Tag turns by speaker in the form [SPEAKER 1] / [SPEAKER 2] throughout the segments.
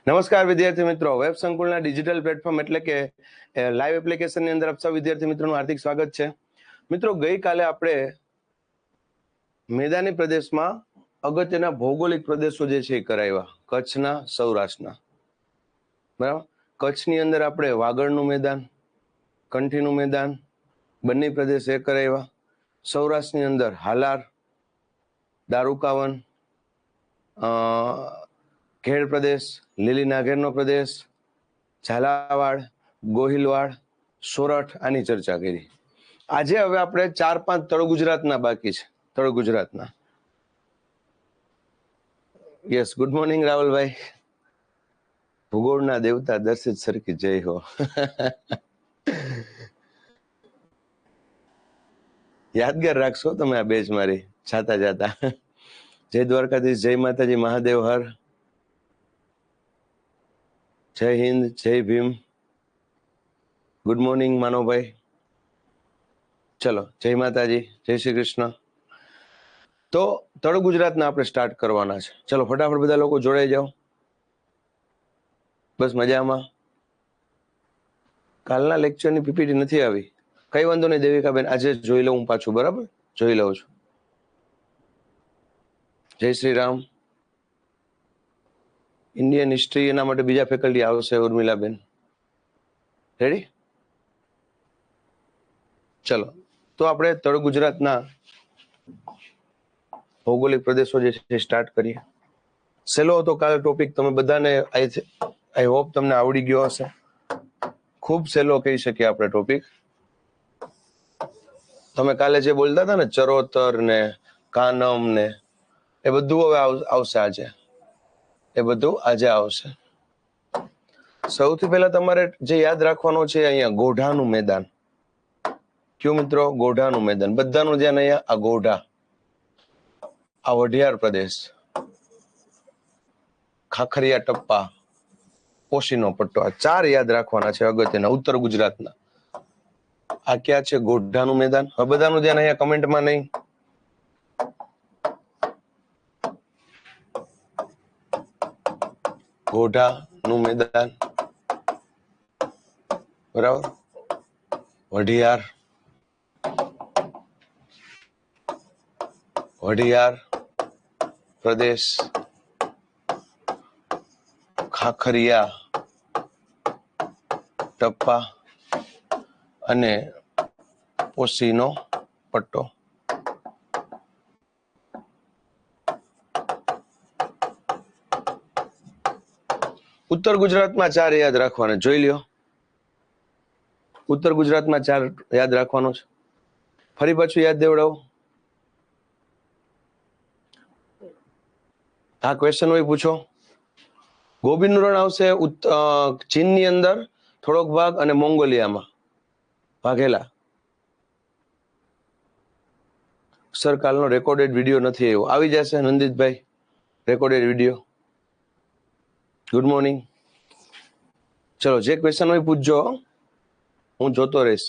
[SPEAKER 1] નમસ્કાર વિદ્યાર્થી મિત્રો, વેબ સંકુલના ડિજિટલ પ્લેટફોર્મ એટલે કે લાઈવ એપ્લિકેશનની અંદર આપ સૌ વિદ્યાર્થી મિત્રોનું હાર્દિક સ્વાગત છે. મિત્રો, ગઈકાલે આપણે મેદાની પ્રદેશમાં અગત્યના ભૌગોલિક પ્રદેશો જે છે એ કરાવ્યા, કચ્છના, સૌરાષ્ટ્રના. બરાબર. કચ્છની અંદર આપણે વાગડનું મેદાન, કંઠીનું મેદાન, બન્ની પ્રદેશ એ કરાવ્યા. સૌરાષ્ટ્રની અંદર હાલાર, દારૂકાવન, ઘેડ પ્રદેશ, લીલી નાગેરનો પ્રદેશ, ઝાલાવાડ, ગોહિલવાડ, સોરઠ આની ચર્ચા કરી. આજે હવે આપણે 4-5 તળ ગુજરાતના બાકી છે. તળ ગુજરાતના. યસ, ગુડ મોર્નિંગ રાહુલભાઈ. ભૂગોળના દેવતા દર્શિત સરકી જય હો. યાદગાર રાખશો તમે આ બેચ મારી જાતા જાતા. જય દ્વારકાધીશ, જય માતાજી, મહાદેવ હર, જય હિન્દ, જય ભીમ. Good morning માનવભાઈ. ચલો, જય માતાજી, જય શ્રી કૃષ્ણ. તો તળ ગુજરાતના આપણે સ્ટાર્ટ કરવાના છે. ચલો ફટાફટ બધા લોકો જોડાઈ જાઓ. બસ મજામાં. કાલના લેક્ચરની પીપીટી નથી આવી. કઈ વાંધો નહીં દેવિકાબેન, આજે જોઈ લઉં પાછું. બરાબર, જોઈ લઉં છું. જય શ્રી રામ. ઇન્ડિયન હિસ્ટ્રી એના માટે બીજા ફેકલ્ટી આવશે. ઉર્મિલાબેન રેડી? ચલો, તો આપણે તળ ગુજરાતના ભૌગોલિક પ્રદેશો જે છે સ્ટાર્ટ કરીએ. સહેલો હતો કાલે ટોપિક, તમે બધાને આઈ હોપ તમને આવડી ગયો હશે. ખૂબ સહેલો કહી શકીએ આપણે ટોપિક. તમે કાલે જે બોલતા હતા ને ચરોતર ને કાનમ ને, એ બધું હવે આવશે આજે. એ બધું આજે આવશે. સૌથી પહેલા તમારે જે યાદ રાખવાનું છે અહીંયા ગોઢાનું મેદાન. કયું મિત્રો? ગોઢાનું મેદાન. બધાનું ધ્યાન અહીંયા. આ ગોઢા, આ વઢિયાર પ્રદેશ, ખાખરિયા ટપ્પા, પોશીનો પટ્ટો, આ 4 યાદ રાખવાના છે અગત્યના ઉત્તર ગુજરાતના. આ ક્યાં છે? ગોઢાનું મેદાન. હવે બધાનું ધ્યાન અહીંયા કમેન્ટમાં નહીં. ગોઢાનું મેદાન, બરાબર. વઢિયાર, વઢિયાર પ્રદેશ, ખાખરિયા ટપ્પા અને પોશીનો પટ્ટો. ઉત્તર ગુજરાતમાં 4 યાદ રાખવાના. જોઈ લ્યો, ઉત્તર ગુજરાતમાં 4 યાદ રાખવાનો છે. ફરી પાછું યાદ દેવડાવો. આ ક્વેશ્ચન હોય પૂછો. ગોબીનું રણ આવશે ચીનની અંદર થોડોક ભાગ અને મોંગોલિયામાં ભાગેલા. સર કાલનો રેકોર્ડેડ વિડીયો નથી આવ્યો. આવી જશે નંદિતભાઈ, રેકોર્ડેડ વિડીયો. Good morning. ચલો, જે ક્વેશ્ચન હોય પૂછજો, હું જોતો રહીશ.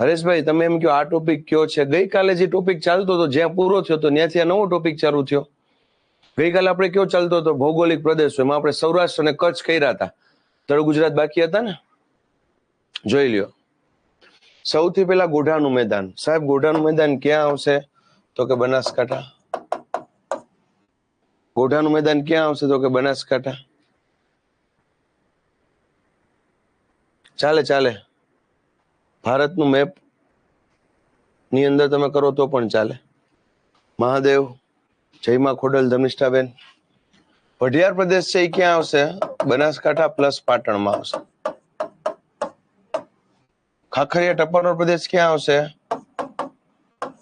[SPEAKER 1] હરેશભાઈ તમે એમ કહો આ ટોપિક કયો છે? ગઈકાલે જે ટોપિક ચાલતો હતો જ્યાં પૂરો થયો હતો ત્યાંથી આ નવો ટોપિક ચાલુ થયો. ગઈકાલે આપણે કયો ચાલતો હતો? ભૌગોલિક પ્રદેશો. એમાં આપણે સૌરાષ્ટ્ર અને કચ્છ કર્યા હતા. તળ ગુજરાત બાકી હતા ને. જોઈ લ્યો. સૌથી પહેલા ગોઢાનું મેદાન. સાહેબ ગોઢાનું મેદાન ક્યાં આવશે? તો કે બનાસકાંઠા. ગોઢાનું મેદાન ક્યાં આવશે? તો કે બનાસકાંઠા. ચાલે ચાલે. ભારતનું મેપ ની અંદર તમે કરો તો પણ ચાલે. મહાદેવ, જયમાં ખોડલ, ધર્મિષ્ઠાબેન. વઢિયાર પ્રદેશ છે એ ક્યાં આવશે? બનાસકાંઠા પ્લસ પાટણમાં આવશે. ખાખરિયા ટપ્પાનો પ્રદેશ ક્યાં આવશે?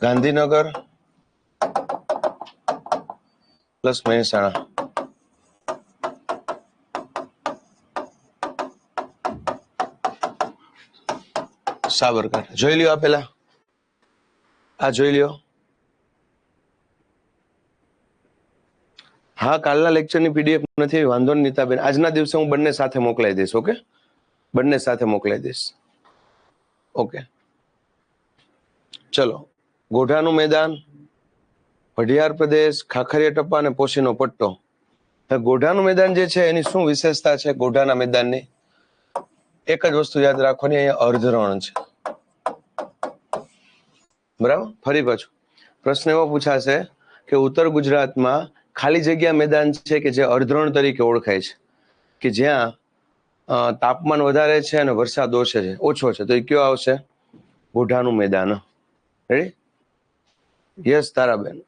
[SPEAKER 1] ગાંધીનગર પ્લસ મહેસાણા. સાબરકાંઠા. જોઈ લ્યો આ પેલા. આ જોઈ લ્યો. હા, કાલના લેક્ચરની પીડીએફ નથી, વાંધો નહીં નીતાબેન. આજના દિવસે હું બંને સાથે મોકલાઈ દઈશ. ઓકે, બંને સાથે મોકલાઈ દઈશ. ઓકે, ચલો. ગોઢાનું મેદાન, વઢિયાર પ્રદેશ, ખાખરિયા ટપ્પા અને પોશીનો પટ્ટો. ગોઢાનું મેદાન જે છે એની શું વિશેષતા છે? ગોઢાના મેદાનની એક જ વસ્તુ યાદ રાખવાની, અહીંયા અર્ધરણ છે. બરાબર. ફરી પાછું પ્રશ્ન એવો પૂછાશે કે ઉત્તર ગુજરાતમાં ખાલી જગ્યા મેદાન છે કે જે અર્ધરણ તરીકે ઓળખાય છે, કે જ્યાં તાપમાન વધારે છે અને વરસાદ ઓછો છે, તો એ કયો આવશે? ગોઢાનું મેદાન. રેડી? યસ તારાબેન,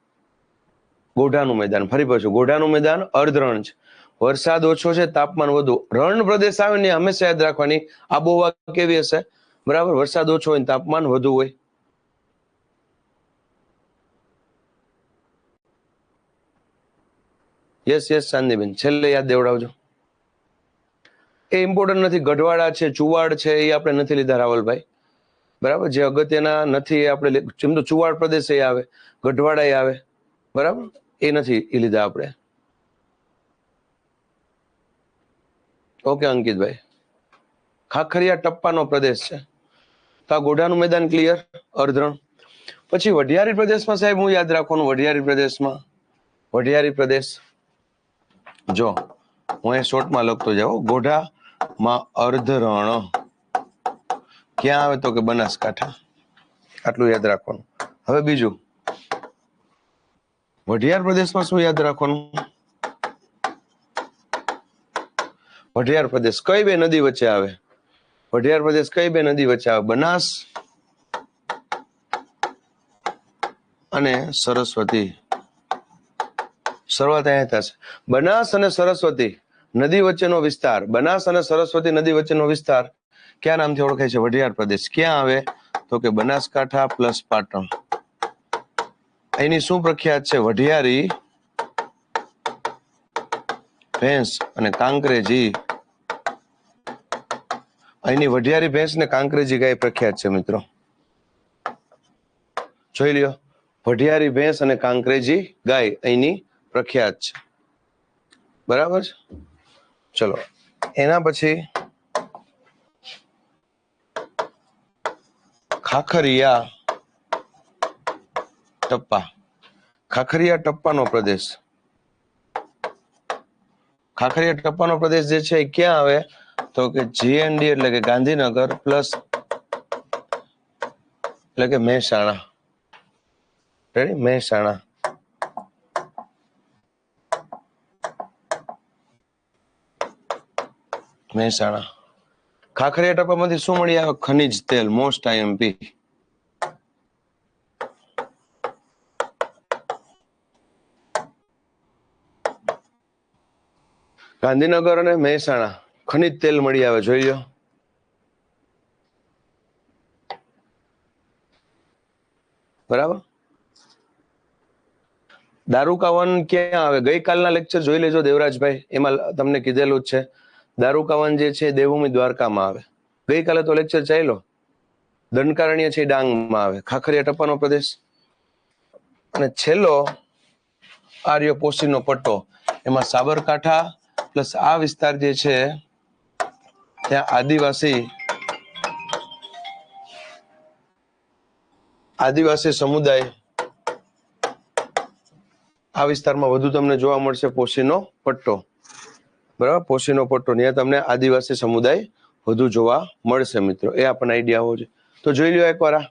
[SPEAKER 1] ગોઢાનું મેદાન. ફરી પાછું ગોઢાનું મેદાન અર્ધરણ છે, વરસાદ ઓછો છે, તાપમાન વધુ. રણ પ્રદેશ આવે ને હંમેશા યાદ રાખવાની આબોહવા કેવી હશે? બરાબર, વરસાદ ઓછો હોય તાપમાન વધુ હોય. યસ યસ ચાંદીબેન, છેલ્લે યાદ દેવડાવજો. એ ઇમ્પોર્ટન્ટ નથી. ગઢવાડા છે, ચુવાડ છે, એ આપણે નથી લીધા રાવલભાઈ. બરાબર, જે અગત્યના નથી એ આપણે, જેમ તો ચુવાડ પ્રદેશ એ આવે, ગઢવાડા આવે, બરાબર, એ નથી એ લીધા આપણે. ઓકે અંકિતભાઈ. ખાખરિયા ટપ્પાનો પ્રદેશ છે, તો આ ગોઢાનું મેદાન ક્લિયર, અર્ધરણ. પછી વઢિયારી પ્રદેશમાં સાહેબ હું યાદ રાખવાનું, વઢિયારી પ્રદેશમાં, વઢિયારી પ્રદેશ જો હું એ શોર્ટમાં લખતો જાઉં, ગોઢામાં અર્ધરણ ક્યાં આવે? તો કે બનાસકાંઠા. આટલું યાદ રાખવાનું. હવે બીજું, વઢિયાર પ્રદેશમાં શું યાદ રાખવાનું? વઢિયાર પ્રદેશ કઈ બે નદી વચ્ચે આવે? વઢિયાર પ્રદેશ કઈ બે નદી વચ્ચે આવે? બનાસ અને સરસ્વતી. શરૂઆત અહીંયા થશે. બનાસ અને સરસ્વતી નદી વચ્ચેનો વિસ્તાર, બનાસ અને સરસ્વતી નદી વચ્ચેનો વિસ્તાર ક્યાં નામથી ઓળખાય છે? વઢિયાર પ્રદેશ. ક્યાં આવે? તો કે બનાસકાંઠા પ્લસ પાટણ. એની શું પ્રખ્યાત છે? વઢિયારી ભેંસ અને કાંકરેજી. અહીંની વઢિયારી ભેંસ ને કાંકરેજી ગાય પ્રખ્યાત છે મિત્રો, જોઈ લ્યો. વઢિયારી ભેંસ અને કાંકરેજી ગાય અહીંની પ્રખ્યાત છે. બરાબર છે. ચલો એના પછી ખાખરિયા ટપ્પા. ખાખરિયા ટપ્પાનો પ્રદેશ, ખાખરિયા ટપ્પાનો પ્રદેશ જે છે એ ક્યાં આવે? તો કે જીએનડી એટલે કે ગાંધીનગર પ્લસ એટલે કે મહેસાણા. રેડી? મહેસાણા. મહેસાણા. ખાખરિયા ટપ્પામાંથી શું મળી આવે? ખનિજ તેલ. Most IMP. ગાંધીનગર અને મહેસાણા ખનિજ તેલ મળી આવે, જોઈ લો. બરાબર. દારૂકા વન ક્યાં આવે? ગઈકાલના લેક્ચર જોઈ લેજો દેવરાજભાઈ, એમાં તમને કીધેલું જ છે. દારૂકા વન જે છે દેવભૂમિ દ્વારકામાં આવે. ગઈકાલે તો લેક્ચર ચાલ્યો. દંડકારણ્ય છે ડાંગમાં આવે. ખાખરિયા ટપ્પાનો પ્રદેશ. અને છેલ્લો આર્ય પોશીનો પટ્ટો, એમાં સાબરકાંઠા પ્લસ આ વિસ્તાર જે છે ત્યાં આદિવાસી સમુદાય આ વિસ્તારમાં વધુ તમને જોવા મળશે. પોશીનો પટ્ટો, બરાબર, પોશીનો પટ્ટો, ત્યાં તમને આદિવાસી સમુદાય વધુ જોવા મળશે મિત્રો. એ આપણને આઈડિયા હોવો જોઈએ. તો જોઈ લ્યો એકવાર આ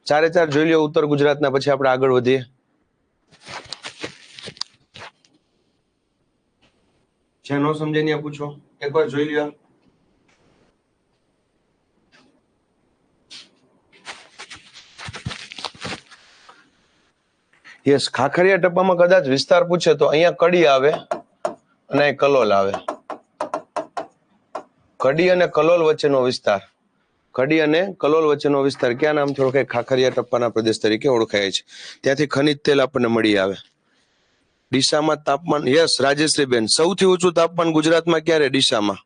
[SPEAKER 1] ચારે ચાર જોઈ લ્યો ઉત્તર ગુજરાતના, પછી આપણે આગળ વધીએ. જે ન સમજે ને પૂછો, એકવાર જોઈ લ્યો. યસ, ખાખરિયા ટપ્પામાં કદાચ વિસ્તાર પૂછે તો અહીંયા કડી આવે અને કલોલ આવે. કડી અને કલોલ વચ્ચેનો વિસ્તાર, કડી અને કલોલ વચ્ચેનો વિસ્તાર ક્યાં નામથી ઓળખાય? ખાખરિયા ટપ્પાના પ્રદેશ તરીકે ઓળખાય છે. ત્યાંથી ખનિજ તેલ આપણને મળી આવે. ડીસામાં તાપમાન, યસ રાજેશ્રીબેન, સૌથી ઊંચું તાપમાન ગુજરાતમાં ક્યારે? ડીસામાં.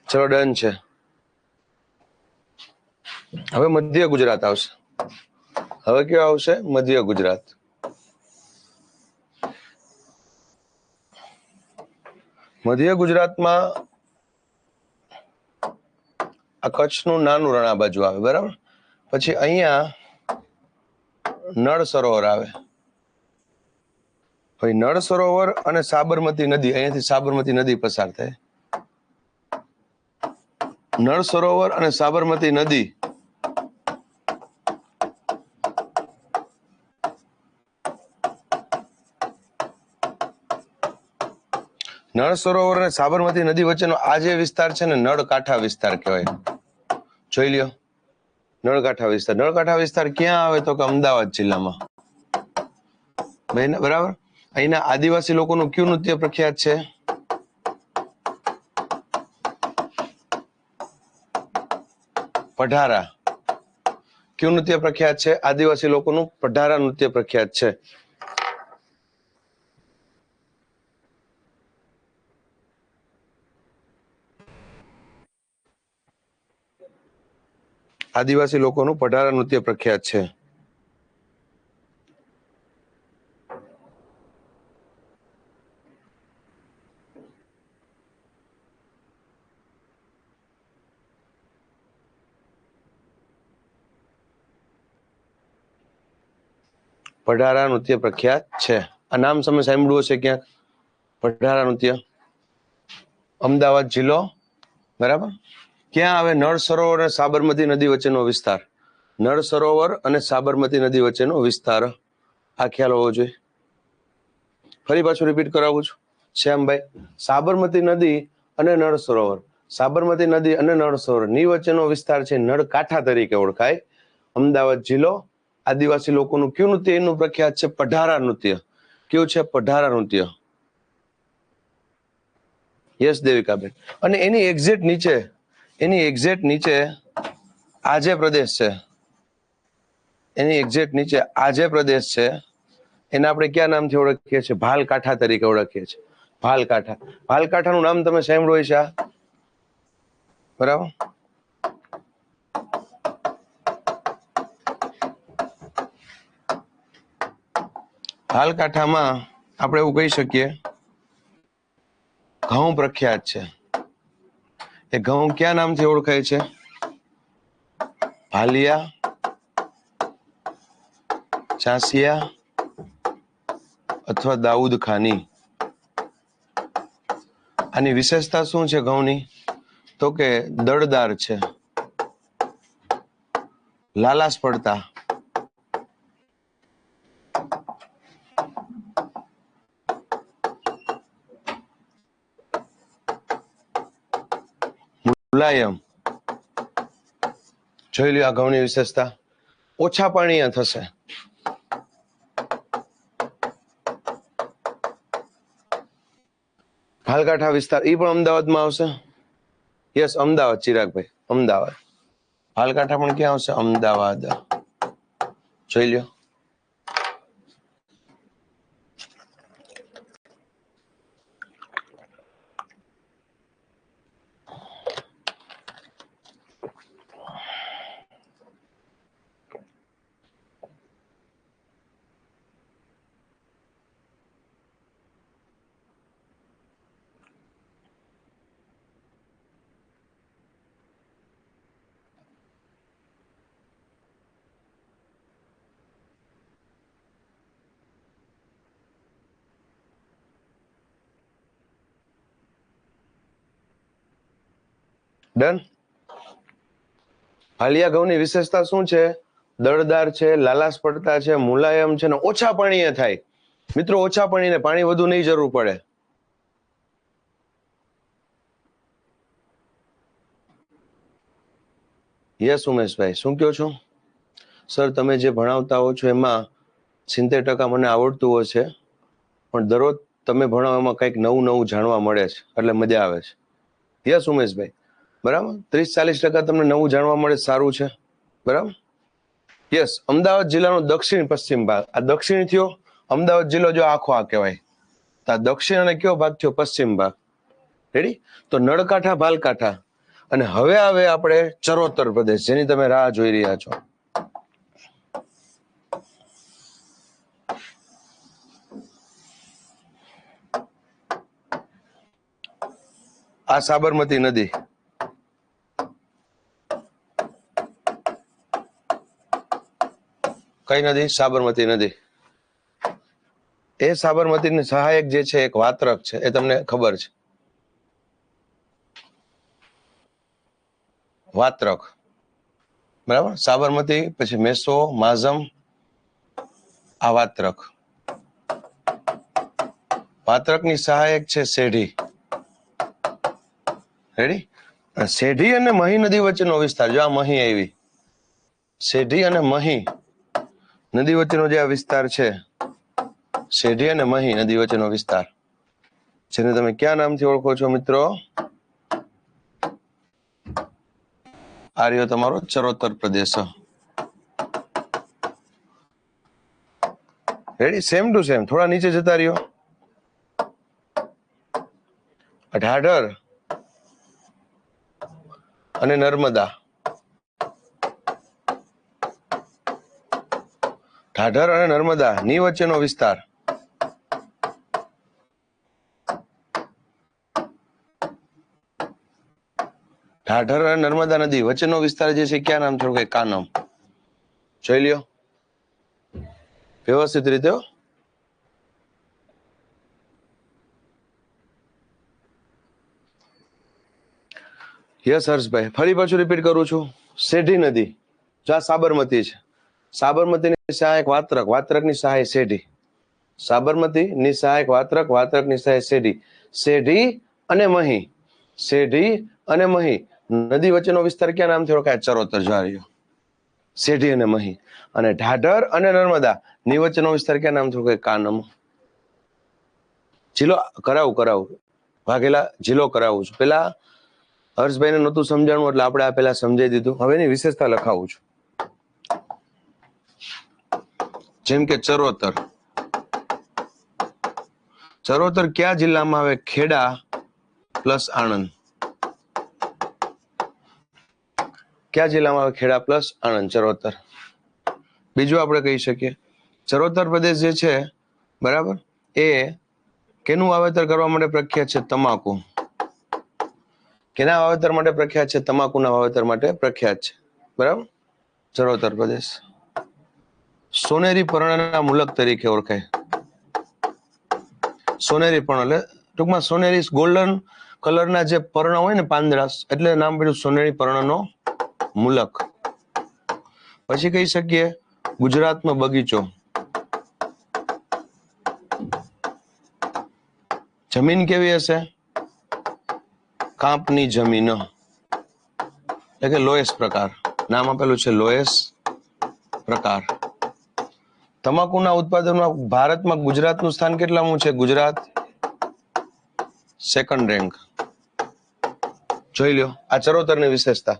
[SPEAKER 1] ચલો ડન છે. હવે મધ્ય ગુજરાત આવશે. હવે કયો આવશે? મધ્ય ગુજરાત. મધ્ય ગુજરાતમાં આ કચ્છનું નાનું રણ આ બાજુ આવે, બરાબર. પછી અહીંયા નળ સરોવર આવે. ભાઈ નળ સરોવર અને સાબરમતી નદી, અહીંયાથી સાબરમતી નદી પસાર થાય. નળ સરોવર અને સાબરમતી નદી નળ સરોવર અને સાબરમતી નદી વચ્ચેનો આ જે વિસ્તાર છે ને, નળકાંઠા વિસ્તાર કહેવાય. જોઈ લ્યો, નળકાંઠા વિસ્તાર. નળકાંઠા વિસ્તાર ક્યાં આવે? તો કે અમદાવાદ જિલ્લામાં. બરાબર. અહીંના આદિવાસી લોકોનું કયું નૃત્ય પ્રખ્યાત છે? પઢારા. કયું નૃત્ય પ્રખ્યાત છે? આદિવાસી લોકોનું પઢારા નૃત્ય પ્રખ્યાત છે. આદિવાસી લોકોનું પઢારા નૃત્ય પ્રખ્યાત છે. પઢારા નૃત્ય પ્રખ્યાત છે. આ નામ તમે સાંભળ્યું હશે ક્યાંક? પઢારા નૃત્ય. અમદાવાદ જિલ્લો, બરાબર. ક્યાં આવે? નળ સરોવર અને સાબરમતી નદી વચ્ચેનો વિસ્તાર. નળ સરોવર અને સાબરમતી નદી વચ્ચેનો વિસ્તાર. આ ખ્યાલ હોવો જોઈએ. ફરી પાછું રિપીટ કરાવું છું શ્યામભાઈ. સાબરમતી નદી અને નળ સરોવર, સાબરમતી નદી અને નળ સરોવર ની વચ્ચેનો વિસ્તાર છે નળકાંઠા તરીકે ઓળખાય. અમદાવાદ જિલ્લો. આદિવાસી લોકોનું કયું નૃત્ય એનું પ્રખ્યાત છે? પઢારા નૃત્ય. કયું છે? પઢારા નૃત્ય. યસ દેવિકાબેન. અને એની એક્ઝેક્ટ નીચે આ જે પ્રદેશ છે, એની એક્ઝેક્ટ નીચે આ જે પ્રદેશ છે એને આપણે ક્યાં નામથી ઓળખીએ છીએ? ભાલકાંઠા તરીકે ઓળખીએ છીએ. ભાલકાંઠા. ભાલકાંઠાનું નામ તમે સાંભળ્યું છે? બરાબર. ભાલકાંઠામાં આપણે એવું કહી શકીએ, ઘઉં પ્રખ્યાત છે. એ ઘઉં ક્યાં નામથી ઓળખાય છે? ભાલિયા, ચાંસિયા અથવા દાઉદ ખાની. આની વિશેષતા શું છે ઘઉંની? તો કે દળદાર છે, લાલાશ પડતા, મુલાયમ. જોઈ લ્યો આ ઘઉંની વિશેષતા. ઓછા પાણીએ થશે. ભાલકાંઠા વિસ્તાર એ પણ અમદાવાદમાં આવશે. યસ, અમદાવાદ. ચિરાગભાઈ, અમદાવાદ. ભાલકાંઠા પણ ક્યાં આવશે? અમદાવાદ. જોઈ લ્યો. ડન. હાલિયા ઘઉંની વિશેષતા શું છે? દળદાર છે, લાલાશ પડતા છે, મુલાયમ છે ને ઓછા પાણીએ થાય. મિત્રો, ઓછા પાણીને પાણી વધુ નહીં જરૂર પડે. યસ ઉમેશભાઈ, શું કહો છો? સર, તમે જે ભણાવતા હો છો એમાં 70% મને આવડતું હોય છે, પણ દરરોજ તમે ભણાવવામાં કંઈક નવું જાણવા મળે છે, એટલે મજા આવે છે. યસ ઉમેશભાઈ, બરાબર. 30-40% તમને નવું જાણવા મળે, સારું છે, બરાબર. યસ, અમદાવાદ જિલ્લાનો દક્ષિણ પશ્ચિમ ભાગ. આ દક્ષિણ થયો અમદાવાદ જિલ્લો, જો આખો આ કહેવાય. તો આ દક્ષિણ અને કયો ભાગ થયો? પશ્ચિમ ભાગ. રેડી? તો નળકાંઠા, ભાલકાંઠા અને હવે આવે આપણે ચરોતર પ્રદેશ, જેની તમે રાહ જોઈ રહ્યા છો. આ સાબરમતી નદી, કઈ નદી? સાબરમતી નદી. એ સાબરમતીની સહાયક જે છે એક વાત્રક છે, એ તમને ખબર છે? વાત્રક, બરાબર. સાબરમતી, પછી મેસો, માઝમ, આ વાત્રક. વાત્રકની સહાયક છે સેઢી. રેડી? સેઢી અને મહી નદી વચ્ચેનો વિસ્તાર, જો આ મહી આવી, સેઢી અને મહી નદી વચ્ચેનો જે આ વિસ્તાર છે, સેઢી અને મહી નદી વચ્ચેનો વિસ્તાર, જેને તમે ક્યાં નામથી ઓળખો છો મિત્રો? આ રહ્યો તમારો ચરોતર પ્રદેશ. રેડી? Same to same. થોડા નીચે જતા રહ્યો. ઢાઢર અને નર્મદા, ઢાઢર અને નર્મદા ની વચ્ચેનો વિસ્તાર, ઢાઢર અને નર્મદા નદી વચ્ચેનો વિસ્તાર જે છે, ક્યાં નામ છે? કાનમ. જોઈ લ્યો વ્યવસ્થિત રીતે. યસ હર્ષભાઈ, ફરી પાછું રિપીટ કરું છું. સેઢી નદી, જો આ સાબરમતી છે, સાબરમતીની સહાયક વાત્રક, વાત્રકની સહાય સેઢી. સાબરમતી ની સહાયક વાત્રક, વાત્રકની સહાય સેઢી. સેઢી અને મહી, સેઢી અને મહી નદી વચ્ચેનો વિસ્તાર ક્યાં નામથી ઓળખાય? ચરોતર. જ્વારીઓ સેઢી અને મહી. અને ઢાઢર અને નર્મદા ની વચ્ચેનો વિસ્તાર ક્યાં નામથી ઓળખાય? કાનમ. જીલો કરાવું વાઘેલા, જીલો કરાવું છું. પેલા હર્ષભાઈને નહોતું સમજાણું, એટલે આપણે આ પેલા સમજાવી દીધું. હવે એની વિશેષતા લખાવું છું. જેમ કે ચરોતર, ચરોતર કયા જિલ્લામાં આવે? ખેડા પ્લસ આણંદ. કયા જિલ્લામાં આવે? ખેડા પ્લસ આણંદ, ચરોતર. બીજું આપણે કહી શકીએ, ચરોતર પ્રદેશ જે છે, બરાબર, એ કેનું વાવેતર કરવા માટે પ્રખ્યાત છે? તમાકુ. કેના વાવેતર માટે પ્રખ્યાત છે? તમાકુના વાવેતર માટે પ્રખ્યાત છે, બરાબર. ચરોતર પ્રદેશ સોનેરી પર્ણના મુલક તરીકે ઓળખાય. સોનેરી પર્ણ એટલે ટૂંકમાં સોનેરી ગોલ્ડન કલરના જે પર્ણ હોય ને, પાંદડા, એટલે નામ પડ્યું સોનેરી પર્ણનો મુલક. પછી કહી શકીએ ગુજરાતનો બગીચો. જમીન કેવી હશે? કાંપની જમીન, એટલે કે લોયસ પ્રકાર. નામ આપેલું છે લોયસ પ્રકાર. તમાકુના ઉત્પાદનમાં ભારતમાં ગુજરાતનું સ્થાન કેટલામું છે? Gujarat second rank. જોઈ લ્યો આ ચરોતરની વિશેષતા.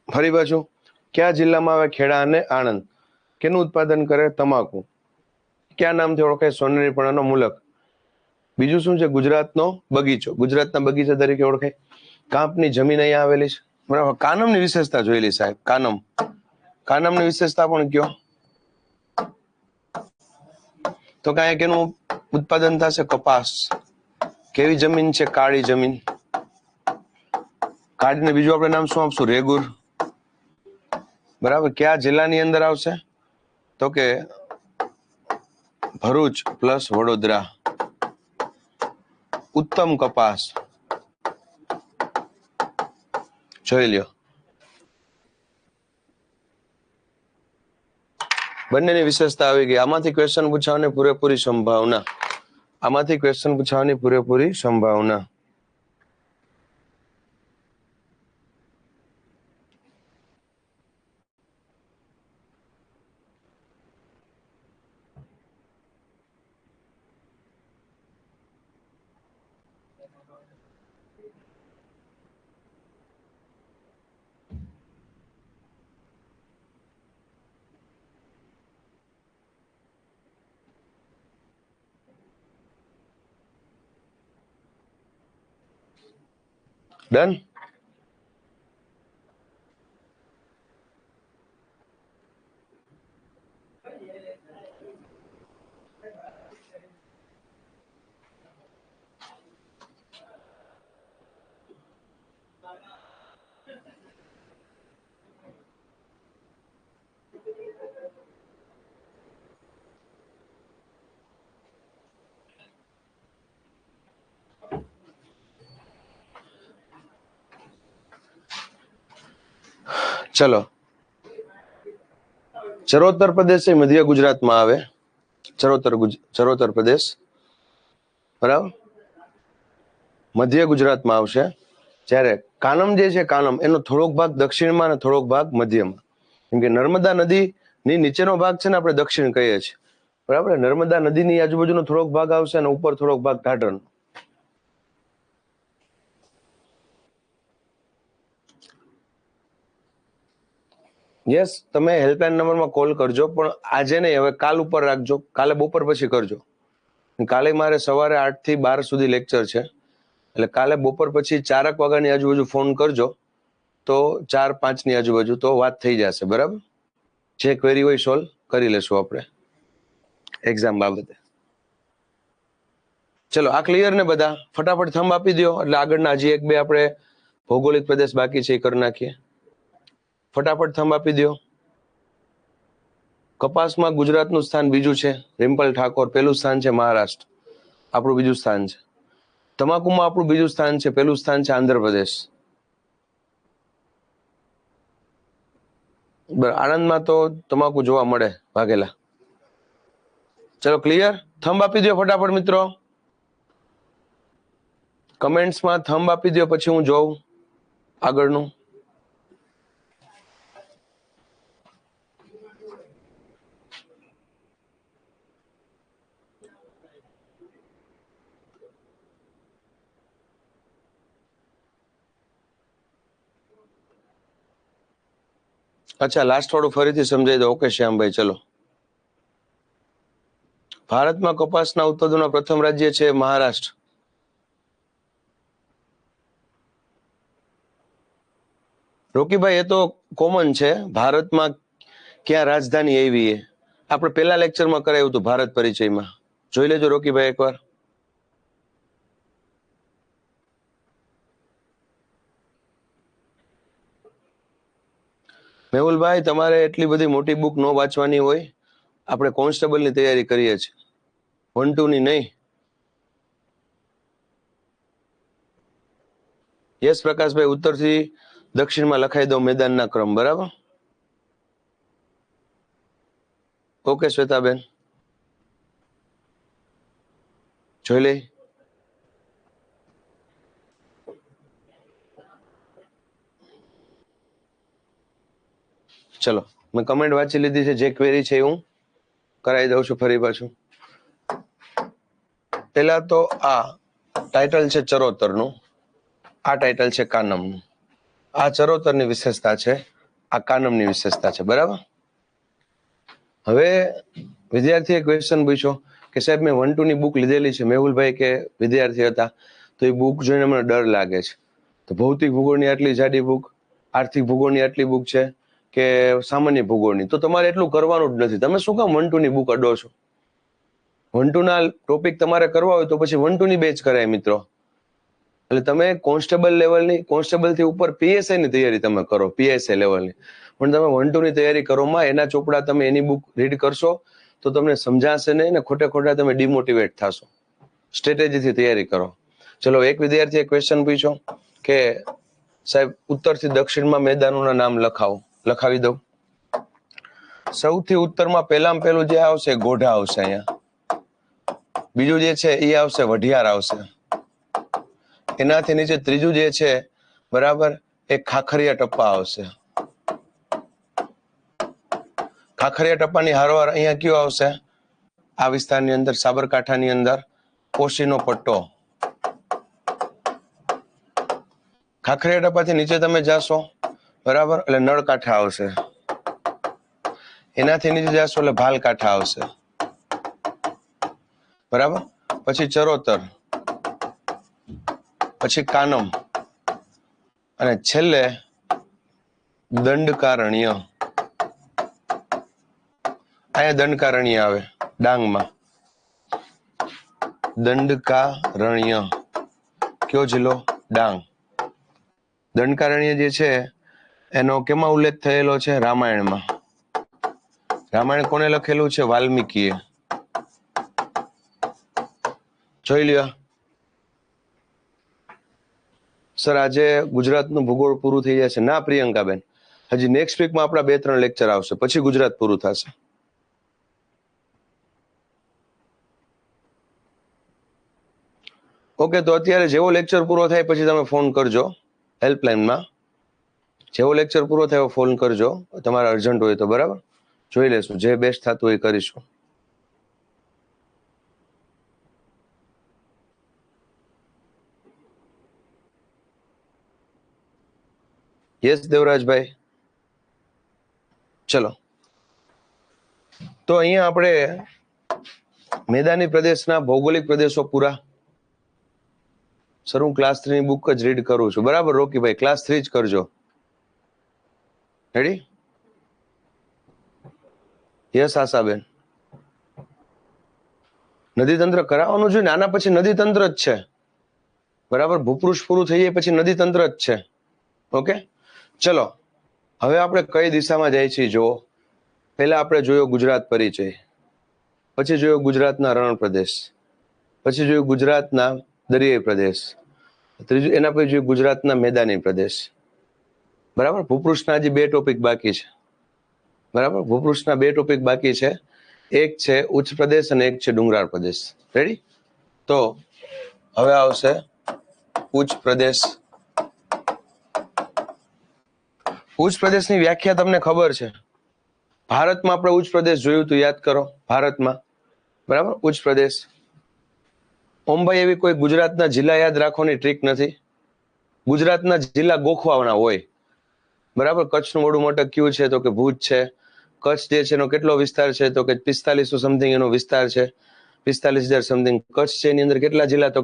[SPEAKER 1] ફરી પાછું, કયા જિલ્લામાં આવે? ખેડા અને આણંદ. કેનું ઉત્પાદન કરે? તમાકુ. ક્યાં નામથી ઓળખાય? સોનેરીપણાનો મુલક. બીજું શું છે? ગુજરાતનો બગીચો, ગુજરાતના બગીચા તરીકે ઓળખાય. કાંપની જમીન અહીંયા આવેલી છે, બરાબર. કાનમની વિશેષતા જોયેલી સાહેબ. કાનમ, કાનમની વિશેષતા પણ કયો? તો કાંઈ કેનું ઉત્પાદન થશે? કપાસ. કેવી જમીન છે? કાળી જમીન. કાળીને બીજું આપણે નામ શું આપશું? રેગુર, બરાબર. કયા જિલ્લાની અંદર આવશે? તો કે ભરૂચ પ્લસ વડોદરા. ઉત્તમ કપાસ. જોઈ લ્યો, બંનેની વિશેષતા આવી ગઈ. આમાંથી ક્વેશ્ચન પૂછવાની પૂરેપૂરી સંભાવના, આમાંથી ક્વેશ્ચન પૂછવાની પૂરેપૂરી સંભાવના. ડન. ચલો, ચરોતર પ્રદેશ એ મધ્ય ગુજરાતમાં આવે. ચરોતર પ્રદેશ બરાબર મધ્ય ગુજરાતમાં આવશે. જ્યારે કાનમ જે છે, કાનમ એનો થોડોક ભાગ દક્ષિણમાં અને થોડોક ભાગ મધ્યમાં. કેમ કે નર્મદા નદીની નીચેનો ભાગ છે ને આપણે દક્ષિણ કહીએ છીએ, બરાબર. નર્મદા નદીની આજુબાજુનો થોડોક ભાગ આવશે અને ઉપર થોડોક ભાગ ઢાઢરનો. યસ, તમે હેલ્પલાઇન નંબરમાં કોલ કરજો, પણ આજે નહીં, હવે કાલ ઉપર રાખજો. કાલે બપોર પછી કરજો. કાલે મારે સવારે 8 થી 12 સુધી લેક્ચર છે, એટલે કાલે બપોર પછી 4 વાગ્યાની આજુબાજુ ફોન કરજો, તો 4-5 ની આજુબાજુ તો વાત થઈ જશે, બરાબર. જે ક્વેરી હોય સોલ્વ કરી લેશું આપણે એક્ઝામ બાબતે. ચલો, આ ક્લિયર ને બધા? ફટાફટ થંબ આપી દો, એટલે આગળના હજી 1-2 આપણે ભૌગોલિક પ્રદેશ બાકી છે એ કરી નાખીએ. ફટાફટ થંબ આપી દો. કપાસમાં ગુજરાતનું સ્થાન બીજું છે, રિમ્પલ ઠાકોર. પહેલું સ્થાન છે મહારાષ્ટ્ર, આપણું બીજું સ્થાન છે. તમાકુમાં આપણું બીજું સ્થાન છે, પહેલું સ્થાન છે આંધ્રપ્રદેશ. આણંદમાં તો તમાકુ જોવા મળે, વાઘેલા. ચલો, ક્લિયર? થંબ આપી દો ફટાફટ મિત્રો. કમેન્ટ્સમાં થંબ આપી દો, પછી હું જોઉં આગળનું. અચ્છા, લાસ્ટ વાળું ફરીથી સમજાઈ દો. ઓકે શ્યામભાઈ, ચલો. ભારતમાં કપાસના ઉત્પાદનનું પ્રથમ રાજ્ય છે મહારાષ્ટ્ર. રોકીભાઈ, એ તો કોમન છે. ભારતમાં ક્યાં રાજધાની આવી એ આપણે પેલા લેક્ચરમાં કરાયું હતું, ભારત પરિચયમાં. જોઈ લેજો રોકીભાઈ એકવાર. મેહુલભાઈ, તમારે એટલી બધી મોટી બુક ન વાંચવાની હોય. આપણે કોન્સ્ટેબલની તૈયારી કરીએ છીએ, 1-2 ની નહીં. યસ પ્રકાશભાઈ, ઉત્તરથી દક્ષિણમાં લખાઈ દો મેદાનના ક્રમ, બરાબર. ઓકે શ્વેતાબેન, જોઈ લઈ. ચલો, મેં કમેન્ટ વાંચી લીધી છે. જે ક્વેરી છે હું કરાવી દઉં છું ફરી પાછું. પેલા તો આ ટાઇટલ છે ચરોતરનું, આ ટાઇટલ છે કાનમનું. આ ચરોતરની વિશેષતા છે, આ કાનમની વિશેષતા છે, બરાબર. હવે વિદ્યાર્થીએ ક્વેશ્ચન પૂછ્યો કે સાહેબ મેં 1-2 ની બુક લીધેલી છે. મેહુલભાઈ કે વિદ્યાર્થી હતા, તો એ બુક જોઈને મને ડર લાગે છે. તો ભૌતિક ભૂગોળની આટલી જાડી બુક, આર્થિક ભૂગોળની આટલી બુક છે કે સામાન્ય ભૂગોળની, તો તમારે એટલું કરવાનું જ નથી. તમે શું કામ 1-2 ની બુક અડો છો? 1-2 ના ટોપિક તમારે કરવા હોય તો પછી 1-2 ની બેચ કરાય મિત્રો. એટલે તમે કોન્સ્ટેબલ લેવલની, કોન્સ્ટેબલ થી ઉપર પીએસઆઈ ની તૈયારી તમે કરો, પીએસઆઈ લેવલની. પણ તમે 1-2 ની તૈયારી કરોમાં એના ચોપડા તમે એની બુક રીડ કરશો તો તમને સમજાશે નહીં ને ખોટે ખોટા તમે ડિમોટિવેટ થશો. સ્ટ્રેટેજીથી તૈયારી કરો. ચલો, એક વિદ્યાર્થીએ ક્વેશ્ચન પૂછ્યો કે સાહેબ ઉત્તરથી દક્ષિણમાં મેદાનોના નામ લખાવો. લખાવી દઉં. સૌથી ઉત્તરમાં પહેલું જે આવશે ગોઢા આવશે અહીંયા. બીજું જે છે એ આવશે વઢિયાર આવશે. એનાથી નીચે ત્રીજું જે છે, બરાબર, એ ખાખરિયા ટપ્પા આવશે. ખાખરિયા ટપ્પાની હારોહાર અહીંયા કયો આવશે? આ વિસ્તારની અંદર સાબરકાંઠાની અંદર કોશીનો પટ્ટો. ખાખરિયા ટપ્પાથી નીચે તમે જાશો, બરાબર, એટલે નળકાંઠા આવશે. એનાથી નીચે જાશો એટલે ભાલકાંઠા આવશે, બરાબર. પછી ચરોતર, પછી કાનમ, અને છેલ્લે દંડકારણ્ય. અહીંયા દંડકારણ્ય આવે ડાંગમાં. દંડકારણ્ય કયો જિલ્લો? ડાંગ. દંડકારણ્ય જે છે એનો કેમાં ઉલ્લેખ થયેલો છે? રામાયણમાં. રામાયણ કોને લખેલું છે? વાલ્મીકીએ. જોઈ લ્યો સર, આજે ગુજરાતનું ભૂગોળ પૂરું થઈ જશે. ના પ્રિયંકાબેન, હજી નેક્સ્ટ વીકમાં આપણા 2-3 લેક્ચર આવશે, પછી ગુજરાત પૂરું થશે. ઓકે, તો અત્યારે જેવો લેક્ચર પૂરો થાય પછી તમે ફોન કરજો હેલ્પલાઇનમાં. જેવો લેક્ચર પૂરો થાય ફોન કરજો, તમારે અર્જન્ટ હોય તો. બરાબર, જોઈ લેશું, જે બેસ્ટ થતું હોય કરીશું. યસ દેવરાજભાઈ, ચલો. તો અહીંયા આપણે મેદાની પ્રદેશના ભૌગોલિક પ્રદેશો પૂરા. સર, હું ક્લાસ 3 ની બુક જ રીડ કરું છું. બરાબર રોકીભાઈ, ક્લાસ 3 જ કરજો. રેડી? યસ આશાબેન, નદી તંત્ર કરાવવાનું જોઈએ ને. આના પછી નદી તંત્ર જ છે. બરાબર, ભૂપૃષ્ઠ પૂરું થઈ જાય પછી નદી તંત્ર જ છે. ઓકે, ચલો. હવે આપણે કઈ દિશામાં જાય છીએ જો. પહેલા આપણે જોયો ગુજરાત પરિચય, પછી જોયો ગુજરાતના રણ પ્રદેશ, પછી જોયું ગુજરાતના દરિયાઈ પ્રદેશ, ત્રીજું એના પછી જોયું ગુજરાતના મેદાની પ્રદેશ. બરાબર, ભૂપૃષ્ઠના હજી 2 ટોપિક બાકી છે. બરાબર, ભૂપૃષ્ઠના 2 ટોપિક બાકી છે. એક છે ઉચ્ચ પ્રદેશ અને એક છે ડુંગરાળ પ્રદેશ. રેડી? તો હવે આવશે ઉચ્ચ પ્રદેશ. ઉચ્ચ પ્રદેશની વ્યાખ્યા તમને ખબર છે. ભારતમાં આપણે ઉચ્ચ પ્રદેશ જોયું તો યાદ કરો. ભારતમાં બરાબર ઉચ્ચ પ્રદેશ. ઓમભાઈ, એવી કોઈ ગુજરાતના જિલ્લા યાદ રાખવાની ટ્રીક નથી. ગુજરાતના જિલ્લા ગોખવાના હોય. બરાબર, કચ્છનું મોટું મથક કયું છે? તો કે ભુજ છે. કચ્છ જે છે એનો કેટલો વિસ્તાર છે? તો કે 4500 સમથિંગ એનો વિસ્તાર છે. 45,000 સમથિંગ. કચ્છ છે એની અંદર કેટલા જિલ્લા? તો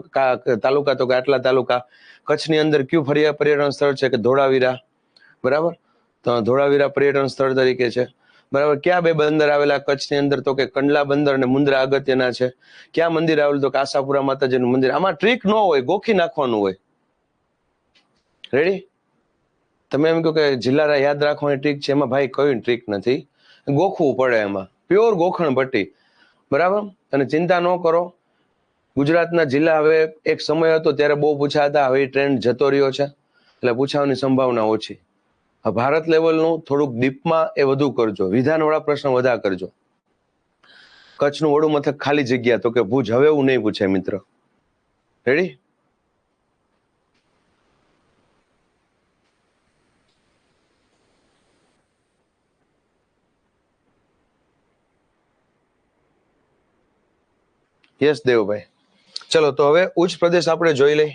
[SPEAKER 1] તાલુકા, તો કે આટલા તાલુકા. કચ્છની અંદર કયું પર્યટન સ્થળ છે? કે ધોળાવીરા. બરાબર, તો ધોળાવીરા પર્યટન સ્થળ તરીકે છે. બરાબર, ક્યાં 2 બંદર આવેલા કચ્છની અંદર? તો કે કંડલા બંદર અને મુન્દ્રા અગત્યના છે. ક્યાં મંદિર આવેલું? તો કે આશાપુરા માતાજીનું મંદિર. આમાં ટ્રીક ન હોય, ગોખી નાખવાનું હોય. રેડી? તમે એમ કહો કે જિલ્લા યાદ રાખવાની ટ્રીક છે, એમાં ભાઈ કઈ ટ્રીક નથી, ગોખવું પડે. એમાં પ્યોર ગોખણ પટ્ટી. બરાબર, અને ચિંતા ન કરો. ગુજરાતના જિલ્લા હવે એક સમય હતો ત્યારે બહુ પૂછાતા, હવે ટ્રેન્ડ જતો રહ્યો છે એટલે પૂછાવાની સંભાવના ઓછી. ભારત લેવલનું થોડુંક ડીપમાં એ વધુ કરજો. વિધાનવાળા પ્રશ્ન વધારે કરજો. કચ્છનું વડું મથક ખાલી જગ્યા? તો કે ભુજ. હવે એવું નહીં પૂછાય મિત્ર. રેડી? યસ દેવભાઈ, ચલો. તો હવે ઉચ્ચ પ્રદેશ આપણે જોઈ લઈ.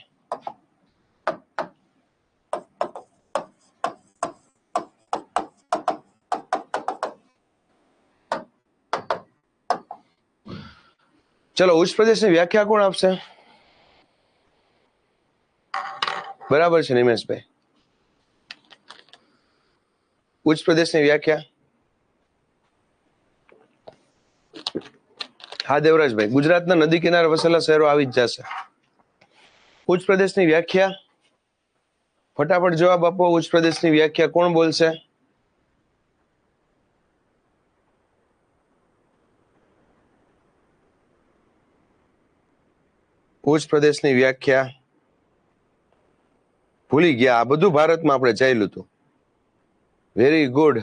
[SPEAKER 1] ચલો, ઉચ્ચ પ્રદેશની વ્યાખ્યા કોણ આપશે? બરાબર છે નિમેશભાઈ, ઉચ્ચ પ્રદેશની વ્યાખ્યા. હા દેવરાજભાઈ, ગુજરાતના નદી કિનારે વસેલા શહેરો આવી જ જશે. ઉચ્ચ પ્રદેશની વ્યાખ્યા ફટાફટ જવાબ આપો. ઉચ્ચ પ્રદેશની વ્યાખ્યા કોણ બોલશે? ઉચ્ચ પ્રદેશની વ્યાખ્યા ભૂલી ગયા. આ બધું ભારતમાં આપણે ચાલ્યું હતું. Very good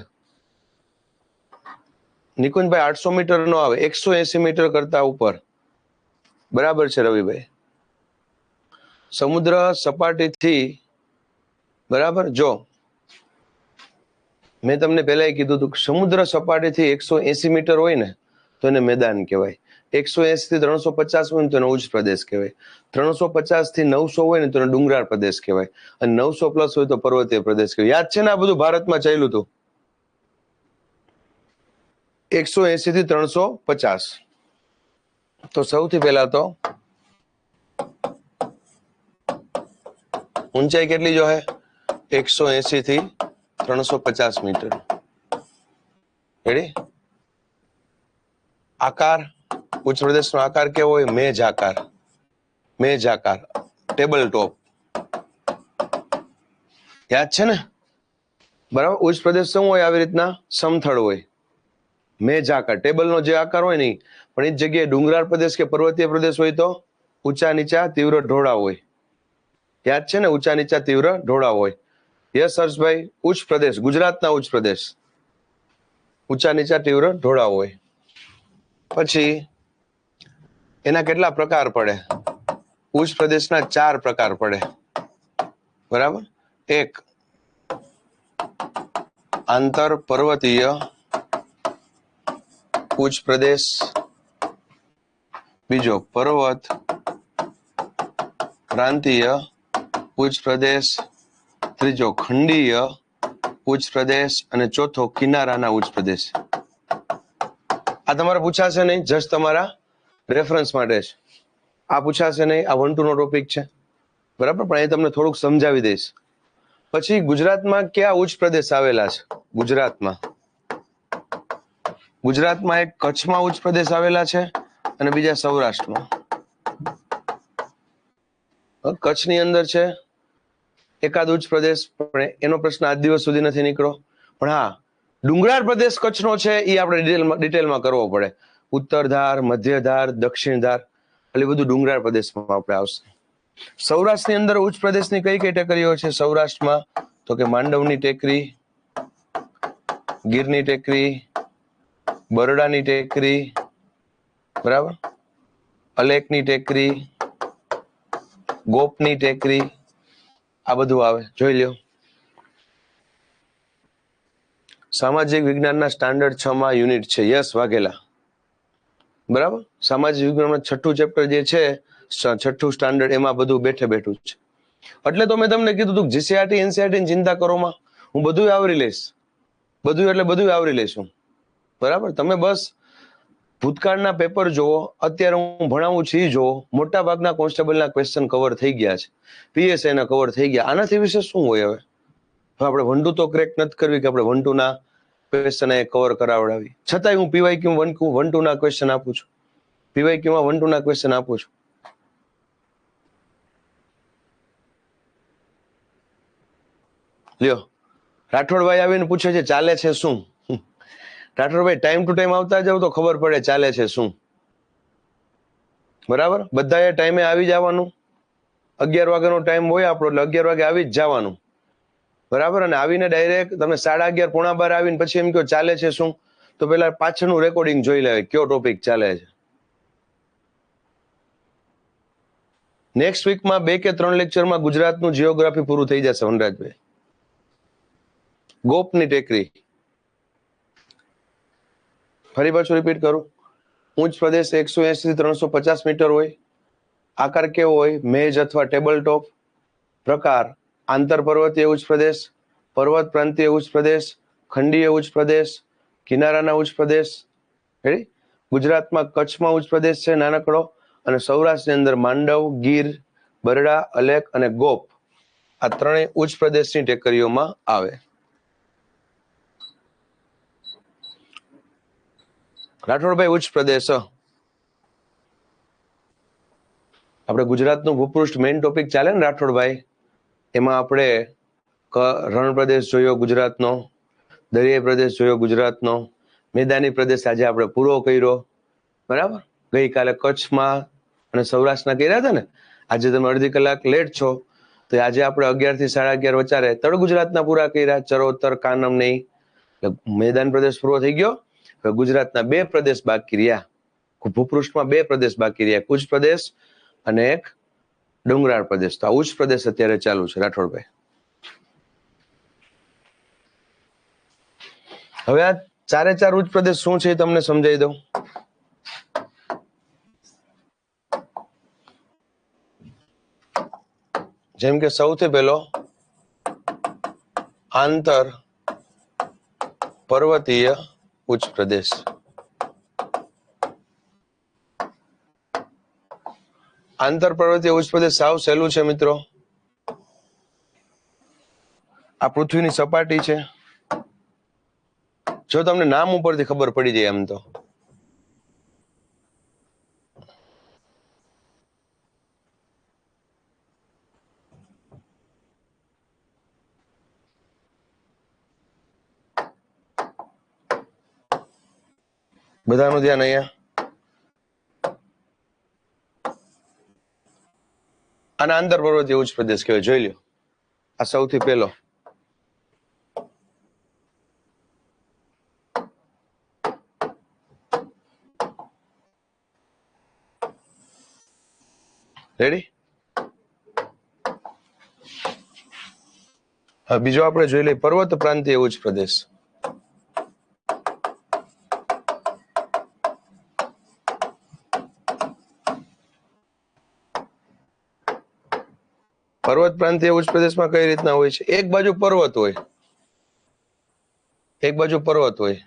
[SPEAKER 1] નિકુંજભાઈ. 800 મીટર નો આવે, 180 મીટર કરતા ઉપર. બરાબર છે રવિભાઈ. સમુદ્ર સપાટીથી, બરાબર, જો મેં તમને પહેલા કીધું હતું કે સમુદ્ર સપાટીથી 180 મીટર હોય ને તો એને મેદાન કહેવાય. 180 થી 350 હોય ને તો એને ઉચ્ચ પ્રદેશ કહેવાય. 350 થી 900 હોય ને તો એને ડુંગરાળ પ્રદેશ કહેવાય. અને 900 પ્લસ હોય તો પર્વતીય પ્રદેશ કહેવાય. યાદ છે ને? આ બધું ભારતમાં ચાલ્યું હતું. 180 થી 350. તો સૌથી પહેલા તો ઊંચાઈ કેટલી જો હે? 180 થી 350 મીટર. રેડી? આકાર, ઉચ્ચ પ્રદેશનો આકાર કેવો હોય? મેજ આકાર. મેજ આકાર, ટેબલ ટોપ. યાદ છે ને? બરાબર. ઉચ્ચ પ્રદેશ શું હોય? આવી રીતના સમથળ હોય. મેજ આકાર, ટેબલનો જે આકાર હોય ને, પણ એ જ જગ્યાએ ડુંગરાળ પ્રદેશ કે પર્વતીય પ્રદેશ હોય તો ઊંચા નીચા તીવ્ર ઢોળાવ હોય. યાદ છે ને? ઊંચા નીચા તીવ્ર ઢોળાવ હોય. યસ હર્ષભાઈ? ઉચ્ચ પ્રદેશ, ગુજરાતના ઉચ્ચ પ્રદેશ ઊંચા નીચા તીવ્ર ઢોળાવ હોય. પછી એના કેટલા પ્રકાર પડે? ઉચ્ચ પ્રદેશના 4 પ્રકાર પડે. બરાબર? એક, આંતર પર્વતીય ઉચ્ચ પ્રદેશ. બીજો, પર્વત પ્રાંતીય ઉચ્ચ પ્રદેશ. ત્રીજો, ખંડીય ઉચ્ચ પ્રદેશ. અને ચોથો, કિનારાના ઉચ્ચ પ્રદેશ. આ તમારે પૂછાશે નહીં, જસ્ટ તમારા રેફરન્સ માટે છે. આ પૂછાશે નહીં, આ 1-2 નો ટોપિક છે. બરાબર? પણ એ તમને થોડુંક સમજાવી દઈશ. પછી ગુજરાતમાં કયા ઉચ્ચ પ્રદેશ આવેલા છે? ગુજરાતમાં એક કચ્છમાં ઉચ્ચ પ્રદેશ આવેલા છે અને બીજા સૌરાષ્ટ્રમાં. કચ્છની અંદર છે એકાદ ઉચ્ચ પ્રદેશ, પણ એનો પ્રશ્ન આજ દિવસ સુધી નથી નીકળ્યો. પણ હા, ડુંગરાળ પ્રદેશ કચ્છનો છે એ આપણે ડિટેલમાં કરવો પડે. ઉત્તર ધાર, મધ્ય ધાર, દક્ષિણ ધાર, એટલે બધું ડુંગરાળ પ્રદેશમાં આપણે આવશે. સૌરાષ્ટ્રની અંદર ઉચ્ચ પ્રદેશની કઈ કેટેગરીઓ છે? સૌરાષ્ટ્રમાં તો કે માંડવની ટેકરી, ગીરની ટેકરી, બરડાની ટેકરી, બરાબર, અલેકની ટેકરી, ગોપની ટેકરી, આ બધું આવે. જોઈ લ્યો. સામાજિક વિજ્ઞાનના સ્ટાન્ડર્ડ 6 માં યુનિટ છે. યસ વાઘેલા. બરાબર? સામાજિક વિજ્ઞાનમાં 6થું ચેપ્ટર જે છે, 6થું સ્ટાન્ડર્ડ, એમાં બધું બેઠું છે. એટલે તો મેં તમને કીધું હતું જીસીઆરટી એનસીઆરટી ની ચિંતા કરોમાં, હું બધું આવરી લઈશ. બધું આવરી લઈશું. બરાબર? તમે બસ ભૂતકાળના પેપર જોવો, અત્યારે હું ભણાવું છું જોવો. મોટા ભાગના કોન્સ્ટેબલના ક્વેશ્ચન કવર થઈ ગયા છે, પીએસઆઈ ના કવર થઈ ગયા. આનાથી વિશે શું હોય? હવે આપણે 1-2 તો ક્રેક નથી કરવી કે આપણે 1-2 ના ક્વેશ્ચન કવર કરાવડાવી. છતાંય હું પીવાયક્યુ 1-2 ના ક્વેશ્ચન આપું છું. પીવાયક્યુમાં 1-2 ના ક્વેશ્ચન આપું છું. લ્યો, રાઠોડભાઈ આવીને પૂછે છે ચાલે છે શું? રાઠોડભાઈ ટાઈમ ટુ ટાઈમ આવતા જાવ તો ખબર પડે ચાલે છે શું. બરાબર? બધાએ ટાઈમે આવી જવાનું. 11 વાગ્યાનો ટાઈમ હોય આપણો, એટલે 11 વાગે આવી જ જવાનું. બરાબર? અને આવીને ડાયરેક્ટ તમે 11:30 પોણા 12 આવીને પછી એમ કહો ચાલે છે શું, તો પેલા પાછળનું રેકોર્ડિંગ જોઈ લે કયો ટોપિક ચાલે છે. નેક્સ્ટ વીકમાં 2 કે 3 લેક્ચરમાં ગુજરાતનું જીઓગ્રાફી પૂરું થઈ જશે વનરાજભાઈ. ગોપની ટેકરી, ફરી પાછું રિપીટ કરું. ઉચ્ચ પ્રદેશ 180 થી 350 મીટર હોય. આકાર કેવો હોય? મેજ અથવા ટેબલ ટોપ. પ્રકાર આંતર પર્વતીય ઉચ્ચ પ્રદેશ, પર્વત પ્રાંતીય ઉચ્ચ પ્રદેશ, ખંડીય ઉચ્ચ પ્રદેશ, કિનારાના ઉચ્ચ પ્રદેશ. રેડી? ગુજરાતમાં કચ્છમાં ઉચ્ચ પ્રદેશ છે નાનકડો, અને સૌરાષ્ટ્રની અંદર માંડવ, ગીર, બરડા, અલેક અને ગોપ, આ ત્રણેય ઉચ્ચ પ્રદેશની ટેકરીઓમાં આવે. રાઠોડભાઈ ઉચ્ચ પ્રદેશ, આપણે ગુજરાતનું ભૂપૃષ્ઠ મેઇન ટોપિક ચાલે ને રાઠોડભાઈ, એમાં આપણે રણ પ્રદેશ જોયો ગુજરાતનો, દરિયાઈ પ્રદેશ જોયો ગુજરાતનો, મેદાની પ્રદેશ આજે આપણે પૂરો કર્યો. બરાબર? ગઈકાલે કચ્છમાં અને સૌરાષ્ટ્રના કર્યા હતા ને. આજે તમે અડધી કલાક લેટ છો, તો આજે આપણે 11 થી 11:30 વચારે તળ ગુજરાતના પૂરા કર્યા. ચરોતર, કાનમ નહીં, મેદાન પ્રદેશ પૂરો થઈ ગયો. હવે ગુજરાતના 2 પ્રદેશ બાકી રહ્યા. ભૂપૃષ્ઠમાં 2 પ્રદેશ બાકી રહ્યા, ઉચ્ચ પ્રદેશ અને એક ડુંગરાળ પ્રદેશ. તો આ ઉચ્ચ પ્રદેશ અત્યારે ચાલુ છે રાઠોડભાઈ. હવે આ 4 ઉચ્ચ પ્રદેશ શું છે એ તમને સમજાવી દઉં. જેમ કે સૌથી પહેલો આંતર પર્વતીય ઉચ્ચ પ્રદેશ. આંતર પર્વતીય ઉચ્ચ પ્રદેશ સાવ સહેલું છે મિત્રો. આ પૃથ્વીની સપાટી છે. જો તમને નામ ઉપરથી ખબર પડી જાય એમ તો બધાનું ધ્યાન અહીંયા. આના આંતર પર્વતીય ઉચ્ચ પ્રદેશ કહેવાય. જોઈ લ્યો, આ સૌથી પહેલો. રેડી? હવે બીજો આપણે જોઈ લઈએ પર્વત પ્રાંતીય ઉચ્ચ પ્રદેશ. પર્વત પ્રાંતીય ઉચ્ચ પ્રદેશમાં કઈ રીતના હોય છે? એક બાજુ પર્વત હોય, એક બાજુ પર્વત હોય,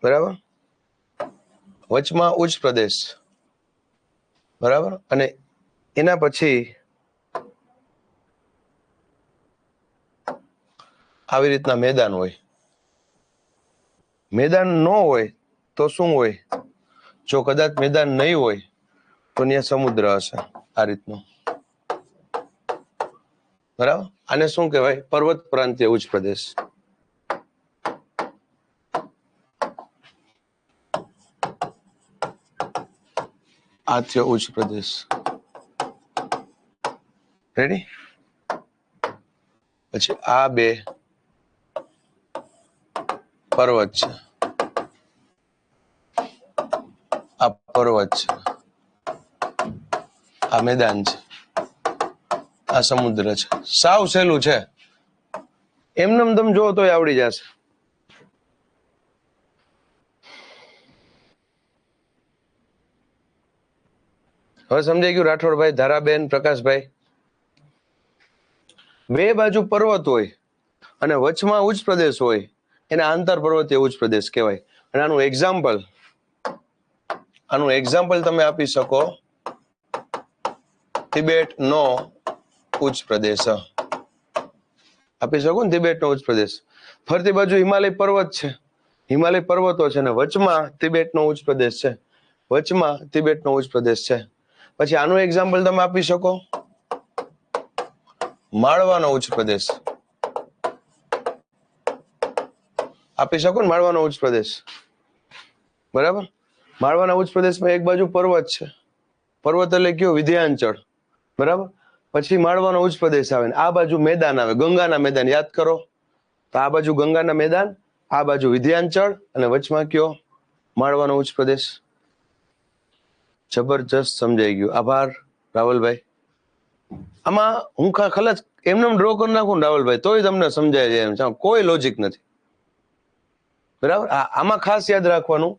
[SPEAKER 1] બરાબર, વચમાં ઉચ્ચ પ્રદેશ, બરાબર, અને એના પછી આવી રીતના મેદાન હોય. મેદાન ન હોય તો શું હોય? જો કદાચ મેદાન નહીં હોય તો ત્યાં સમુદ્ર હશે આ રીતનો, બરાબર. આને શું કહેવાય? પર્વત પ્રાંતીય ઉચ્ચ પ્રદેશ. આત્ય ઉચ્ચ પ્રદેશ. રેડી? પછી આ બે પર્વત છે, આ પર્વત છે, આ મેદાન છે, આ સમુદ્ર છે. સાવ સહેલું છે, એમને તમે જો તો આવડી જશે. હવે સમજાઈ ગયું રાઠોડભાઈ, ધારાબેન, પ્રકાશભાઈ? બે બાજુ પર્વત હોય અને વચમાં ઉચ્ચ પ્રદેશ હોય એને આંતર પર્વતીય ઉચ્ચ પ્રદેશ કહેવાય. અને આનું એક્ઝામ્પલ તમે આપી શકો તિબેટ નો ઉચ્ચ પ્રદેશ આપી શકો ને, તિબેટ નો ઉચ્ચ પ્રદેશ. ફરતી બાજુ હિમાલય પર્વત છે, હિમાલય પર્વતો છે, અને વચમાં તિબેટ નો ઉચ્ચ પ્રદેશ છે, વચમાં તિબેટ નો ઉચ્ચ પ્રદેશ છે. પછી આનું એક્ઝામ્પલ તમે આપી શકો માળવાનો ઉચ્ચ પ્રદેશ આપી શકો ને, માળવાનો ઉચ્ચ પ્રદેશ, બરાબર. માળવાના ઉચ્ચ પ્રદેશમાં એક બાજુ પર્વત છે, પર્વત એટલે કયો? વિધ્યાંચળ, બરાબર. પછી માળવાનો ઉચ્ચ પ્રદેશ આવે ને આ બાજુ મેદાન આવે, ગંગાના મેદાન. યાદ કરો તો આ બાજુ ગંગાના મેદાન, આ બાજુ વિધ્યાંચળ, અને વચમાં કયો? માળવાનો ઉચ્ચ પ્રદેશ. જબરજસ્ત સમજાઈ ગયું. આભાર રાવલભાઈ. આમાં હું ખાલી એમને ડ્રો કરી નાખું ને રાવલભાઈ, તોય તમને સમજાય જાય એમ છે, કોઈ લોજિક નથી, બરાબર. આમાં ખાસ યાદ રાખવાનું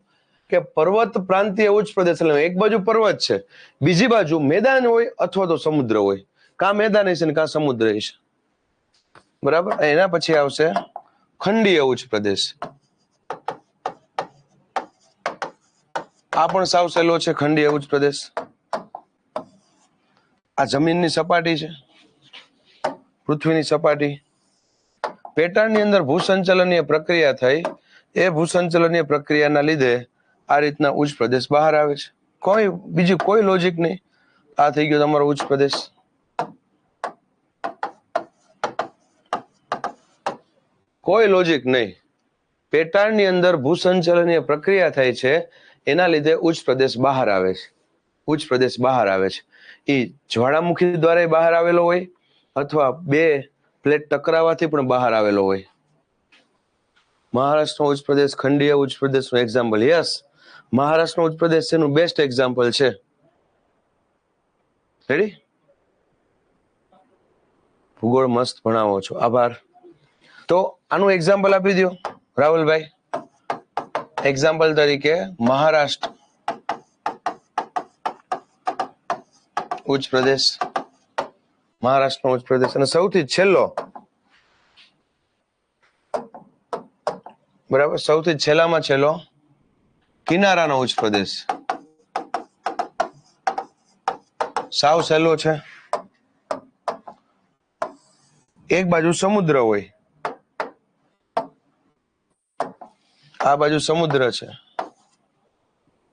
[SPEAKER 1] કે પર્વત પ્રાંતીય ઉચ્ચ પ્રદેશ એટલે એક બાજુ પર્વત છે, બીજી બાજુ મેદાન હોય અથવા તો સમુદ્ર હોય. કાં મેદાન હશે ને કાં સમુદ્ર હશે, બરાબર. એના પછી આવશે ખંડીય ઉચ્ચ પ્રદેશ. આ પણ સાવ સહેલો છે, ખંડીય ઉચ્ચ પ્રદેશ. આ જમીનની સપાટી છે, પૃથ્વીની સપાટી. પેટાળની અંદર ભૂસંચલનીય પ્રક્રિયા થઈ, એ ભૂસંચલનીય પ્રક્રિયાના લીધે આ રીતના ઉચ્ચ પ્રદેશ બહાર આવે છે. બીજું કોઈ લોજિક નહીં. આ થઈ ગયો તમારો ઉચ્ચ પ્રદેશ. કોઈ લોજિક નહીં. પેટાળની અંદર ભૂસંચલનીય પ્રક્રિયા થાય છે, એના લીધે ઉચ્ચ પ્રદેશ બહાર આવે છે. ઉચ્ચ પ્રદેશ બહાર આવે છે. એ જ્વાળામુખી દ્વારા બહાર આવેલો હોય અથવા બે પ્લેટ ટકરાવાથી પણ બહાર આવેલો હોય. મહારાષ્ટ્રનો ઉચ્ચ પ્રદેશ ખંડીય ઉચ્ચ પ્રદેશનું એક્ઝામ્પલ. યસ, મહારાષ્ટ્રનો ઉચ્ચ પ્રદેશ એનું બેસ્ટ એક્ઝામ્પલ છે. રેડી? ભૂગોળ મસ્ત ભણાવો છો, આભાર. તો આનું એક્ઝામ્પલ આપી દો રાહુલભાઈ. એક્ઝામ્પલ તરીકે મહારાષ્ટ્ર ઉચ્ચ પ્રદેશ, મહારાષ્ટ્રનો ઉચ્ચ પ્રદેશ, અને સૌથી છેલ્લો, બરાબર, સૌથી છેલ્લામાં છેલ્લો કિનારાનો ઉચ્ચ પ્રદેશ. સાવ સહેલો છે. એક બાજુ સમુદ્ર હોય, આ બાજુ સમુદ્ર છે,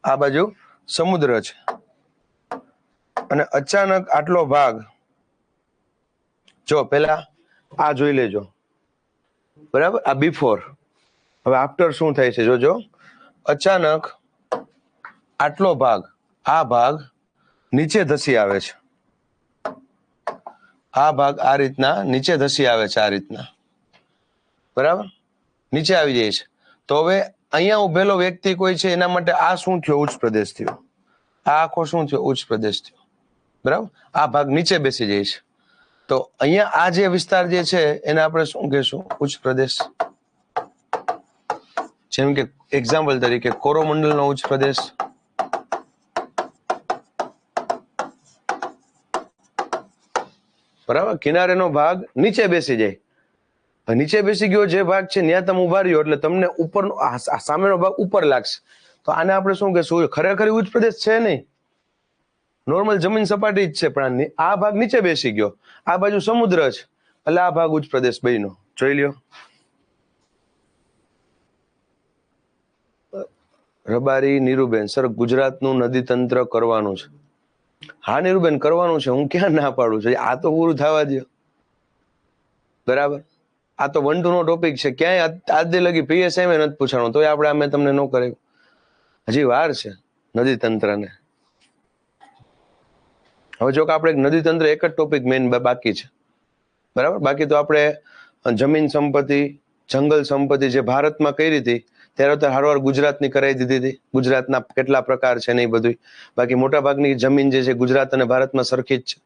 [SPEAKER 1] આ બાજુ સમુદ્ર છે, અને અચાનક આટલો ભાગ, જો પેલા આ જોઈ લેજો, બરાબર, આ બિફોર. હવે આફ્ટર શું થાય છે જોજો. અચાનક આટલો ભાગ, આ ભાગ નીચે ધસી આવે છે, આ ભાગ આ રીતના નીચે ધસી આવે છે, આ રીતના, બરાબર, નીચે આવી જાય છે. તો હવે અહીંયા ઉભેલો વ્યક્તિ કોઈ છે, એના માટે આ શું થયો? ઉચ્ચ પ્રદેશ થયો. આ આખો શું થયો? ઉચ્ચ પ્રદેશ થયો, બરાબર. આ ભાગ નીચે બેસી જાય છે. તો અહીંયા આ જે વિસ્તાર જે છે એને આપણે શું કહેશું? ઉચ્ચ પ્રદેશ. જેમ કે એક્ઝામ્પલ તરીકે કોરોમંડલનો ઉચ્ચ પ્રદેશ, બરાબર. કિનારેનો ભાગ નીચે બેસી જાય. નીચે બેસી ગયો જે ભાગ છે ત્યાં તમે ઉભા રહ્યો એટલે તમને ઉપરનો સામેનો ભાગ ઉપર લાગશે. તો આને આપણે શું કહેશું? ખરેખર ઉચ્ચ પ્રદેશ છે નહીં, નોર્મલ જમીન સપાટી જ છે, પણ આ ભાગ નીચે બેસી ગયો, આ બાજુ સમુદ્ર છે, એટલે આ ભાગ ઉચ્ચ પ્રદેશ બન્યો. જોઈ લ્યો. રબારી નીરુબેન, સર ગુજરાતનું નદી તંત્ર કરવાનું છે. હા નીરુબેન, કરવાનું છે, હું ક્યાં ના પાડું છું. આ તો પૂરું થવા દો, બરાબર. આ તો 1-2 નો ટોપિક છે, ક્યાંય આજે લગી પીએસઆઈ માં નથી પૂછાણું, તોય આપણે અમે તમને ન કરે. હજી વાર છે નદી તંત્રને. હવે જો કે આપણે નદી તંત્ર એક જ ટોપિક મેઇન બાકી છે, બરાબર. બાકી તો આપણે જમીન સંપત્તિ, જંગલ સંપત્તિ જે ભારતમાં કરી હતી ત્યારે તો હારવાર ગુજરાતની કરાવી દીધી હતી. ગુજરાતના કેટલા પ્રકાર છે ને એ બધું. બાકી મોટા ભાગની જમીન જે છે ગુજરાત અને ભારતમાં સરખી જ છે.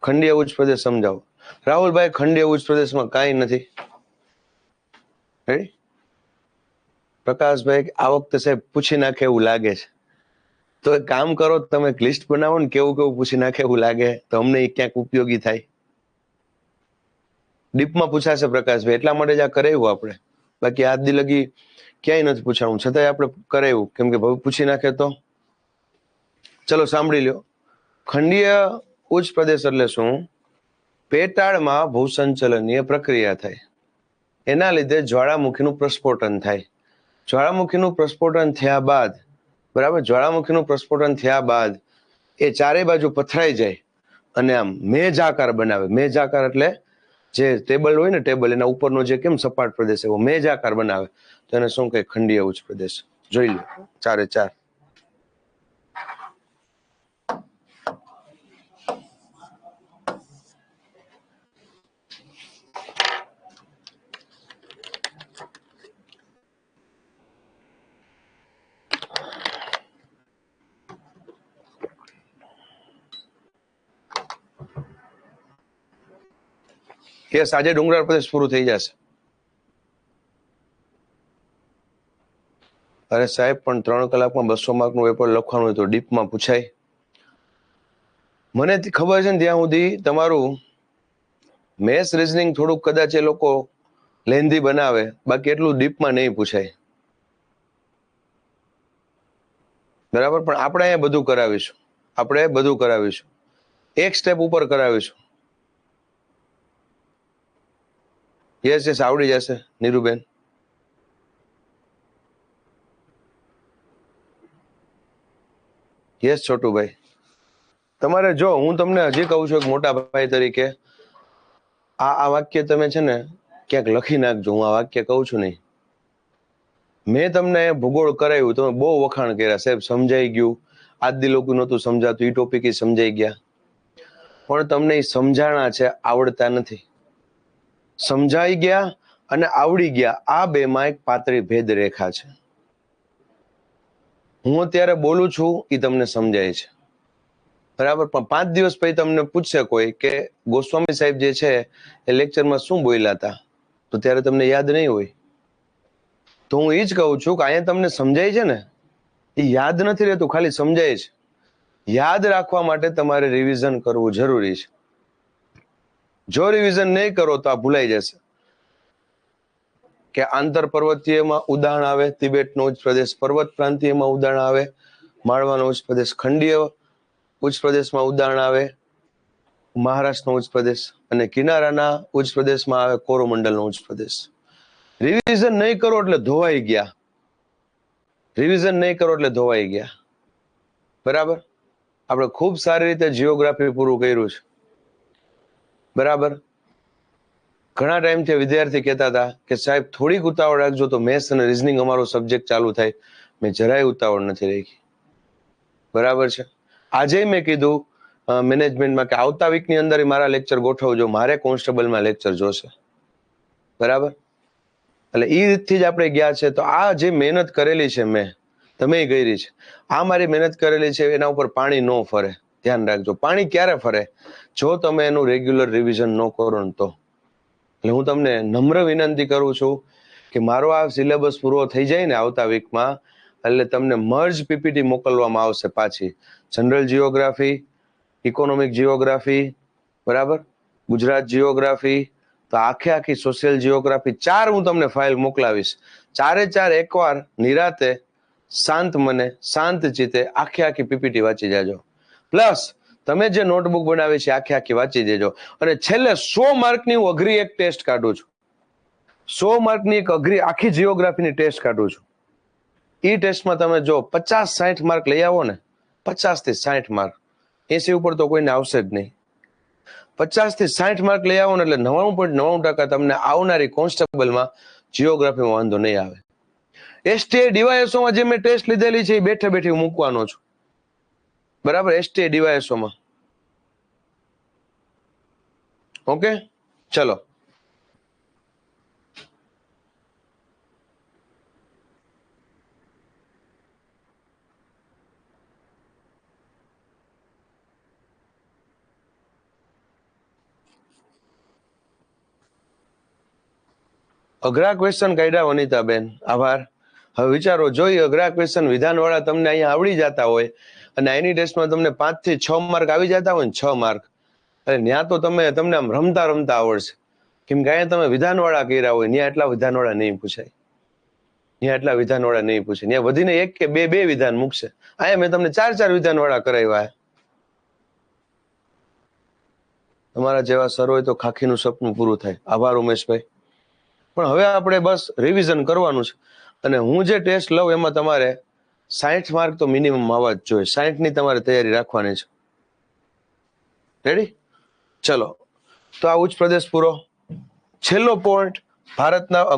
[SPEAKER 1] ખંડીય ઉચ્ચ પ્રદેશ સમજાવો. રાહુલભાઈ, ખંડીય ઉચ્ચ પ્રદેશમાં કાંઈ નથી. પ્રકાશભાઈ, આ વખતે સાહેબ પૂછી નાખે એવું લાગે છે. તો એક કામ કરો, તમે એક લિસ્ટ બનાવો ને કેવું કેવું પૂછી નાખે એવું લાગે તો અમને ક્યાંક ઉપયોગી થાય. ડીપમાં પૂછાશે પ્રકાશભાઈ, એટલા માટે જ આ કરાવ્યું આપણે. બાકી આજ દી લગી ક્યાંય નથી પૂછાણું, છતાંય આપણે કરાવ્યું કેમ કે પૂછી નાખે તો. ચલો સાંભળી લ્યો. ખંડીય ઉચ્ચ પ્રદેશ એટલે શું? પેટાળમાં ભૂસંચલનીય પ્રક્રિયા થાય, એના લીધે જ્વાળામુખીનું પ્રસ્ફોટન થાય. જ્વાળામુખીનું પ્રસ્ફોટન થયા બાદ, બરાબર, જ્વાળામુખીનું પ્રસ્ફોટન થયા બાદ એ ચારે બાજુ પથરાઈ જાય અને આમ મેજ આકાર બનાવે. મેજ આકાર એટલે જે ટેબલ હોય ને, ટેબલ એના ઉપરનો જે કેમ સપાટ પ્રદેશ એવો મેજ આકાર બનાવે, તો એને શું કહે? ખંડીય ઉચ્ચ પ્રદેશ. જોઈ લો ચારે ચાર. યસ, આજે ડુંગરાળ પ્રદેશ પૂરું થઈ જશે. અરે સાહેબ, પણ 3 કલાકમાં 200 માર્કનું પેપર લખવાનું હોય તો ડીપમાં પૂછાય. મને ખબર છે ને ત્યાં સુધી તમારું મેથ્સ રીઝનિંગ થોડુંક કદાચ એ લોકો લેન્ધી બનાવે, બાકી એટલું ડીપમાં નહીં પૂછાય, બરાબર. પણ આપણે અહીંયા બધું કરાવીશું, આપણે બધું કરાવીશું, એક સ્ટેપ ઉપર કરાવીશું. યસ યસ, આવડી જશે નીરુબેન. યસ છોટુભાઈ, તમારે જો હું તમને હજી કહું છું એક મોટા ભાઈ તરીકે, આ વાક્ય તમે છે ને ક્યાંક લખી નાખજો. હું આ વાક્ય કહું છું નહીં. મેં તમને ભૂગોળ કરાવ્યું, તમે બહુ વખાણ કર્યા સાહેબ, સમજાઈ ગયું. આદિ લોકો નહોતું સમજાતું, એ ટોપિક સમજાઈ ગયા, પણ તમને એ સમજાણા છે, આવડતા નથી. સમજાઈ ગયા અને આવડી ગયા, આ બેમાં એક પાતળી ભેદ રેખા છે. હું અત્યારે બોલું છું એ તમને સમજાય છે, બરાબર. પણ 5 દિવસ પછી તમને પૂછશે કોઈ કે ગોસ્વામી સાહેબ જે છે એ લેક્ચરમાં શું બોલ્યા હતા, તો ત્યારે તમને યાદ નહીં હોય. તો હું એ જ કહું છું કે અહીંયા તમને સમજાય છે ને, એ યાદ નથી રહેતું, ખાલી સમજાય છે. યાદ રાખવા માટે તમારે રિવિઝન કરવું જરૂરી છે. જો રિવિઝન નહીં કરો તો આ ભૂલાઈ જશે. કે આંતર પર્વતીયમાં ઉદાહરણ આવે તિબેટનો ઉચ્ચ પ્રદેશ, પર્વત પ્રાંતીયમાં ઉદાહરણ આવે માળવાનો ઉચ્ચ પ્રદેશ, ખંડીય ઉચ્ચ પ્રદેશમાં ઉદાહરણ આવે મહારાષ્ટ્રનો ઉચ્ચ પ્રદેશ, અને કિનારાના ઉચ્ચ પ્રદેશમાં આવે કોરોમંડલનો ઉચ્ચ પ્રદેશ. રિવિઝન નહીં કરો એટલે ધોવાઈ ગયા. રિવિઝન નહીં કરો એટલે ધોવાઈ ગયા. બરાબર? આપણે ખૂબ સારી રીતે જીઓગ્રાફી પૂરું કર્યું છે. બરાબર? ઘણા ટાઈમથી વિદ્યાર્થી કહેતા હતા કે સાહેબ થોડીક ઉતાવળ રાખજો તો મેથ્સ અને રીઝનિંગ અમારો સબ્જેક્ટ ચાલુ થાય. મેં જરાય ઉતાવળ નથી રાખી. બરાબર છે? આજે મેં કીધું મેનેજમેન્ટમાં કે આવતા વીકની અંદર મારા લેક્ચર ગોઠવજો, મારે કોન્સ્ટેબલમાં લેક્ચર જોશે. બરાબર? એટલે એ રીતથી જ આપણે ગયા છે. તો આ જે મહેનત કરેલી છે મેં, તમે કરી છે, આ મારી મહેનત કરેલી છે, એના ઉપર પાણી ન ફરે. ધ્યાન રાખજો. પાણી ક્યારે ફરે? જો તમે એનું રેગ્યુલર રિવિઝન ન કરો ને તો. એટલે હું તમને નમ્ર વિનંતી કરું છું કે મારો આ સિલેબસ પૂરો થઈ જાય ને આવતા વીકમાં, એટલે તમને મર્જ પીપીટી મોકલવામાં આવશે પાછી. જનરલ જીઓગ્રાફી, ઇકોનોમિક જીઓગ્રાફી, બરાબર, ગુજરાત જીઓગ્રાફી, તો આખી સોશિયલ જીઓગ્રાફી 4 હું તમને ફાઇલ મોકલાવીશ. 4 એકવાર નિરાતે શાંત મને શાંત ચિત્તે આખી પીપીટી વાંચી જાજો. પ્લસ તમે જે નોટબુક બનાવી છે આખી વાંચી દેજો. અને છેલ્લે 100 માર્કની હું અઘરી એક ટેસ્ટ કાઢું છું. 100 માર્કની એક અઘરી આખી જીઓગ્રાફીની ટેસ્ટ કાઢું છું. એ ટેસ્ટમાં તમે જો 50-60 માર્ક લઈ આવો ને, 50 થી 60 માર્ક, 80 ઉપર તો કોઈને આવશે જ નહીં. 50 થી 60 માર્ક લઈ આવો ને એટલે 99.99% તમને આવનારી કોન્સ્ટેબલમાં જીઓગ્રાફીમાં વાંધો નહીં આવે. એસટી ડીવાયએસઓમાં જે મેં ટેસ્ટ લીધેલી છે એ બેઠે બેઠી મૂકવાનો છું. બરાબર? એસટી ડીવાયએસઓમાં. ઓકે, ચલો. અઘરા ક્વેશ્ચન કાઢ્યા વનિતાબેન, આભાર. હવે વિચારો, જોઈ અઘરા ક્વેશ્ચન વિધાનવાળા તમને અહીંયા આવડી જતા હોય અને એની ટેસ્ટમાં તમને 5 થી 6 માર્ક આવી જતા હોય ને, 6 માર્ક, એટલે ત્યાં તો તમને આમ રમતા રમતા આવડશે. કેમ કે અહીંયા તમે વિધાનવાળા કર્યા હોય, ત્યાં એટલા વિધાનવાળા નહીં પૂછાય. ત્યાં એટલા વિધાનવાળા નહીં પૂછે. ત્યાં વધીને 1 કે 2 વિધાન મૂકશે. અહીંયા મેં તમને 4 વિધાનવાળા કરાવ્યા. તમારા જેવા સર હોય તો ખાખીનું સપનું પૂરું થાય. આભાર ઉમેશભાઈ. પણ હવે આપણે બસ રિવિઝન કરવાનું છે. અને હું જે ટેસ્ટ લઉં એમાં તમારે 60 માર્ક તો મિનિમમ આવવા જ જોઈએ. 60 ની તમારે તૈયારી રાખવાની છે. રેડી? ચલો, તો આ ઉચ્ચ પ્રદેશ પૂરો. છેલ્લો પોઈન્ટ,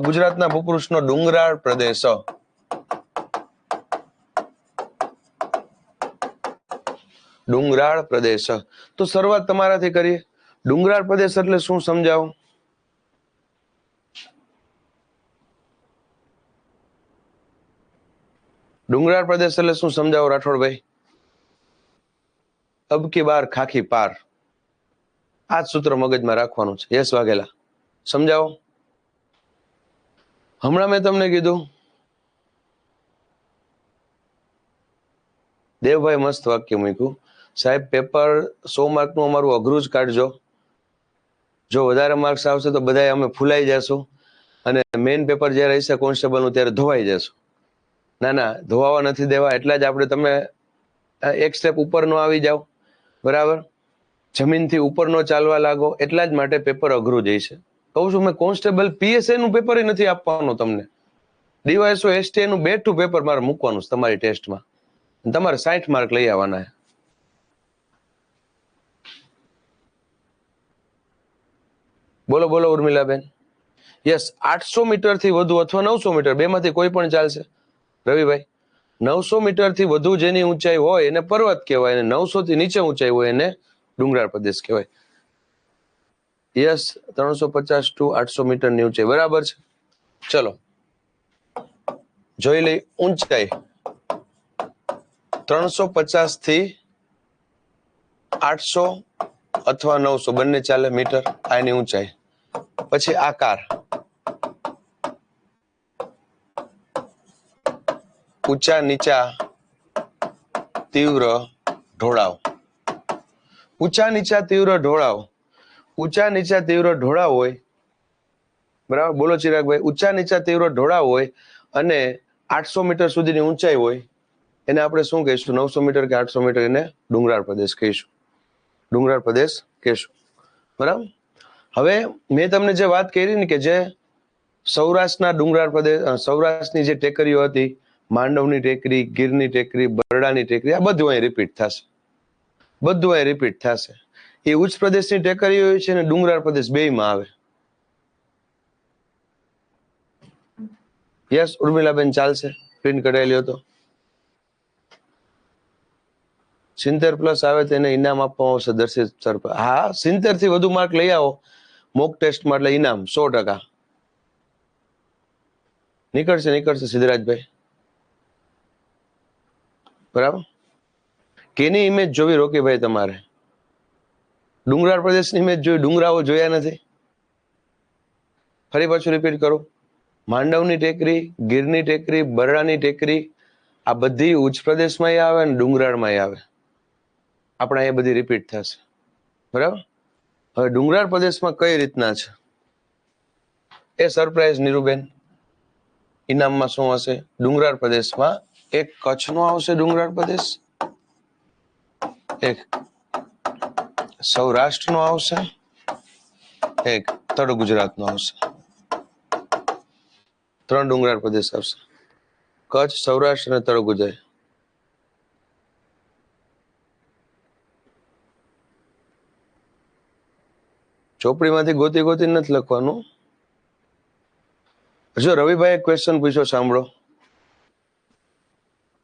[SPEAKER 1] ગુજરાતના ભૂપૃષ્ઠનો ડુંગરાળ પ્રદેશ. ડુંગરાળ પ્રદેશ. તો શરૂઆત તમારાથી કરીએ. ડુંગરાળ પ્રદેશ એટલે શું સમજાવો? ડુંગરાળ પ્રદેશ એટલે શું સમજાવો રાઠોડભાઈ? અબ કી બાર ખાખી પાર. આ જ સૂત્ર મગજમાં રાખવાનું છે. યસ વાઘેલા, સમજાવો. હમણાં મેં તમને કીધું, દેવભાઈ મસ્ત વાક્ય મૂક્યું, સાહેબ પેપર 100 માર્કનું અમારું અઘરું જ કાઢજો. જો વધારે માર્ક્સ આવશે તો બધા અમે ફૂલાઈ જશું અને મેઇન પેપર જયારે હશે કોન્સ્ટેબલનું ત્યારે ધોવાઈ જશું. ના, ધોવાવા નથી દેવા. એટલા જ આપણે, તમે એક સ્ટેપ ઉપર નો આવી જાઓ, બરાબર, જમીનથી ઉપર નો ચાલવા લાગો, એટલા જ માટે પેપર અઘરું જાય છે. કહું છું મેં, કોન્સ્ટેબલ પીએસઆઈ નું પેપર નથી આપવાનું તમને. ડીવાયએસઓ એસટી નું બેઠું પેપર મારે મૂકવાનું છે તમારી ટેસ્ટમાં. તમારે 60 માર્ક લઈ આવવાના. બોલો બોલો ઉર્મિલાબેન. યસ, 800 મીટર થી વધુ અથવા 900 મીટર, બેમાંથી કોઈ પણ ચાલશે. રવિભાઈ, 900 મીટર થી વધુ જેની ઊંચાઈ હોય એને પર્વત કહેવાય, અને 900 થી નીચે ઊંચાઈ હોય એને ડુંગરાળ પ્રદેશ કહેવાય. યસ, 350 to 800 મીટર ની ઊંચાઈ, બરાબર છે. ચલો જોઈ લઈ ઊંચાઈ. 350 થી 800 અથવા 900 બંને ચાલે મીટર, આ એની ઊંચાઈ. પછી આકાર, ઊંચા નીચા તીવ્ર ઢોળાવ. ઊંચા નીચા તીવ્ર ઢોળાવ. ઊંચા નીચા તીવ્ર ઢોળાવ હોય, બરાબર, બોલો ચિરાગભાઈ. ઊંચા નીચા તીવ્ર ઢોળાવ હોય અને 800 મીટર સુધીની ઊંચાઈ હોય, એને આપણે શું કહીશું? 900 મીટર કે 800 મીટર, એને ડુંગરાળ પ્રદેશ કહીશું. ડુંગરાળ પ્રદેશ કહેશું. બરાબર. હવે મેં તમને જે વાત કરી ને કે જે સૌરાષ્ટ્રના ડુંગરાળ પ્રદેશ, સૌરાષ્ટ્રની જે ટેકરીઓ હતી, માંડવની ટેકરી, ગીરની ટેકરી, બરડાની ટેકરી, આ બધું અહીં રિપીટ થશે. બધું અહીં રિપીટ થશે. એ ઉચ્ચ પ્રદેશની ટેકરીઓ હોય છે ને ડુંગરાળ પ્રદેશ બેયમાં આવે. યસ ઉર્મિલાબેન, ચાલશે? પ્રિન્ટ કઢાયેલી હતો 70+ આવે તો એને ઇનામ આપવામાં આવશે દર્શિત સર. હા, 70 થી વધુ માર્ક લઈ આવો મોક ટેસ્ટમાં એટલે ઇનામ 100%. નીકળશે સિદ્ધરાજભાઈ. બરાબર. કેની ઇમેજ જોવી રોકીભાઈ તમારે? ડુંગરાળ પ્રદેશની ઇમેજ જોઈ, ડુંગરાઓ જોયા નથી? ફરી પાછું રિપીટ કરું. માંડવની ટેકરી, ગીરની ટેકરી, બરડાની ટેકરી, આ બધી ઉચ્ચ પ્રદેશમાં આવે અને ડુંગરાળમાં આવે. આપણે અહીંયા બધી રિપીટ થશે. બરાબર. હવે ડુંગરાળ પ્રદેશમાં કઈ રીતના છે એ સરપ્રાઈઝ નીરુબેન. ઇનામમાં શું હશે? ડુંગરાળ પ્રદેશમાં એક કચ્છનો આવશે ડુંગરાળ પ્રદેશ, એક સૌરાષ્ટ્રનો આવશે, એક તળ ગુજરાતનો આવશે. 3 ડુંગરાળ પ્રદેશ આવશે: કચ્છ, સૌરાષ્ટ્ર અને તળ ગુજરાત. ચોપડીમાંથી ગોતી નથી લખવાનું. જો રવિભાઈ એક ક્વેશ્ચન પૂછ્યો, સાંભળો.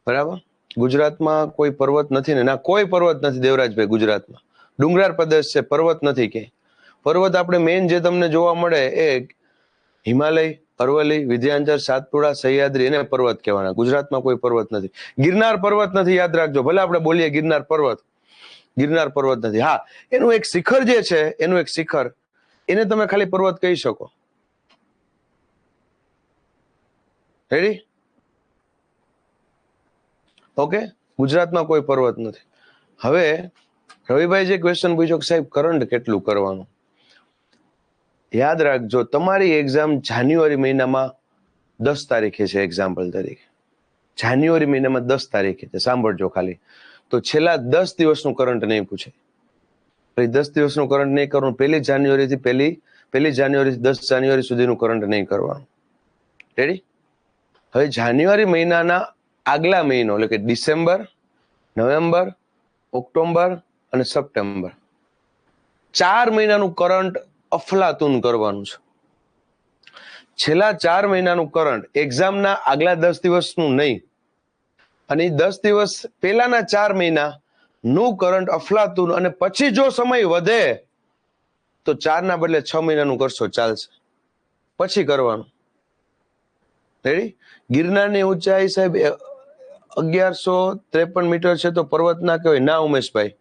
[SPEAKER 1] બરાબર. ગુજરાતમાં કોઈ પર્વત નથી ને? ના, કોઈ પર્વત નથી દેવરાજભાઈ ગુજરાતમાં. ડુંગરાળ પ્રદેશ છે, પર્વત નથી. કે પર્વત આપણે મેઇન જે તમને જોવા મળે એ હિમાલય, અરવલ્લી, વિંધ્યાચલ, સાતપુડા, સહ્યાદ્રી, એને પર્વત કહેવાના. ગુજરાતમાં કોઈ પર્વત નથી. ગિરનાર પર્વત નથી, યાદ રાખજો. ભલે આપણે બોલીએ ગિરનાર પર્વત, ગિરનાર પર્વત નથી. હા, એનું એક શિખર જે છે, એનું એક શિખર, એને તમે ખાલી પર્વત કહી શકો. રેડી? ઓકે. ગુજરાતમાં કોઈ પર્વત નથી. હવે રવિભાઈ જે ક્વેશ્ચન પૂછ્યો કે સાહેબ કરંટ કેટલું કરવાનું, યાદ રાખજો તમારી એક્ઝામ જાન્યુઆરી મહિનામાં 10 તારીખે છે. એક્ઝામ્પલ તરીકે જાન્યુઆરી મહિનામાં 10 તારીખે છે. સાંભળજો ખાલી. તો છેલ્લા 10 દિવસનું કરંટ નહીં પૂછે. 10 દિવસનું કરંટ નહીં કરવાનું. 1 જાન્યુઆરીથી 1 જાન્યુઆરીથી 10 જાન્યુઆરી સુધીનું કરંટ નહીં કરવાનું. રેડી? હવે જાન્યુઆરી મહિનાના આગલા મહિનો એટલે કે ડિસેમ્બર, નવેમ્બર, ઓક્ટોબર અને સપ્ટેમ્બર, 4 મહિનાનું કરંટ અફલાતુન કરવાનું છે. છેલ્લા 4 મહિનાનું કરંટ, એક્ઝામના આગલા 10 દિવસનું નહીં, અને 10 દિવસ પહેલાના 4 મહિના નું કરંટ અફલાતુન. અને પછી જો સમય વધે તો 4 ના બદલે 6 મહિનાનું કરશો, ચાલશે. પછી કરવાનું. રેડી? ગિરનારની ઊંચાઈ સાહેબ 1153 મીટર છે, તો પર્વત ના કહેવાય? ના ઉમેશભાઈ,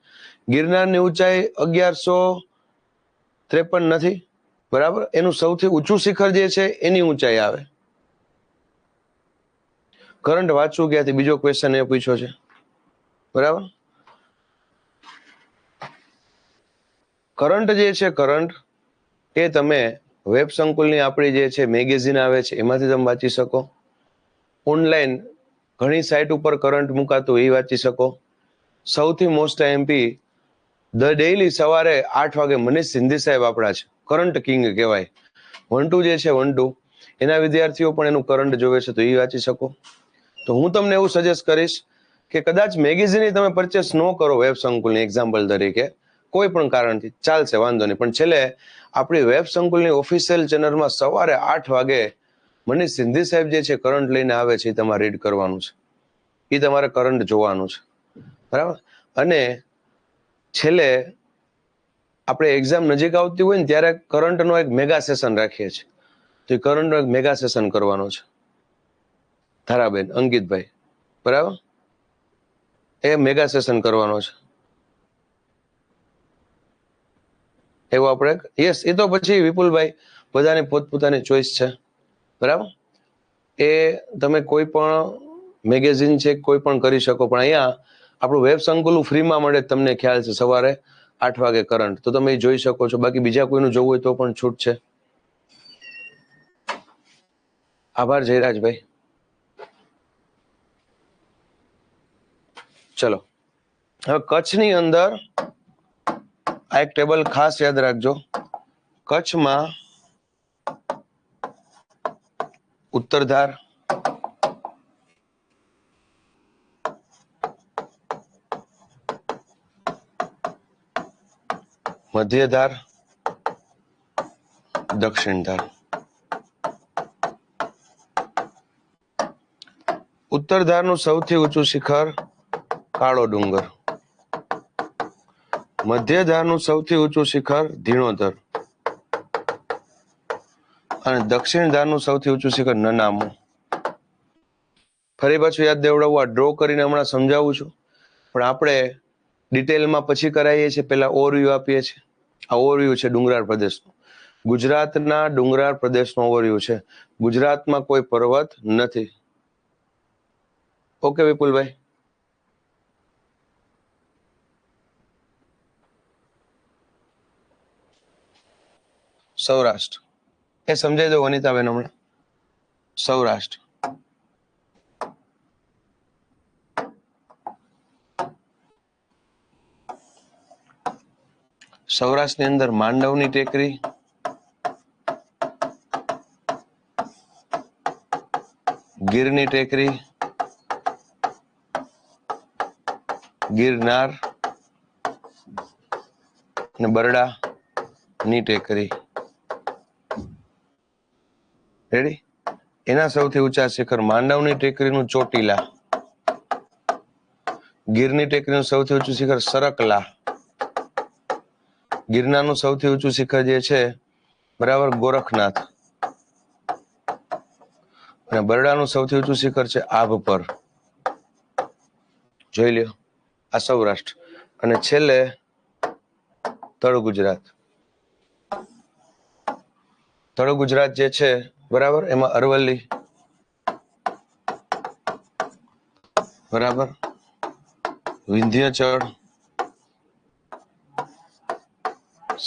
[SPEAKER 1] ગિરનારની ઊંચાઈ 1153 નથી. બરાબર. એનું સૌથી ઊંચું શિખર જે છે એની ઊંચાઈ આવે. કરંટ વાંચવું ક્યાંથી? બીજો ક્વેશ્ચન એ પૂછ્યો છે. બરાબર. કરંટ જે છે, કરંટ એ તમે વેબ સંકુલની આપણી જે છે મેગેઝિન આવે છે એમાંથી તમે વાંચી શકો. ઓનલાઈન ઘણી સાઇટ ઉપર કરંટ મુકાતું એ વાંચી શકો. સૌથી મોસ્ટ એમપી ધ ડેઈલી સવારે 8 વાગે મનીષ સિંધી સાહેબ આપણા છે, કરંટ કિંગ કહેવાય. 1-2 જે છે 1-2 એના વિદ્યાર્થીઓ પણ એનું કરંટ જોવે છે, તો એ વાંચી શકો. તો હું તમને એવું સજેસ્ટ કરીશ કે કદાચ મેગેઝિન તમે પરચેસ ન કરો વેબ સંકુલની એક્ઝામ્પલ તરીકે, કોઈ પણ કારણથી, ચાલશે, વાંધો નહીં, પણ છેલ્લે આપણી વેબ સંકુલની ઓફિશિયલ ચેનલમાં સવારે 8 વાગે મનીષ સિંધી સાહેબ જે છે કરંટ લઈને આવે છે, એ તમારે રીડ કરવાનું છે. એ તમારે કરંટ જોવાનું છે. બરાબર. અને છેલ્લે આપણે એક્ઝામ નજીક આવતી હોય ને ત્યારે કરંટનો એક મેગા સેશન રાખીએ છીએ, તો એ કરંટનો એક મેગા સેશન કરવાનો છે. ધારાબેન, અંકિતભાઈ, બરાબર, એ મેગા સેશન કરવાનો છે. એવો આપણે, યસ, એ તો પછી વિપુલભાઈ બધાને પોતપોતાની ચોઈસ છે. બરાબર. એ તમે કોઈ પણ મેગેઝિન છે કોઈ પણ કરી શકો, પણ અહીંયા આપણું વેબ સંકુલ ફ્રીમાં મળે, તમને ખ્યાલ છે, સવારે 8 વાગે કરંટ, તો તમે જોઈ શકો છો. બાકી બીજા કોઈનું જોવું હોય તો પણ છૂટ છે. આભાર જયરાજભાઈ. ચલો, હવે કચ્છની અંદર આ એક ટેબલ ખાસ યાદ રાખજો. કચ્છમાં ઉત્તરધાર, મધ્યધાર, દક્ષિણધાર. ઉત્તરધારનું સૌથી ઊંચું શિખર કાળો ડુંગર, મધ્યધારનું સૌથી ઊંચું શિખર ધીણોધર અને દક્ષિણધારનું સૌથી ઊંચું શિખર નનામો. ફરી પાછું યાદ દેવડાવવું, આ ડ્રો કરીને હમણાં સમજાવું છું, પણ આપણે ડિટેલમાં પછી કરાવીએ છીએ. પહેલા ઓવરવ્યુ આપીએ છીએ. આ ઓવરવ્યુ છે ડુંગરાળ પ્રદેશનો, ગુજરાતના ડુંગરાળ પ્રદેશનો ઓવરવ્યુ છે. ગુજરાતમાં કોઈ પર્વત નથી. ઓકે વિપુલભાઈ? સૌરાષ્ટ્ર એ સમજાઈ દો વનિતાબેન હમણાં. સૌરાષ્ટ્ર સૌરાષ્ટ્રની અંદર માંડવની ટેકરી, ગીરની ટેકરી, ગિરનાર અને બરડા ની ટેકરી. રેડી? એના સૌથી ઊંચા શિખર માંડવની ટેકરીનું ચોટીલા, ગીરની ટેકરીનું સૌથી ઊંચું શિખર સરકલા, ગિરનારનું સૌથી ઊંચું શિખર જે છે બરાબર ગોરખનાથ, અને બરડાનું સૌથી ઊંચું શિખર છે આભપર. જોઈ લ્યો, આ સૌરાષ્ટ્ર. અને છેલ્લે તળ ગુજરાત. તળ ગુજરાત જે છે બરાબર, એમાં અરવલ્લી, બરાબર, વિંધ્યાચળ,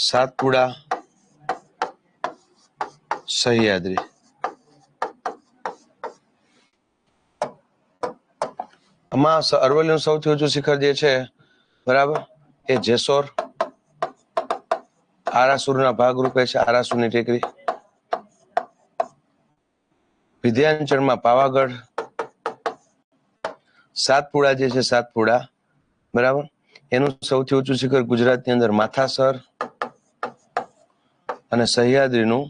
[SPEAKER 1] સાતપુડા, સહ્યાદ્રી. આમાં અરવલ્લીનું સૌથી ઊંચું શિખર જે છે બરાબર એ જેસોર, આરાસુરના ભાગરૂપે છે આરાસુરની ટેકરી. વિંધ્યાચળમાં પાવાગઢ, સાતપુડા જે છે સાતપુડા બરાબર એનું સૌથી ઊંચું શિખર ગુજરાતની અંદર માથાસર, અને સહ્યાદ્રીનું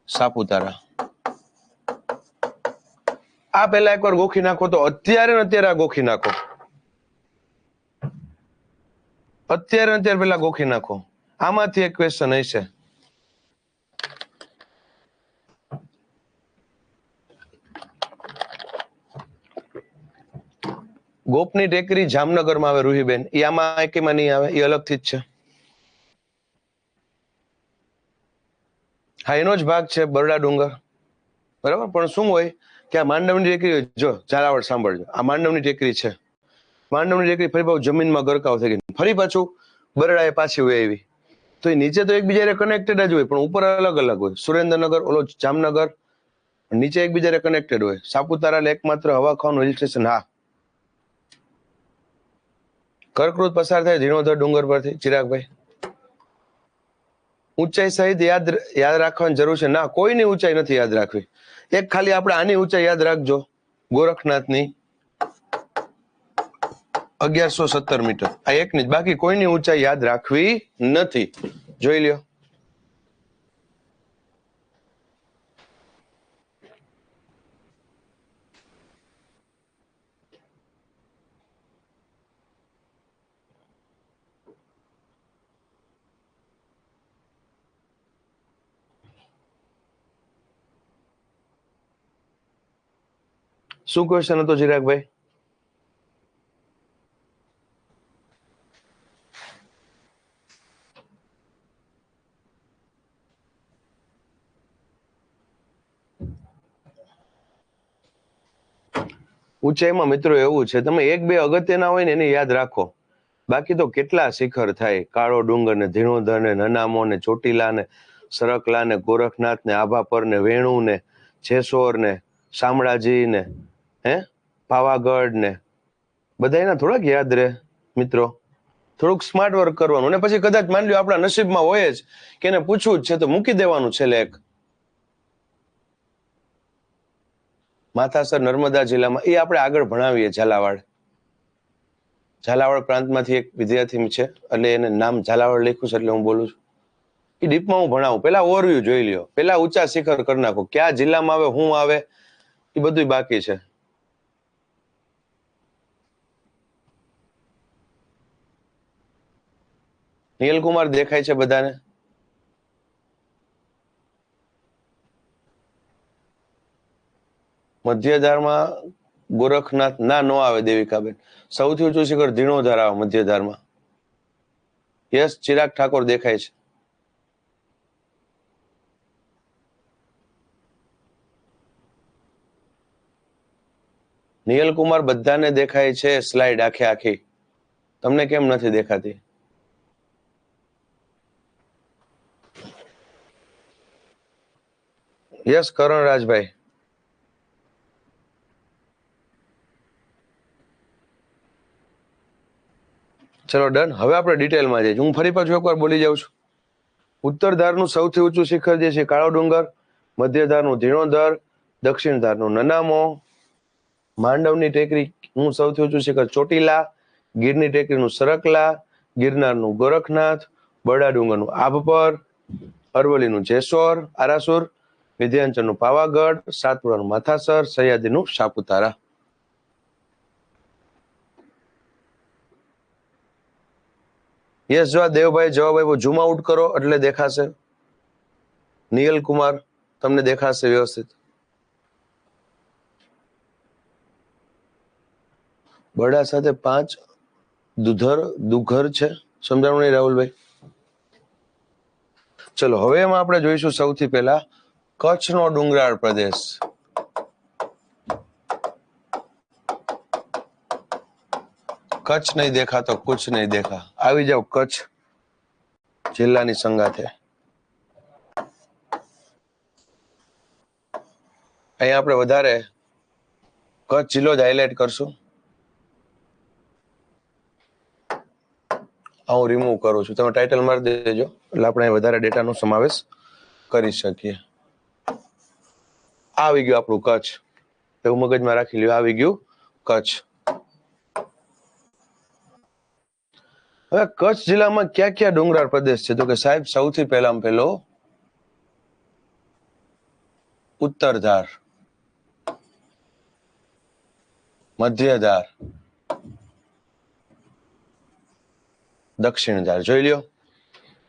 [SPEAKER 1] સાપુતારા. આ પહેલા એકવાર ગોખી નાખો તો અત્યારે ને અત્યારે આ ગોખી નાખો. અત્યારે ને અત્યારે પેલા ગોખી નાખો. આમાંથી એક ક્વેશ્ચન હશે. ગોપની ટેકરી જામનગરમાં આવે રૂહીબેન, એ આમાં એકેમાં નહીં આવે, એ અલગથી જ છે. હા, એનો જ ભાગ છે બરડા ડુંગર બરાબર. પણ શું હોય કે આ માંડવની ટેકરી, જો ઝાલાવાડ સાંભળજો, આ માંડવની ટેકરી છે. માંડવની ટેકરી ફરી પાછું જમીનમાં ગરકાવ થઈ ગઈ, ફરી પાછું બરડાએ પાછી વહી આવી. તો એ નીચે તો એકબીજાને કનેક્ટેડ જ હોય, પણ ઉપર અલગ અલગ હોય. સુરેન્દ્રનગર, ઓલો જામનગર, નીચે એકબીજાને કનેક્ટેડ હોય. સાપુતારા એકમાત્ર હવા ખાવાનું હિલ સ્ટેશન. હા, કર્કવૃત પસાર થાય ધીણોધર ડુંગર પરથી. ચિરાગભાઈ, ઊંચાઈ સહિત યાદ રાખવાની જરૂર છે? ના, કોઈની ઊંચાઈ નથી યાદ રાખવી. એક ખાલી આપણે આની ઊંચાઈ યાદ રાખજો, ગોરખનાથની 1117 મીટર. આ એકની જ, બાકી કોઈની ઊંચાઈ યાદ રાખવી નથી. જોઈ લ્યો. શું ક્વેશ્ચન હતો ચિરાગભાઈ? ઊંચાઈમાં મિત્રો એવું છે, તમે એક બે અગત્યના હોય ને એને યાદ રાખો, બાકી તો કેટલા શિખર થાય. કાળો ડુંગર ને ધીણોધર ને નનામો ને ચોટીલા ને સરકલા ને ગોરખનાથ ને આભાપર ને વેણુ ને જેસોર ને શામળાજી ને પાવાગઢ ને બધા એના થોડાક યાદ રહે મિત્રો. થોડુંક સ્માર્ટ વર્ક કરવાનું, અને પછી કદાચ માની લો આપણા નસીબમાં હોય જ કે એને પૂછવું જ છે તો મૂકી દેવાનું છેલ્લે એક. માથાસર નર્મદા જિલ્લામાં, એ આપણે આગળ ભણાવીએ. ઝાલાવાડ પ્રાંતમાંથી એક વિદ્યાર્થી છે, એટલે એને નામ ઝાલાવાડ લખ્યું છે એટલે હું બોલું છું. એ ડીપમાં હું ભણાવું. પેલા ઓવરવ્યુ જોઈ લ્યો, પેલા ઊંચા શિખર કરી નાખો, ક્યાં જિલ્લામાં આવે, શું આવે, એ બધું બાકી છે. નીલકુમાર દેખાય છે બધાને? મધ્યધારમાં ગોરખનાથ ના નો આવે દેવિકાબેન. સૌથી ઊંચું શિખર ધીણોધાર આવે મધ્યધારમાં. યસ, ચિરાગ ઠાકોર દેખાય છે. નીલકુમાર બધાને દેખાય છે સ્લાઇડ આખે આખી. તમને કેમ નથી દેખાતી? યસ, કરણ રાજભાઈ. ચલો ડન. હવે આપણે ડિટેલમાં જઈએ. હું ફરી પાછું એકવાર બોલી જાઉં છું. ઉત્તર ધારનું સૌથી ઊંચું શિખર જે છે કાળો ડુંગર, મધ્યધારનું ધીણોધર, દક્ષિણ ધારનું નનામો, માંડવની ટેકરી નું સૌથી ઊંચું શિખર ચોટીલા, ગીરની ટેકરીનું સરકલા, ગિરનારનું ગોરખનાથ, બરડા ડુંગરનું આભપર, અરવલ્લીનું જેસોર આરાસુર, વિંધ્યાચલનું પાવાગઢ, સાતપુરાનું માથાસર, સહ્યાદ્રીનું સાપુતારા. યસ, જો દેવભાઈ જવાબ આપ્યો, ઝૂમ આઉટ કરો એટલે દેખાશે. નિયલ કુમાર તમને દેખાશે વ્યવસ્થિત. બરડા સાથે 5 દુઘર છે. સમજાણું નહીં રાહુલભાઈ? ચલો હવે એમાં આપણે જોઈશું સૌથી પહેલા કચ્છનો ડુંગરાળ પ્રદેશ. કચ્છ નહીં દેખા તો કુછ નહીં દેખા. આવી જાવ કચ્છ જિલ્લાની સંગાથે. અહીંયા આપણે વધારે કચ્છ જિલ્લો જ હાઇલાઇટ કરશું. હું રિમૂવ કરું છું, તમે ટાઇટલ મારી દેજો એટલે આપણે વધારે ડેટાનો સમાવેશ કરી શકીએ. આવી ગયું આપણું કચ્છ, એવું મગજમાં રાખી લ્યો. આવી ગયું કચ્છ. હવે કચ્છ જિલ્લામાં ક્યાં ક્યાં ડુંગરાળ પ્રદેશ છે? તો કે સાહેબ સૌથી પહેલામાં પહેલો ઉત્તરધાર, મધ્યધાર, દક્ષિણધાર. જોઈ લ્યો,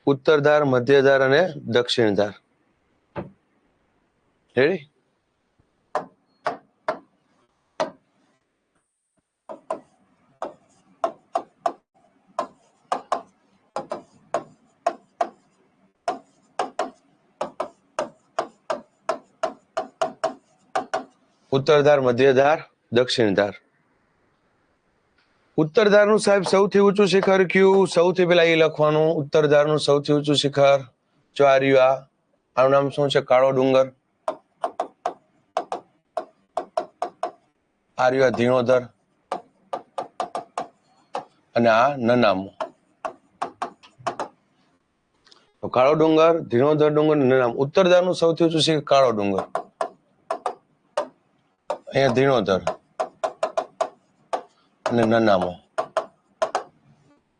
[SPEAKER 1] ઉત્તરધાર, મધ્યધાર અને દક્ષિણધાર. રેડી? ઉત્તરધાર, મધ્યધાર, દક્ષિણધાર. ઉત્તરધારનું સાહેબ સૌથી ઊંચું શિખર કયું? સૌથી પહેલા એ લખવાનું. ઉત્તરધારનું સૌથી ઊંચું શિખર જો આ રહ્યું. આનું નામ શું છે? કાળો ડુંગર. આ રહ્યું ધીણોધર અને આ નનામો. કાળો ડુંગર, ધીણોધર ડુંગર, નનામો. ઉત્તરધારનું સૌથી ઊંચું શિખર કાળો ડુંગર, અહીંયા ધીણોધર અને નનામો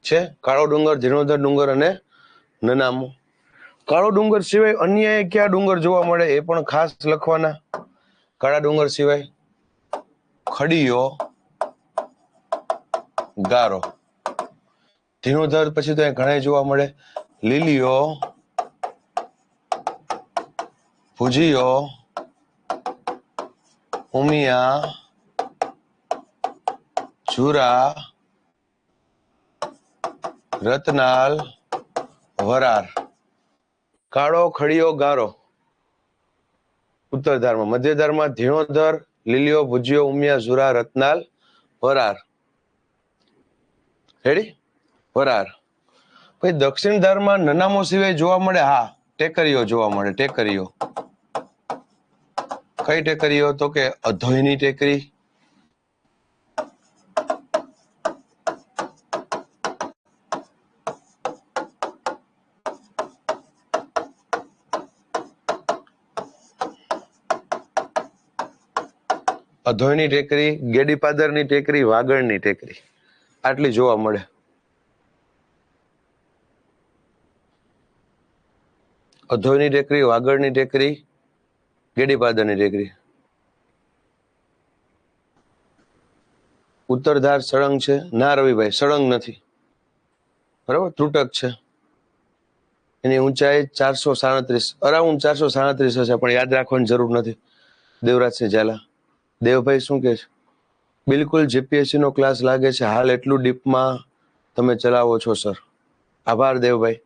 [SPEAKER 1] છે. કાળો ડુંગર, ધીણોધર ડુંગર અને નનામો. કાળો ડુંગર સિવાય અન્ય કયા ડુંગર જોવા મળે એ પણ ખાસ લખવાના. કાળા ડુંગર સિવાય ખડીયો, ગારો. ધીણોધર પછી તો ઘણા જોવા મળે. લીલીયો, ભુજીયો, ઉમિયા, ઝુરા, રતનાલ, વરાર. કાળો, ખડીયો, ગારો ઉત્તરધારમાં. મધ્યધારમાં ધીણોધર, લીલીયો, ભુજીયો, ઉમિયા, ઝુરા, રતનાલ, વરાર. રેડી? વરાર. પછી દક્ષિણ ધારમાં નનામો સિવાય જોવા મળે. હા, ટેકરીઓ જોવા મળે. ટેકરીઓ કઈ ટેકરીઓ? તો કે અધોઈની ટેકરી, અધોઈની ટેકરી, ગેડીપાદરની ટેકરી, વાગડની ટેકરી, આટલી જોવા મળે. અધોઈની ટેકરી, વાગડની ટેકરી, ગેડીપાદરની ટેકરી. ઉત્તરધાર સળંગ છે? ના રવિભાઈ, સળંગ નથી. બરાબર, ત્રુટક છે. એની ઊંચાઈ 437, અરાઉન્ડ 437 હશે, પણ યાદ રાખવાની જરૂર નથી. દેવરાજસિંહ ઝાલા. દેવભાઈ શું કે છે? બિલકુલ જીપીએસસી નો ક્લાસ લાગે છે હાલ, એટલું ડીપમાં તમે ચલાવો છો સર. આભાર દેવભાઈ.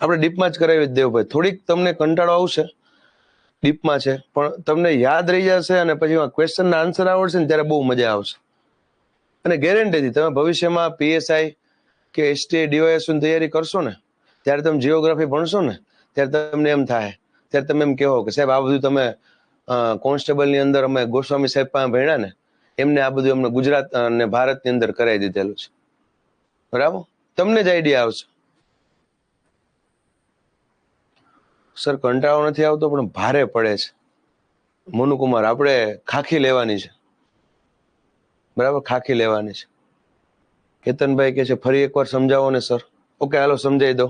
[SPEAKER 1] આપણે ડીપમાં જ કરાવી દેવભાઈ. થોડીક તમને કંટાળો આવશે, ડીપમાં છે, પણ તમને યાદ રહી જશે અને પછી ક્વેશ્ચનના આન્સર આવડશે ને ત્યારે બહુ મજા આવશે. અને ગેરંટીથી તમે ભવિષ્યમાં પીએસઆઈ કે એસટી ડીવાયએસની તૈયારી કરશો ને, ત્યારે તમે જીઓગ્રાફી ભણશો ને, ત્યારે તમને એમ થાય, ત્યારે તમે એમ કહો કે સાહેબ આ બધું તમે કોન્સ્ટેબલની અંદર અમે ગોસ્વામી સાહેબ પાસે ભણ્યા ને, એમને આ બધું અમને ગુજરાત અને ભારતની અંદર કરાવી દીધેલું છે. બરાબર, તમને જ આઈડિયા આવશે. સર કંટાળો નથી આવતો, પણ ભારે પડે છે. મનુકુમાર, આપણે ખાખી લેવાની છે. બરાબર, ખાખી લેવાની છે. કેતનભાઈ કે છે ફરી એકવાર સમજાવો ને સર. ઓકે, હાલો સમજાવી દો.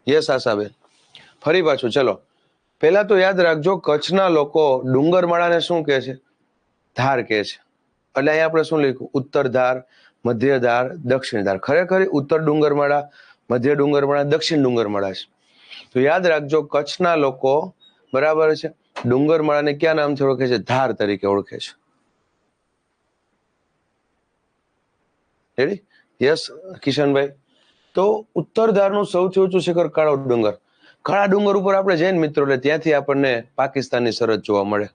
[SPEAKER 1] યસ આશાબેન, ફરી પાછું ચલો. પહેલા તો યાદ રાખજો, કચ્છના લોકો ડુંગરમાળાને શું કહે છે? ધાર કહે છે. એટલે અહીંયા આપણે શું લખ્યું? ઉત્તર ધાર, મધ્ય ધાર, દક્ષિણ ધાર. ખરેખર ઉત્તર ડુંગરમાળા, મધ્ય ડુંગરમાળા, દક્ષિણ ડુંગરમાળા છે. તો યાદ રાખજો, કચ્છના લોકો બરાબર છે ડુંગરમાળાને ક્યાં નામથી ઓળખે છે? ધાર તરીકે ઓળખે છે. રેડી? યસ કિશનભાઈ. તો ઉત્તર ધારનું સૌથી ઊંચું શિખર કાળો ડુંગર. કાળા ડુંગર ઉપર આપણે જૈન મિત્રો, એટલે ત્યાંથી આપણને પાકિસ્તાનની સરહદ જોવા મળે.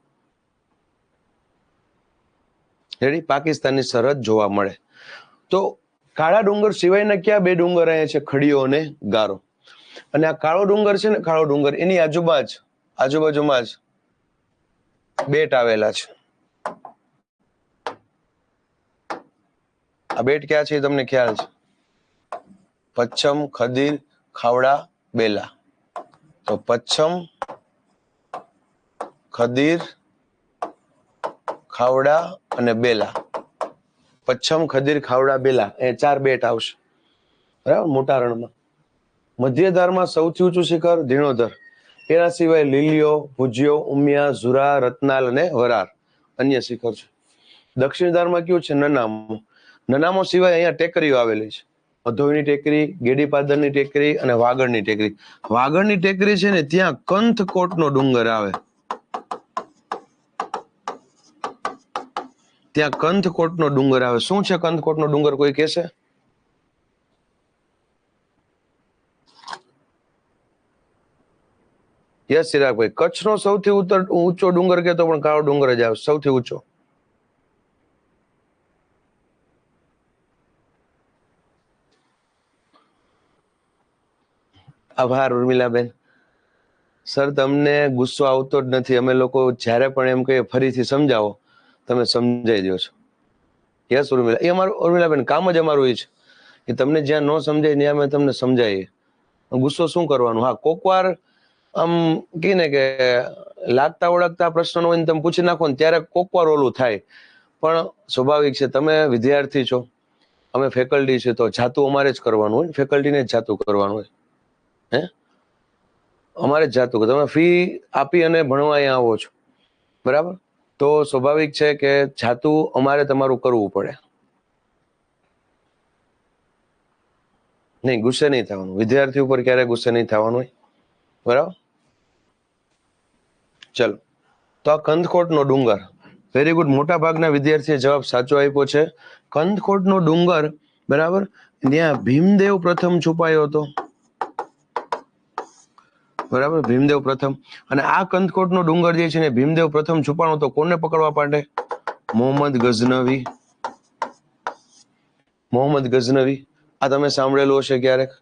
[SPEAKER 1] રેડી? પાકિસ્તાનની સરહદ જોવા મળે. તો કાળા ડુંગર સિવાયના ક્યાં બે ડુંગર અહીંયા છે? ખડીયો અને ગારો. અને આ કાળો ડુંગર છે ને, કાળો ડુંગર, એની આજુબાજુમાં જ બેટ આવેલા છે. આ બેટ ક્યાં છે એ તમને ખ્યાલ છે? પચ્છમ, ખદીર, ખાવડા, બેલા. તો પચ્છમ, ખદીર, ખાવડા અને બેલા. પચ્છમ, ખદીર, ખાવડા, બેલા, એ 4 બેટ આવશે. બરાબર, મોટા રણમાં. મધ્ય ધારમાં સૌથી ઊંચું શિખર ધીણોધર. એના સિવાય લીલીઓ, ભુજિયો, ઉમિયા, ઝુરા, રત્નાલ અને વરાર અન્ય શિખર છે. દક્ષિણ ધારમાં કયું છે? નનામો. નનામો સિવાય અહીંયા ટેકરીઓ આવેલી છે. અધોઈની ટેકરી, ગેડીપાદરની ટેકરી અને વાગડની ટેકરી. વાગડની ટેકરી છે ને, ત્યાં કંથકોટનો ડુંગર આવે. ત્યાં કંથકોટનો ડુંગર આવે. શું છે કંથકોટનો ડુંગર? કોઈ કહેશે? યસ ચિરાગભાઈ, કચ્છનો સૌથી ઊંચો ડુંગર કહેતો પણ કાળો ડુંગર જ આવે, સૌથી ઊંચો. આભાર ઉર્મિલાબેન. સર તમને ગુસ્સો આવતો જ નથી. અમે લોકો જ્યારે પણ એમ કહીએ ફરીથી સમજાવો, તમે સમજાઈ દો છો. યસ ઉર્મિલા, એ અમારું ઉર્મિલાબેન કામ જ અમારું એ છે કે તમને જ્યાં ન સમજાય ત્યાં અમે તમને સમજાવીએ. ગુસ્સો શું કરવાનું? હા, કોકવાર આમ કે ને કે લાગતા ઓળખતા પ્રશ્નો હોય ને તમે પૂછી નાખો ને ત્યારે કોકવાર ઓલું થાય, પણ સ્વાભાવિક છે. તમે વિદ્યાર્થી છો, અમે ફેકલ્ટી છે, તો જાતું અમારે જ કરવાનું હોય. ફેકલ્ટીને જ જાતું કરવાનું હોય. હે, અમારે જ જાતું. તમે ફી આપી અને ભણવા અહીંયા આવો છો, બરાબર? તો સ્વાભાવિક છે કે જાતું અમારે તમારું કરવું પડે. નહીં, ગુસ્સે નહીં થવાનું. વિદ્યાર્થી ઉપર ક્યારે ગુસ્સે નહીં થવાનું હોય, બરાબર? ચલો, તો આ કંથકોટનો ડુંગર. Very good. મોટા ભાગના વિદ્યાર્થીએ જવાબ સાચો આપ્યો છે. કંથકોટનો ડુંગર, બરાબર, ત્યાં ભીમદેવ પ્રથમ છુપાયો હતો. બરાબર, ભીમદેવ પ્રથમ. અને આ કંથકોટનો ડુંગર જે છે ને, ભીમદેવ પ્રથમ છુપાણો હતો કોને પકડવા માટે? મોહમ્મદ ગઝનવી. મોહમ્મદ ગઝનવી, આ તમે સાંભળેલું હશે ક્યારેક.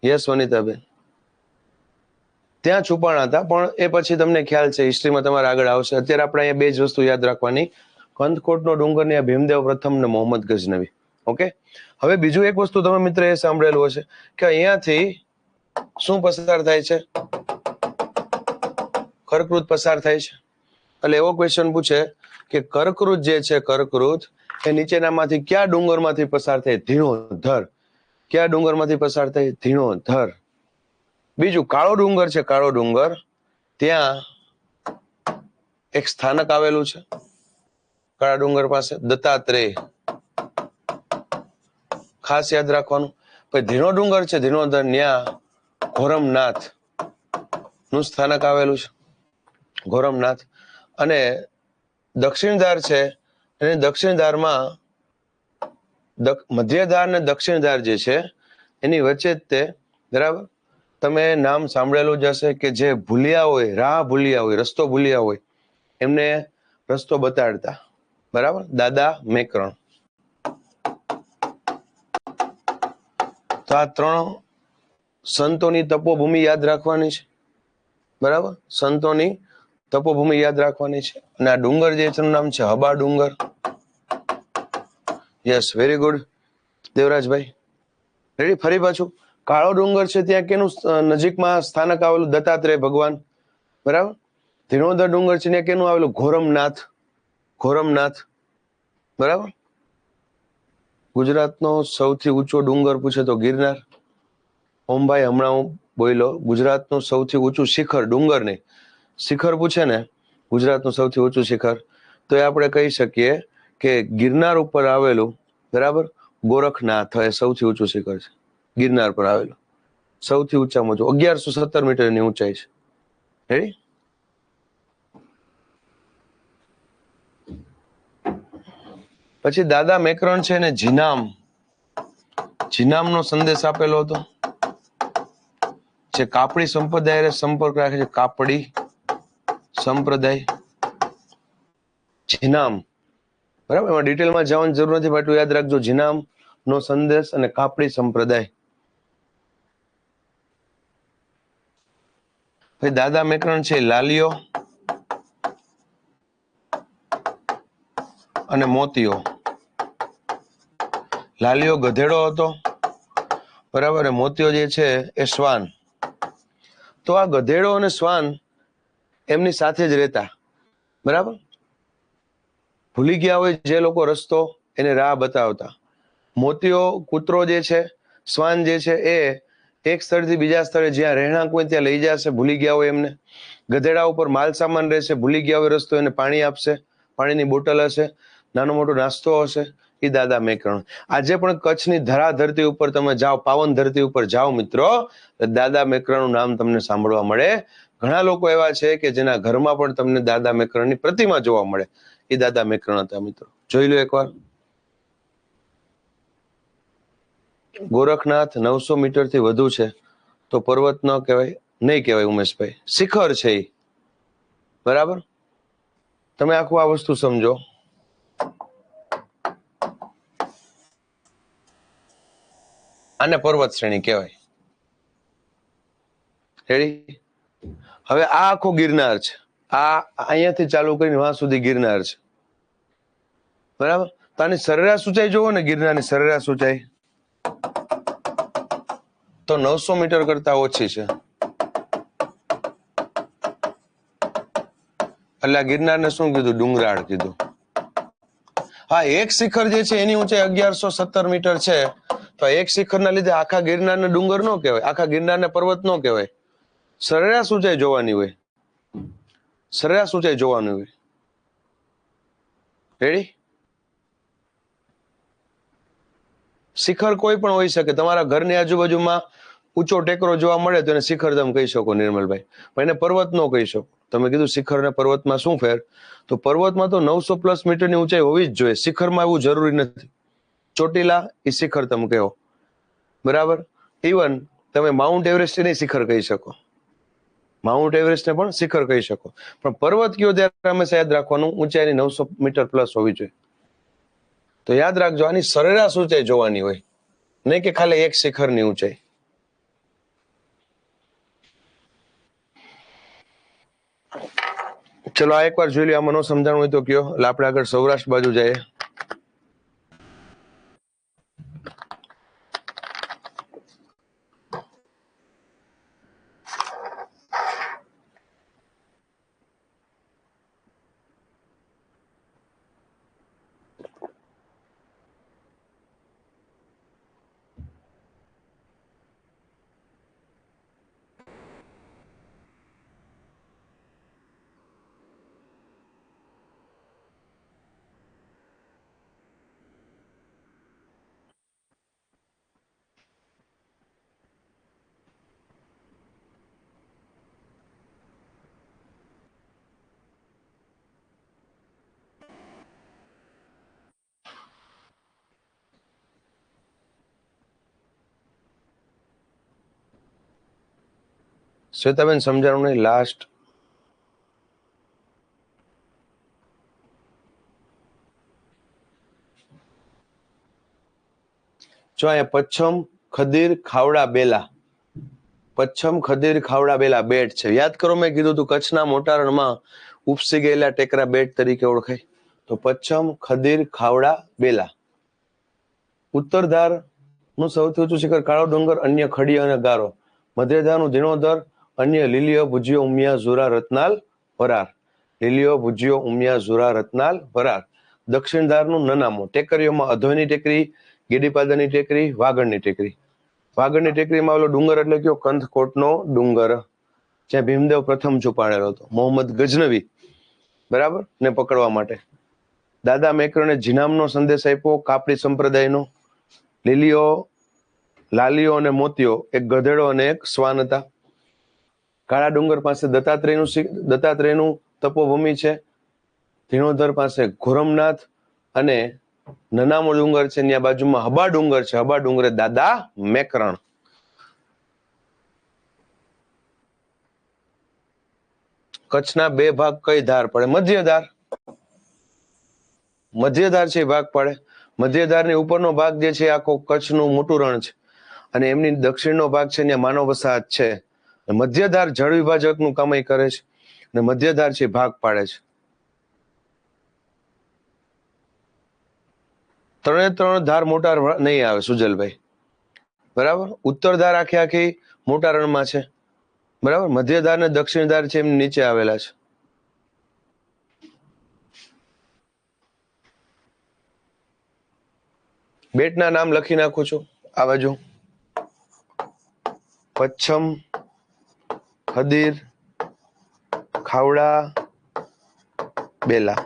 [SPEAKER 1] યસ વનિતાબેન, ત્યાં છુપાણા હતા, પણ એ પછી તમને ખ્યાલ છે હિસ્ટ્રીમાં તમારે આગળ આવશે. અત્યારે આપણે અહીંયા બે જ વસ્તુ યાદ રાખવાની: કંથકોટનો ડુંગર ને ભીમદેવ પ્રથમ ને મોહમ્મદ ગઝનવી. ઓકે, હવે બીજું એક વસ્તુ તમે મિત્ર એ સાંભળેલું હશે કે અહીંયાથી શું પસાર થાય છે? કર્કવૃત પસાર થાય છે. એટલે એવો ક્વેશ્ચન પૂછે કે કર્કવૃત જે છે, કર્કવૃત એ નીચેનામાંથી કયા ડુંગરમાંથી પસાર થાય? ધીણોધર. કયા ડુંગરમાંથી પસાર થાય? ધીણોધર. બીજું કાળો ડુંગર છે, કાળો ડુંગર, ત્યાં એક સ્થાનક આવેલું છે કાળા ડુંગર પાસે, દત્તાત્રેય. ખાસ યાદ રાખવાનું. પછી ધીણો ડુંગર છે, ધીણોધર, ત્યાં ઘોરમનાથ નું સ્થાનક આવેલું છે, ઘોરમનાથ. અને દક્ષિણ ધાર છે, અને દક્ષિણ ધારમાં મધ્ય ધાર ને દક્ષિણ ધાર જે છે એની વચ્ચે જ તે, બરાબર, તમે નામ સાંભળેલું જ હશે કે જે ભૂલ્યા હોય, રાહ ભૂલ્યા હોય, રસ્તો ભૂલ્યા હોય, એમને રસ્તો બતાડતા, બરાબર, દાદા મેકરણ. તો આ 3 સંતોની તપોભૂમિ યાદ રાખવાની છે, બરાબર, સંતોની તપોભૂમિ યાદ રાખવાની છે. અને આ ડુંગર જે છે એનું નામ છે હબા ડુંગર. Yes, very good Devrajbhai. Ready? ફરી પાછું, કાળો ડુંગર છે ત્યાં કેનું નજીકમાં સ્થાનક આવેલું? દત્તાત્રેય ભગવાન, બરાબર. ધીણોધર ડુંગર છે ત્યાં કેનું આવેલું? ઘોરમનાથ, ઘોરમનાથ, બરાબર. ગુજરાતનો સૌથી ઊંચો ડુંગર પૂછે તો ગિરનાર. ઓમભાઈ હમણાં હું બોલ્યો, ગુજરાતનું સૌથી ઊંચું શિખર, ડુંગર નહીં, શિખર પૂછે ને, ગુજરાતનું સૌથી ઊંચું શિખર, તો એ આપણે કહી શકીએ કે ગિરનાર ઉપર આવેલું, બરાબર, ગોરખનાથ એ સૌથી ઊંચું શિખર છે, ગિરનાર પર આવેલું, સૌથી ઊંચામાં ઊંચું, 1117 મીટરની ઊંચાઈ છે. રેડી? પછી દાદા મેકરણ છે ને જીનામ, જીનામનો સંદેશ આપેલો હતો, જે કાપડી સંપ્રદાય સંપર્ક રાખે છે, કાપડી સંપ્રદાય, જીનામ, બરાબર. એમાં ડિટેલમાં જવાની જરૂર નથી, એટલું યાદ રાખજો, જીનામ નો સંદેશ અને કાપડી સંપ્રદાય. ભાઈ દાદા મેકરણ છે લાલિયો અને મોતીયો. લાલિયો ગધેડો હતો, બરાબર, મોતીયો જે છે એ શ્વાન. તો આ ગધેડો અને શ્વાન એમની સાથે જ રહેતા, બરાબર. ભૂલી ગયા હોય જે લોકો રસ્તો, એને રાહ બતાવતા. મોતીયો કૂતરો જે છે, શ્વાન જે છે એ એક સ્થળથી બીજા સ્થળે જ્યાં રહેણાંક હોય ત્યાં લઈ જશે, ભૂલી ગયા હોય એમને. ગધેડા ઉપર માલ સામાન રહેશે, ભૂલી ગયા હોય રસ્તો, એને પાણી આપશે, પાણીની બોટલ હશે, નાનો મોટો નાસ્તો હશે. એ દાદા મેકરણ. આજે પણ કચ્છની ધરા ધરતી ઉપર તમે જાઓ, પાવન ધરતી ઉપર જાઓ મિત્રો, દાદા મેકરણનું નામ તમને સાંભળવા મળે. ઘણા લોકો એવા છે કે જેના ઘરમાં પણ તમને દાદા મેકરણની પ્રતિમા જોવા મળે. એ દાદા મેકરણ હતા મિત્રો. જોઈ લો એકવાર. ગોરખનાથ 900 મીટરથી વધુ છે, તો પર્વત ન કહેવાય, નહીં કહેવાય ઉમેશભાઈ, શિખર છે એ, બરાબર. તમે આખું આ વસ્તુ સમજો. આને પર્વત શ્રેણી કહેવાય. રેડી? હવે આ આખો ગિરનાર છે, આ અહીંયાથી ચાલુ કરીને વહાં સુધી ગિરનાર છે, બરાબર. તો આની સરેરાશ ઊંચાઈ જોવો ને, ગિરનારની સરેરાશ ઊંચાઈ તો 900 મીટર કરતા ઓછી છે. એટલે આ ગિરનારને શું કીધું? ડુંગરાળ કીધું. હા, એક શિખર જે છે એની ઊંચાઈ 1117 મીટર છે, તો એક શિખરના લીધે આખા ગિરનારને ડુંગર નો કહેવાય, આખા ગિરનારને પર્વત નો કહેવાય. સરેરાશ ઊંચાઈ જોવાની હોય, સરેરાશ ઊંચાઈ જોવાની હોય. રેડી? શિખર કોઈ પણ હોઈ શકે. તમારા ઘરની આજુબાજુમાં ઊંચો ટેકરો જોવા મળે તો એને શિખર તમે કહી શકો નિર્મલભાઈ, પણ એને પર્વત નો કહી શકો. તમે કીધું શિખર ને પર્વતમાં શું ફેર? તો પર્વતમાં તો 900+ મીટરની ઊંચાઈ હોવી જ જોઈએ, શિખરમાં એવું જરૂરી નથી. ચોટીલા એ શિખર તમે કહો, બરાબર. ઇવન તમે માઉન્ટ એવરેસ્ટ ને શિખર કહી શકો, માઉન્ટ એવરેસ્ટ ને પણ શિખર કહી શકો, પણ પર્વત કયો ત્યારે હંમેશા યાદ રાખવાનું ઊંચાઈની 900 મીટર પ્લસ હોવી જોઈએ. તો યાદ રાખજો, આની સરેરાશ ઊંચાઈ જોવાની હોય, નહીં કે ખાલી એક શિખરની ઊંચાઈ. ચલો આ એકવાર જોઈ લો, આમાં ન સમજાણું હોય તો કયો, એટલે આપણે આગળ સૌરાષ્ટ્ર બાજુ જઈએ. શ્વેતાબેન સમજાણું નહીં, લાસ્ટ. જો અહીંયા પચ્છમ ખદીર ખાવડા બેલા, પચ્છમ ખદીર ખાવડા બેલા બેટ છે. યાદ કરો, મેં કીધું તું કચ્છના મોટા રણમાં ઉપસી ગયેલા ટેકરા બેટ તરીકે ઓળખાય. તો પચ્છમ ખદીર ખાવડા બેલા. ઉત્તરધાર નું સૌથી ઊંચું શિખર કાળો ડુંગર, અન્ય ખડી અને ગારો. મધ્યધારનું ધીણોધર, અન્ય લીલીયો ભુજિયો ઉમિયા ઝુરા રત્નાલ વરાર. લીલીયો ભુજિયો ઉમિયા ઝુરા રત્નાલ વરાર. દક્ષિણ ધારનું નનામો. ટેકરીઓમાં અધોની ટેકરી, ગેડીપાદાની ટેકરી, વાગડની ટેકરી. વાગડની ટેકરીમાં ઓલો ડુંગર એટલે કયો? કંથકોટનો ડુંગર, જ્યાં ભીમદેવ પ્રથમ છુપાણેલો હતો, મોહમ્મદ ગજનવી, બરાબર, ને પકડવા માટે. દાદા મેકરણે જીનામનો સંદેશ આપ્યો, કાપડી સંપ્રદાયનો. લીલીઓ, લાલીઓ અને મોતીઓ, એક ગધેડો અને એક શ્વાન હતા. કાળા ડુંગર પાસે દત્તાત્રેયનું તપોભૂમિ છે. ધીણોધર પાસે ઘોરમનાથ અને નનામો ડુંગર છે, ત્યાં બાજુમાં હબા ડુંગર છે. હબા ડુંગરે દાદા મેકરણ. કચ્છના બે ભાગ કઈ ધાર પડે? મધ્યધાર. મધ્યધાર છે એ ભાગ પડે. મધ્યધારની ઉપરનો ભાગ જે છે આખો કચ્છનું મોટું રણ છે, અને એમની દક્ષિણનો ભાગ છે ત્યાં માનવ વસાહત છે. મધ્યધાર જળ વિભાજકનું કામ કરે છે, અને મધ્યધાર છે ભાગ પાડે છે. ત્રણ ધાર મોટા નહીં આવે સુજલભાઈ, બરાબર. ઉત્તર ધાર આખી મોટા રણમાં છે, બરાબર. મધ્યધાર ને દક્ષિણ ધાર છે એમ નીચે આવેલા છે. બેટના નામ લખી નાખું છું આ બાજુ. પચ્છમ ખદીર ખાવડા બેલા.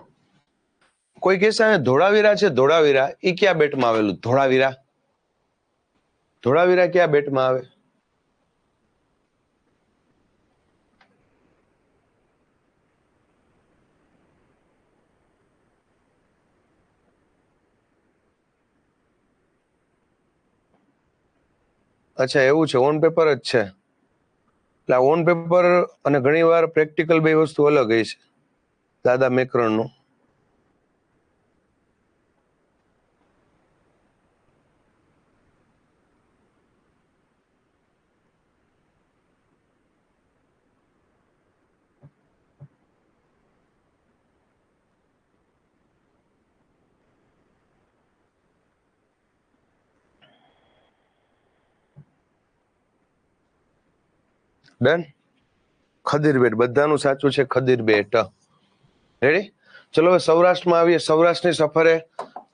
[SPEAKER 1] કોઈ કહેશે ધોળાવીરા છે, ધોળાવીરા એ ક્યાં બેટમાં આવેલું? ધોળાવીરા, ધોળાવીરા ક્યાં બેટમાં આવે? અચ્છા, એવું છે, ઓન પેપર જ છે. એટલે ઓન પેપર અને ઘણી વાર પ્રેક્ટિકલ બે વસ્તુ અલગ હોય છે. દાદા મેકરણનું ડન. ખદીર બેટ બધાનું સાચું છે. ખદીર બેટ. રેડી? ચલો હવે સૌરાષ્ટ્રમાં આવીએ. સૌરાષ્ટ્રની સફરે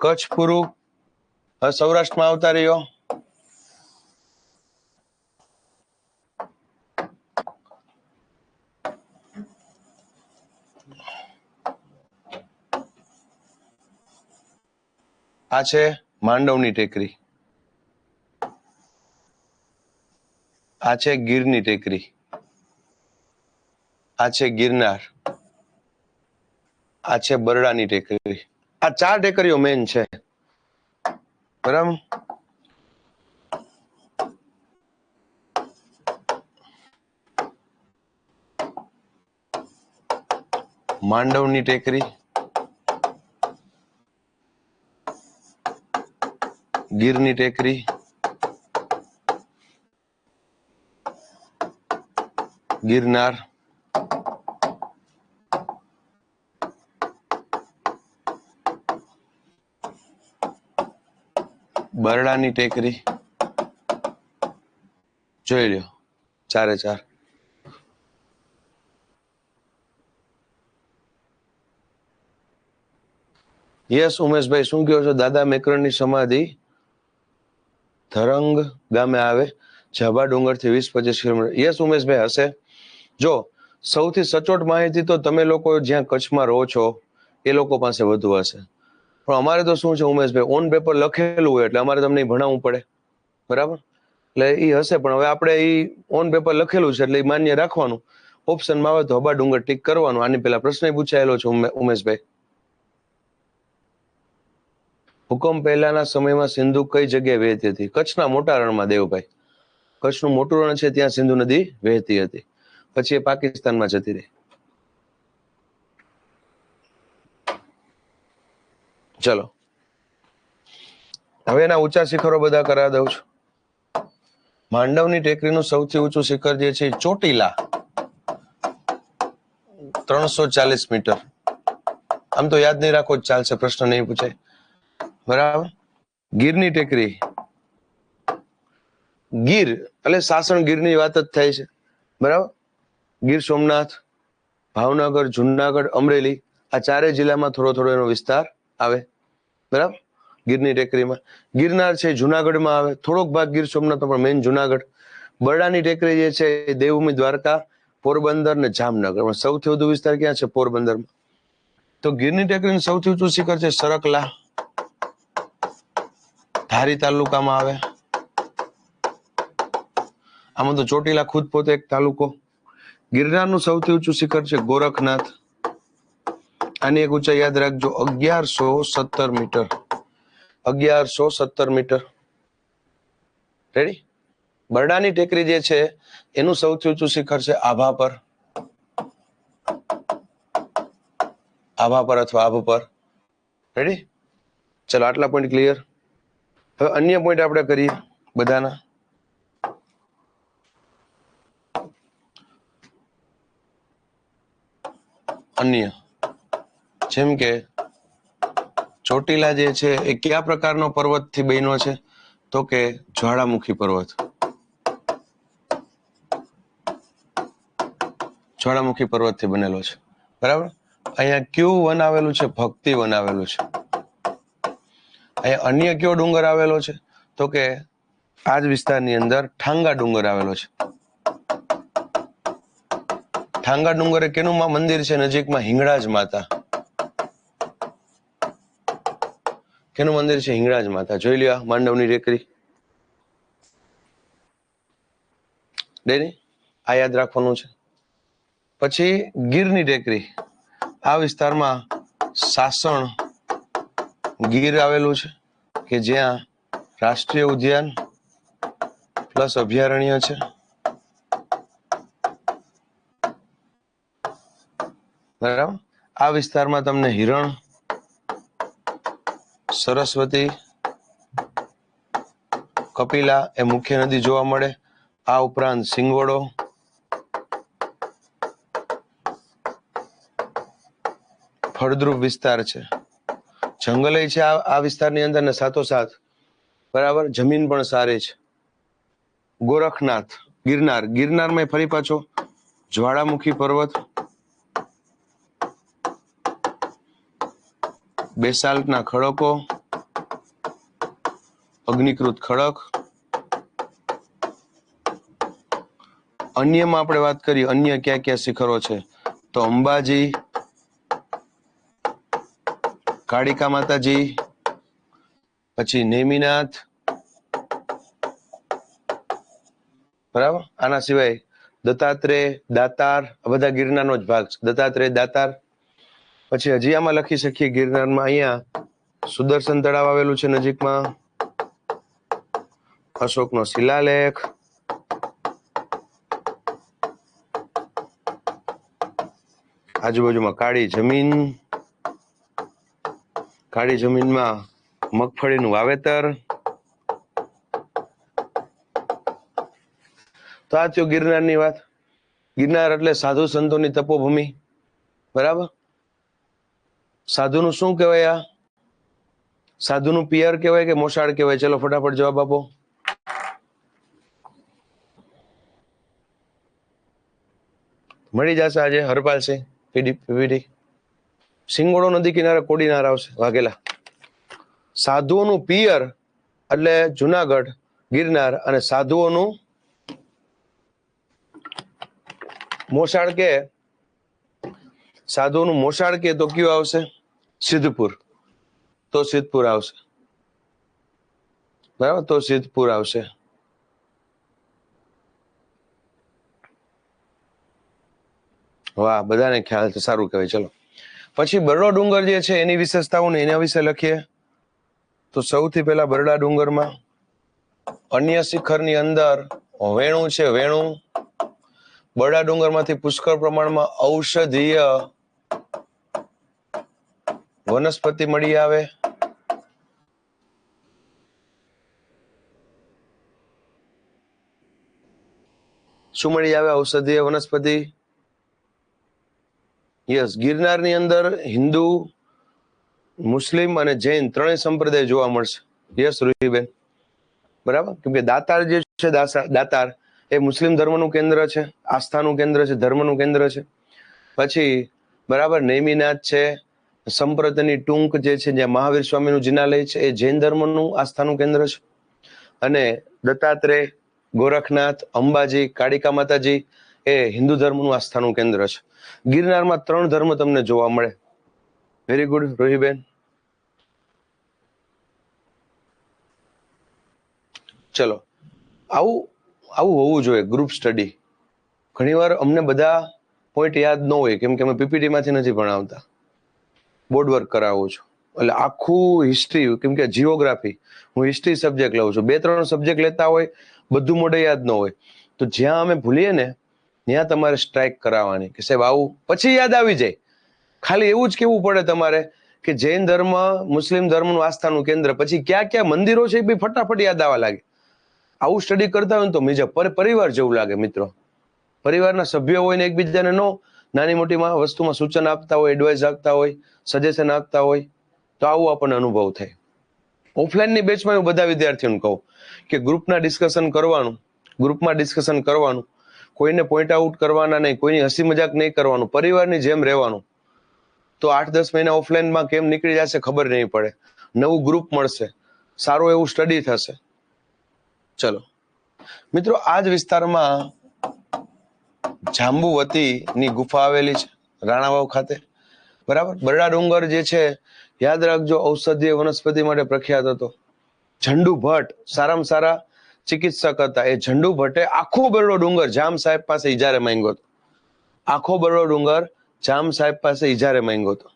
[SPEAKER 1] કચ્છ પૂરું. હવે સૌરાષ્ટ્રમાં આવતા રહ્યો. આ છે માંડવની ટેકરી, આ છે ગીરની ટેકરી, આ છે ગિરનાર, આ છે બરડાની ટેકરી. આ ચાર ટેકરીઓ મેન છે, બરાબર. માંડવની ટેકરી, ગીરની ટેકરી, ગિરનાર, બરડાની ટેકરી. જોઈ લ્યો, ચારે ચાર. યસ ઉમેશભાઈ, શું કહો છો? દાદા મેકરણની સમાધિ ધરંગ ગામે આવે, જાબા ડુંગર થી 20-25 કિલોમીટર. યસ ઉમેશભાઈ, હશે. જો સૌથી સચોટ માહિતી તો તમે લોકો જ્યાં કચ્છમાં રહો છો એ લોકો પાસે વધુ હશે, પણ અમારે તો શું છે ઉમેશભાઈ, ઓન પેપર લખેલું હોય એટલે અમારે તમને ભણાવવું પડે, બરાબર. એટલે એ હશે, પણ હવે આપણે એ ઓન પેપર લખેલું છે એટલે એ માન્ય રાખવાનું. ઓપ્શનમાં આવે તો હબા ડુંગર ટીક કરવાનું. આની પેલા પ્રશ્ન પૂછાયેલો છે ઉમેશભાઈ. ભૂકંપ પહેલાના સમયમાં સિંધુ કઈ જગ્યાએ વહેતી હતી? કચ્છના મોટા રણમાં દેવભાઈ. કચ્છનું મોટું રણ છે ત્યાં સિંધુ નદી વહેતી હતી. પછી એ પાકિસ્તાનમાં જતી રહી. ચલો હવે એના ઊંચા શિખરો બધા કરાવી દઉં છું. માંડવની ટેકરીનું સૌથી ઊંચું શિખર જે છે ચોટીલા, 340 મીટર. આમ તો યાદ નહીં રાખો ચાલશે, પ્રશ્ન નહીં પૂછાય. બરાબર. ગીરની ટેકરી, ગીર એટલે સાસણ ગીરની વાત જ થાય છે. બરાબર. ગીર સોમનાથ, ભાવનગર, જુનાગઢ, અમરેલી આ ચારેય જિલ્લામાં થોડો થોડો એનો વિસ્તાર આવે. બરાબર. ગીરની ટેકરીમાં ગિરનાર છે જુનાગઢમાં આવે, થોડોક ભાગ ગીર સોમનાથ પણ મેઇન જુનાગઢ. બરડાની ટેકરી જે છે એ દેવભૂમિ દ્વારકા, પોરબંદર ને જામનગર. સૌથી વધુ વિસ્તાર ક્યાં છે? પોરબંદરમાં. તો ગીરની ટેકરીનું સૌથી ઊંચું શિખર છે સરકલા, ધારી તાલુકામાં આવે. આમાં તો ચોટીલા ખુદ પોતે એક તાલુકો. ગિરનારનું સૌથી ઊંચું શિખર છે ગોરખનાથ. આની એક ઊંચાઈ યાદ રાખજો, 1117 મીટર. 1117 મીટર. રેડી. બરડાની ટેકરી જે છે એનું સૌથી ઊંચું શિખર છે આભા પર, આભા પર અથવા આભ પર. રેડી. ચલો આટલા પોઈન્ટ ક્લિયર. હવે અન્ય પોઈન્ટ આપણે કરીએ બધાના. અન્ય જેમ કે ચોટીલા જે છે એ કયા પ્રકારનો પર્વત થી બન્યો છે? તો કે જ્વાળામુખી પર્વત. જ્વાળામુખી પર્વત થી બનેલો છે. બરાબર. અહીંયા કયું વન આવેલું છે? ભક્તિ વન આવેલું છે. અહીંયા અન્ય કયો ડુંગર આવેલો છે? તો કે આ જ વિસ્તારની અંદર ઠાંગા ડુંગર આવેલો છે. ઠાંગા ડુંગર એ કેનું મંદિર છે નજીકમાં? હિંગળાજ માતા. કેનું મંદિર છે? હિંગળાજ માતા. જોઈ લ્યો માંડવની ટેકરી. ડેની આ યાદ રાખવાનું છે. પછી ગીરની ટેકરી, આ વિસ્તારમાં સાસણ ગીર આવેલું છે કે જ્યાં રાષ્ટ્રીય ઉદ્યાન પ્લસ અભયારણ્ય છે. બરાબર. આ વિસ્તારમાં તમને હિરણ, સરસ્વતી, કપિલા એ મુખ્ય નદી જોવા મળે. આ ઉપરાંત સિંગવડો, ફળદ્રુપ વિસ્તાર છે, જંગલ છે આ વિસ્તારની અંદર ને સાથોસાથ બરાબર જમીન પણ સારી છે. ગોરખનાથ, ગિરનાર, ગિરનારમાં ફરી પાછો જ્વાળામુખી પર્વત, બેસાલ્ટના ખડકો, અગ્નિકૃત ખડક. અન્યમાં આપણે વાત કરીએ, અન્ય ક્યાં ક્યાં શિખરો છે? તો અંબાજી, કાળિકા માતાજી, પછી નેમિનાથ. બરાબર. આના સિવાય દત્તાત્રેય, દાતાર, આ બધા ગિરનારનો જ ભાગ છે. દત્તાત્રેય, દાતાર. પછી હજી આમાં લખી શકીએ ગિરનારમાં અહીંયા સુદર્શન તળાવ આવેલું છે નજીકમાં, અશોકનો શિલાલેખ, આજુબાજુમાં કાળી જમીન, કાળી જમીનમાં મગફળીનું વાવેતર. તો આ થયો ગિરનારની વાત. ગિરનાર એટલે સાધુ સંતોની તપોભૂમિ. બરાબર. સાધુનું શું કહેવાય? આ સાધુનું પિયર કહેવાય કે મોસાળ કહેવાય? ચલો ફટાફટ જવાબ આપો. મળી જશે આજે હરપાલસિંહ પીપીટી. સિંગોડો નદી કિનારે કોડીનાર આવશે, વાઘેલા. સાધુઓનું પિયર એટલે જુનાગઢ, ગિરનાર, અને સાધુઓનું મોસાળ કે, સાધુઓનું મોસાળ કે તો કયું આવશે? સિદ્ધપુર. તો સિદ્ધપુર આવશે. બરાબર. તો સિદ્ધપુર આવશે. વાહ, બધાને ખ્યાલ છે, સારું કહેવાય. ચલો પછી બરડો ડુંગર જે છે એની વિશેષતાઓ ને એના વિશે લખીએ. તો સૌથી પહેલા બરડા ડુંગરમાં અન્ય શિખરની અંદર વેણું છે. વેણું બરડા ડુંગરમાંથી પુષ્કળ પ્રમાણમાં ઔષધીય વનસ્પતિ મળી આવે. શું મળી આવે? ઔષધીય વનસ્પતિ. યસ, ગિરનારની અંદર હિન્દુ, મુસ્લિમ અને જૈન ત્રણેય સંપ્રદાય જોવા મળશે. યસ રૂહીબેન, બરાબર. કેમ કે દાતાર જે છે, દાતાર એ મુસ્લિમ ધર્મનું કેન્દ્ર છે, આસ્થાનું કેન્દ્ર છે, ધર્મનું કેન્દ્ર છે. પછી બરાબર નેમિનાથ છે, સંપ્રતની ટૂંક જે છે, જ્યાં મહાવીર સ્વામીનું જિનાલય છે, એ જૈન ધર્મનું આસ્થાનું કેન્દ્ર છે. અને દત્તાત્રેય, ગોરખનાથ, અંબાજી, કાળિકા માતાજી એ હિન્દુ ધર્મનું આસ્થાનું કેન્દ્ર છે. ગિરનારમાં 3 ધર્મ તમને જોવા મળે. વેરી ગુડ રોહીબેન. ચલો, આવું આવું હોવું જોઈએ ગ્રુપ સ્ટડી. ઘણીવાર અમને બધા પોઈન્ટ યાદ ન હોય, કેમ કે અમે પીપીટી માંથી નથી ભણાવતા, બોર્ડ વર્ક કરાવું છું. એટલે આખું હિસ્ટ્રી, કેમ કે જીઓગ્રાફી હું હિસ્ટ્રી સબ્જેક્ટ લઉં છું, 2-3 સબ્જેક્ટ લેતા હોય, બધું મોઢે યાદ ન હોય, તો જ્યાં અમે ભૂલીએ ને ત્યાં તમારે સ્ટ્રાઇક કરાવવાની કે સાહેબ આવું, પછી યાદ આવી જાય. ખાલી એવું જ કેવું પડે તમારે કે જૈન ધર્મ, મુસ્લિમ ધર્મનું આસ્થાનું કેન્દ્ર, પછી ક્યાં ક્યાં મંદિરો છે એ બી ફટાફટ યાદ આવવા લાગે. આવું સ્ટડી કરતા હોય ને તો બીજા પરિવાર જેવું લાગે મિત્રો. પરિવારના સભ્યો હોય ને એકબીજાને નાની મોટી વસ્તુમાં સૂચન આપતા હોય, એડવાઇસ આપતા હોય, સજેશન આપતા હોય, તો આવું આપણને અનુભવ થાય. ઓફલાઈનની બેચમાં હું બધા વિદ્યાર્થીઓને કહું કે ગ્રુપમાં ડિસ્કશન કરવાનું, કોઈને પોઈન્ટ આઉટ કરવાના નહીં, કોઈની હસી મજાક નહીં કરવાનું, પરિવારની જેમ રહેવાનું. તો 8-10 મહિના ઓફલાઈનમાં કેમ નીકળી જશે ખબર નહીં પડે. નવું ગ્રુપ મળશે, સારું એવું સ્ટડી થશે. ચલો મિત્રો, આ જ વિસ્તારમાં જાંબુવતીની ગુફા આવેલી છે, રાણાવાવ ખાતે, બરાબર. બરડા ડુંગર જે છે, યાદ રાખજો, ઔષધીય વનસ્પતિ માટે પ્રખ્યાત હતો. ઝંડુ ભટ્ટ સારામાં સારા ચિકિત્સક હતા. એ ઝંડુ ભટ્ટે આખો બરડો ડુંગર જામ સાહેબ પાસે ઇજારે માંગ્યો હતો. આખો બરડો ડુંગર જામ સાહેબ પાસે ઇજારે માંગ્યો હતો.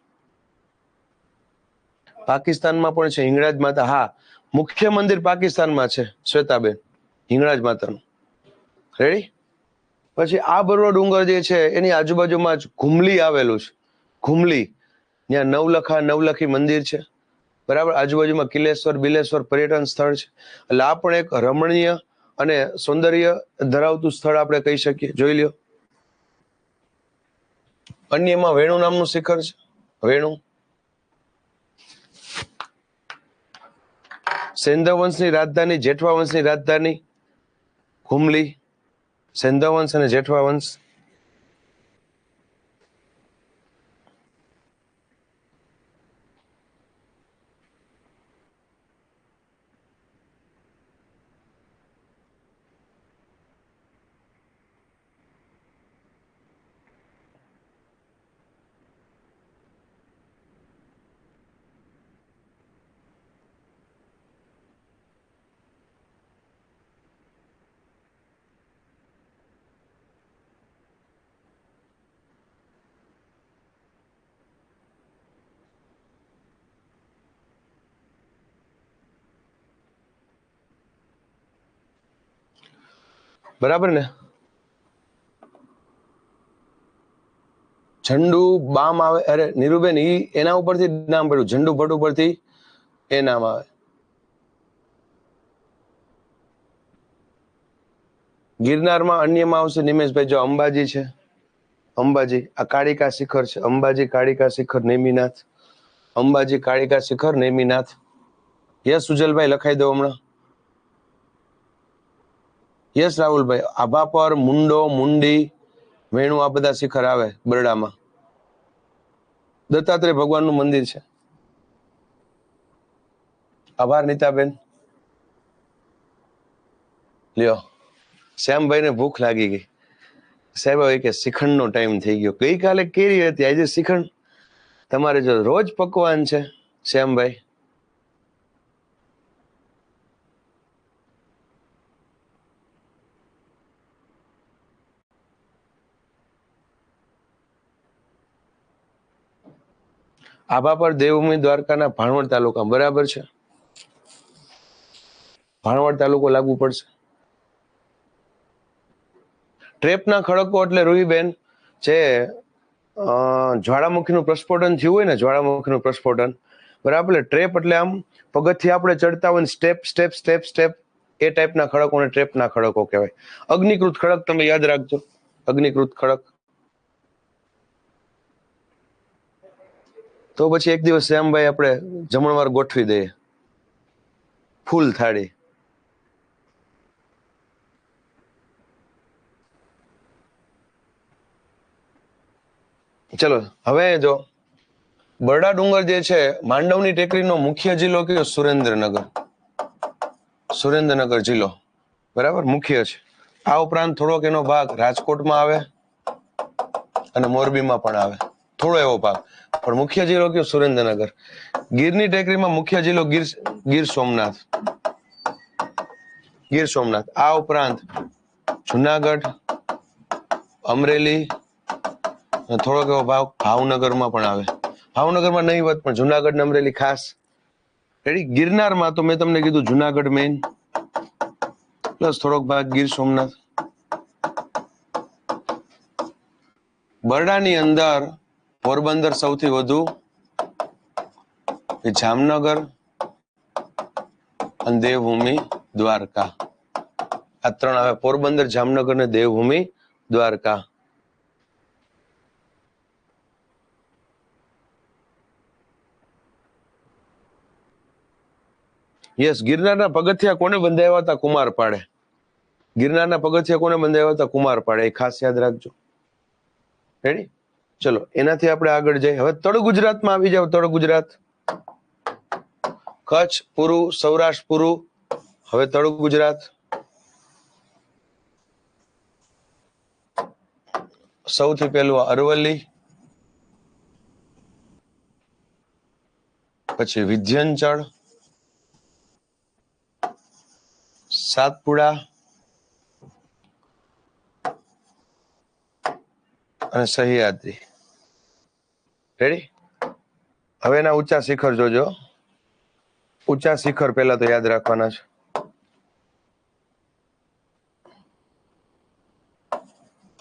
[SPEAKER 1] પાકિસ્તાનમાં પણ છે હિંગળાજ માતા. હા, મુખ્ય મંદિર પાકિસ્તાનમાં છે શ્વેતાબેન, હિંગળાજ માતાનું. રેડી. પછી આ બરડો ડુંગર જે છે એની આજુબાજુમાં જ ઘુમલી આવેલું છે. ઘુમલી, ત્યાં નવલખી મંદિર છે, બરાબર. આજુબાજુમાં કિલેશ્વર, બિલેશ્વર પર્યટન સ્થળ છે. એટલે આ પણ એક રમણીય અને સૌંદર્ય ધરાવતું સ્થળ આપણે કહી શકીએ. જોઈ લ્યો. અન્યમાં વેણુ નામનું શિખર છે. વેણુ સેંધવ વંશની રાજધાની, જેઠવા વંશની રાજધાની ઘુમલી. સેંધવ વંશ અને જેઠવા વંશ. બરાબર ને. ઝંડુ બામ આવે. અરે નીરુબેન, એના ઉપરથી નામ પડ્યું, ઝંડુ ભટ્ટ ઉપરથી એ નામ આવે. ગિરનારમાં અન્યમાં આવશે નિમેશભાઈ, જો અંબાજી છે, અંબાજી. આ કાળિકા શિખર છે, અંબાજી કાળિકા શિખર નેમિનાથ. અંબાજી કાળિકા શિખર નેમિનાથ. યસ સુજલભાઈ, લખાઈ દો હમણાં. યસ રાહુલભાઈ, આભાપર, મુંડો, મુંડી, વેણુ, આ બધા શિખર આવે બરડામાં. દત્તાત્રેય ભગવાનનું મંદિર છે. આભાર નીતાબેન. લ્યો, શ્યામભાઈને ભૂખ લાગી ગઈ. સાહેબ હવે કે શ્રીખંડનો ટાઈમ થઈ ગયો. ગઈકાલે કેરી હતી, આજે શ્રીખંડ. તમારે જો રોજ પકવાન છે શ્યામભાઈ. આભાપર દેવભૂમિ દ્વારકાના ભાણવડ તાલુકા, બરાબર છે. ભાણવડ તાલુકો લાગુ પડશે. ટ્રેપના ખડકો એટલે રૂહીબેન જે જ્વાળામુખીનું પ્રસ્ફોટન થયું હોય ને, જ્વાળામુખીનું પ્રસ્ફોટન, બરાબર. ટ્રેપ એટલે આમ પગથિયે આપણે ચડતા હોય ને, સ્ટેપ સ્ટેપ સ્ટેપ સ્ટેપ, એ ટાઈપના ખડકોને ટ્રેપના ખડકો કહેવાય. અગ્નિકૃત ખડક તમે યાદ રાખજો, અગ્નિકૃત ખડક. તો પછી એક દિવસ શ્યામભાઈ આપણે જમણવાર ગોઠવી દઈએ, ફૂલ થાળી. ચલો હવે જો બરડા ડુંગર જે છે, માંડવની ટેકરીનો મુખ્ય જિલ્લો કયો? સુરેન્દ્રનગર. સુરેન્દ્રનગર જિલ્લો, બરાબર, મુખ્ય છે. આ ઉપરાંત થોડોક એનો ભાગ રાજકોટમાં આવે અને મોરબીમાં પણ આવે, થોડો એવો ભાગ, પણ મુખ્ય જિલ્લો કયો? સુરેન્દ્રનગર. ગીરની ટેકરીમાં મુખ્ય જિલ્લો ગીર સોમનાથ. ગીર સોમનાથ. આ ઉપરાંત જુનાગઢ, અમરેલી, થોડોક એવો ભાગ ભાવનગરમાં પણ આવે. ભાવનગરમાં નહીં હોત પણ જુનાગઢ ને અમરેલી ખાસ. રેડી. ગિરનારમાં તો મેં તમને કીધું જુનાગઢ મેઇન, પ્લસ થોડોક ભાગ ગીર સોમનાથ. બરડાની અંદર પોરબંદર સૌથી વધુ, જામનગર અને દેવભૂમિ દ્વારકા. આ ત્રણ આવે, પોરબંદર, જામનગર ને દેવભૂમિ દ્વારકા. યસ. ગિરનારના પગથિયા કોને બંધાવ્યા હતા? કુમારપાળે. ગિરનારના પગથિયા કોને બંધાવ્યા હતા? કુમારપાળે. એ ખાસ યાદ રાખજો. રેડી. ચલો એનાથી આપણે આગળ જઈએ. હવે તળ ગુજરાતમાં આવી જાવ. તળ ગુજરાત, કચ્છ પૂરું, સૌરાષ્ટ્ર પૂરું. હવે તળ ગુજરાત. સૌથી પહેલું અરવલ્લી, પછી વિંધ્યાચળ, સાતપુડા અને સહ્યાદ્રી. રેડી. હવે એના ઊંચા શિખર જોજો. ઊંચા શિખર પહેલા તો યાદ રાખવાના છે.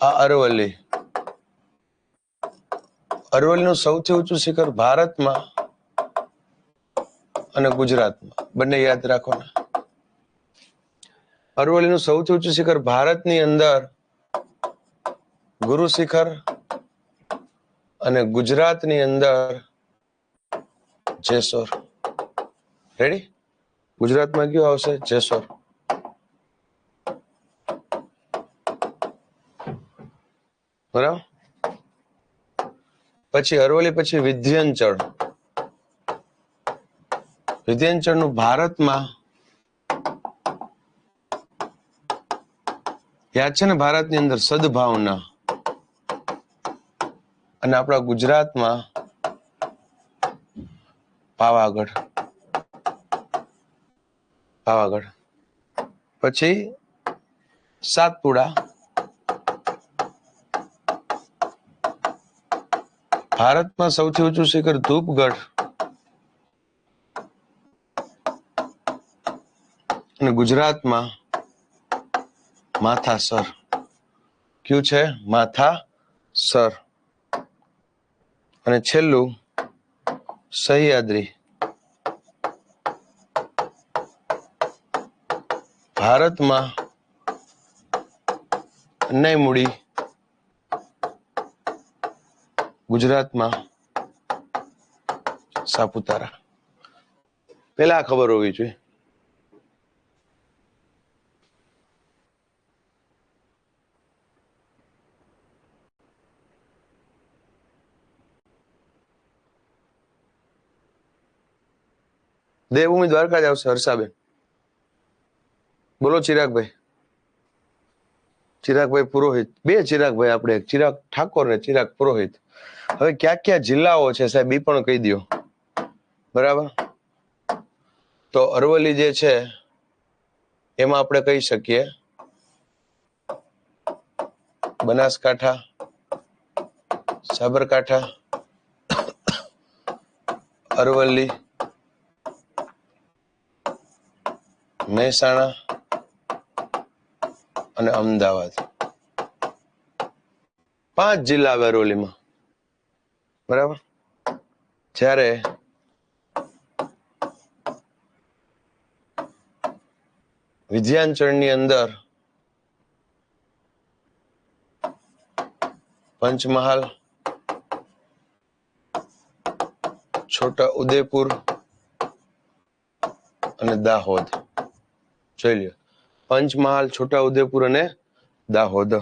[SPEAKER 1] આ અરવલ્લી. અરવલ્લીનું સૌથી ઊંચું શિખર ભારતમાં અને ગુજરાતમાં, બંને યાદ રાખવાના. અરવલ્લીનું સૌથી ઊંચું શિખર ભારતની અંદર ગુરુ શિખર અને ગુજરાતની અંદર જેસોર. રેડી. ગુજરાતમાં કયું આવશે? જેસોર. બરાબર. પછી અરવલ્લી પછી વિંધ્યાચળ. વિંધ્યાચળ નું ભારતમાં યાદ છે ને, ભારતની અંદર સદભાવના, અને આપણા ગુજરાતમાં પાવાગઢ. પાવાગઢ. પછી સાતપુડા. ભારતમાં સૌથી ઊંચું શિખર ધૂપગઢ અને ગુજરાતમાં માથાસર. કયું છે? માથાસર. અને છેલ્લું સહ્યાદ્રી. ભારતમાં અન્નાઈમુડી, ગુજરાતમાં સાપુતારા. પેલા ખબર હોવી જોઈએ. દેવભૂમિ દ્વારકા જ આવશે. હર્ષાબેન બોલો. ચિરાગભાઈ. ચિરાગભાઈ પુરોહિત. બે ચિરાગભાઈ આપણે, એક ચિરાગ ઠાકોર ને ચિરાગ પુરોહિત. હવે ક્યાં ક્યાં જિલ્લાઓ છે સાહેબ એ પણ કહી દો. બરાબર. તો અરવલ્લી જે છે એમાં આપણે કહી શકીએ બનાસકાંઠા, સાબરકાંઠા, અરવલ્લી, મહેસાણા અને અમદાવાદ. 5 જિલ્લા આવે અરવલ્લીમાં, બરાબર. જ્યારે વિધ્યાંચળની અંદર પંચમહાલ, છોટા ઉદેપુર અને દાહોદ. જોઈ લ્યો, પંચમહાલ, છોટા ઉદેપુર અને દાહોદ.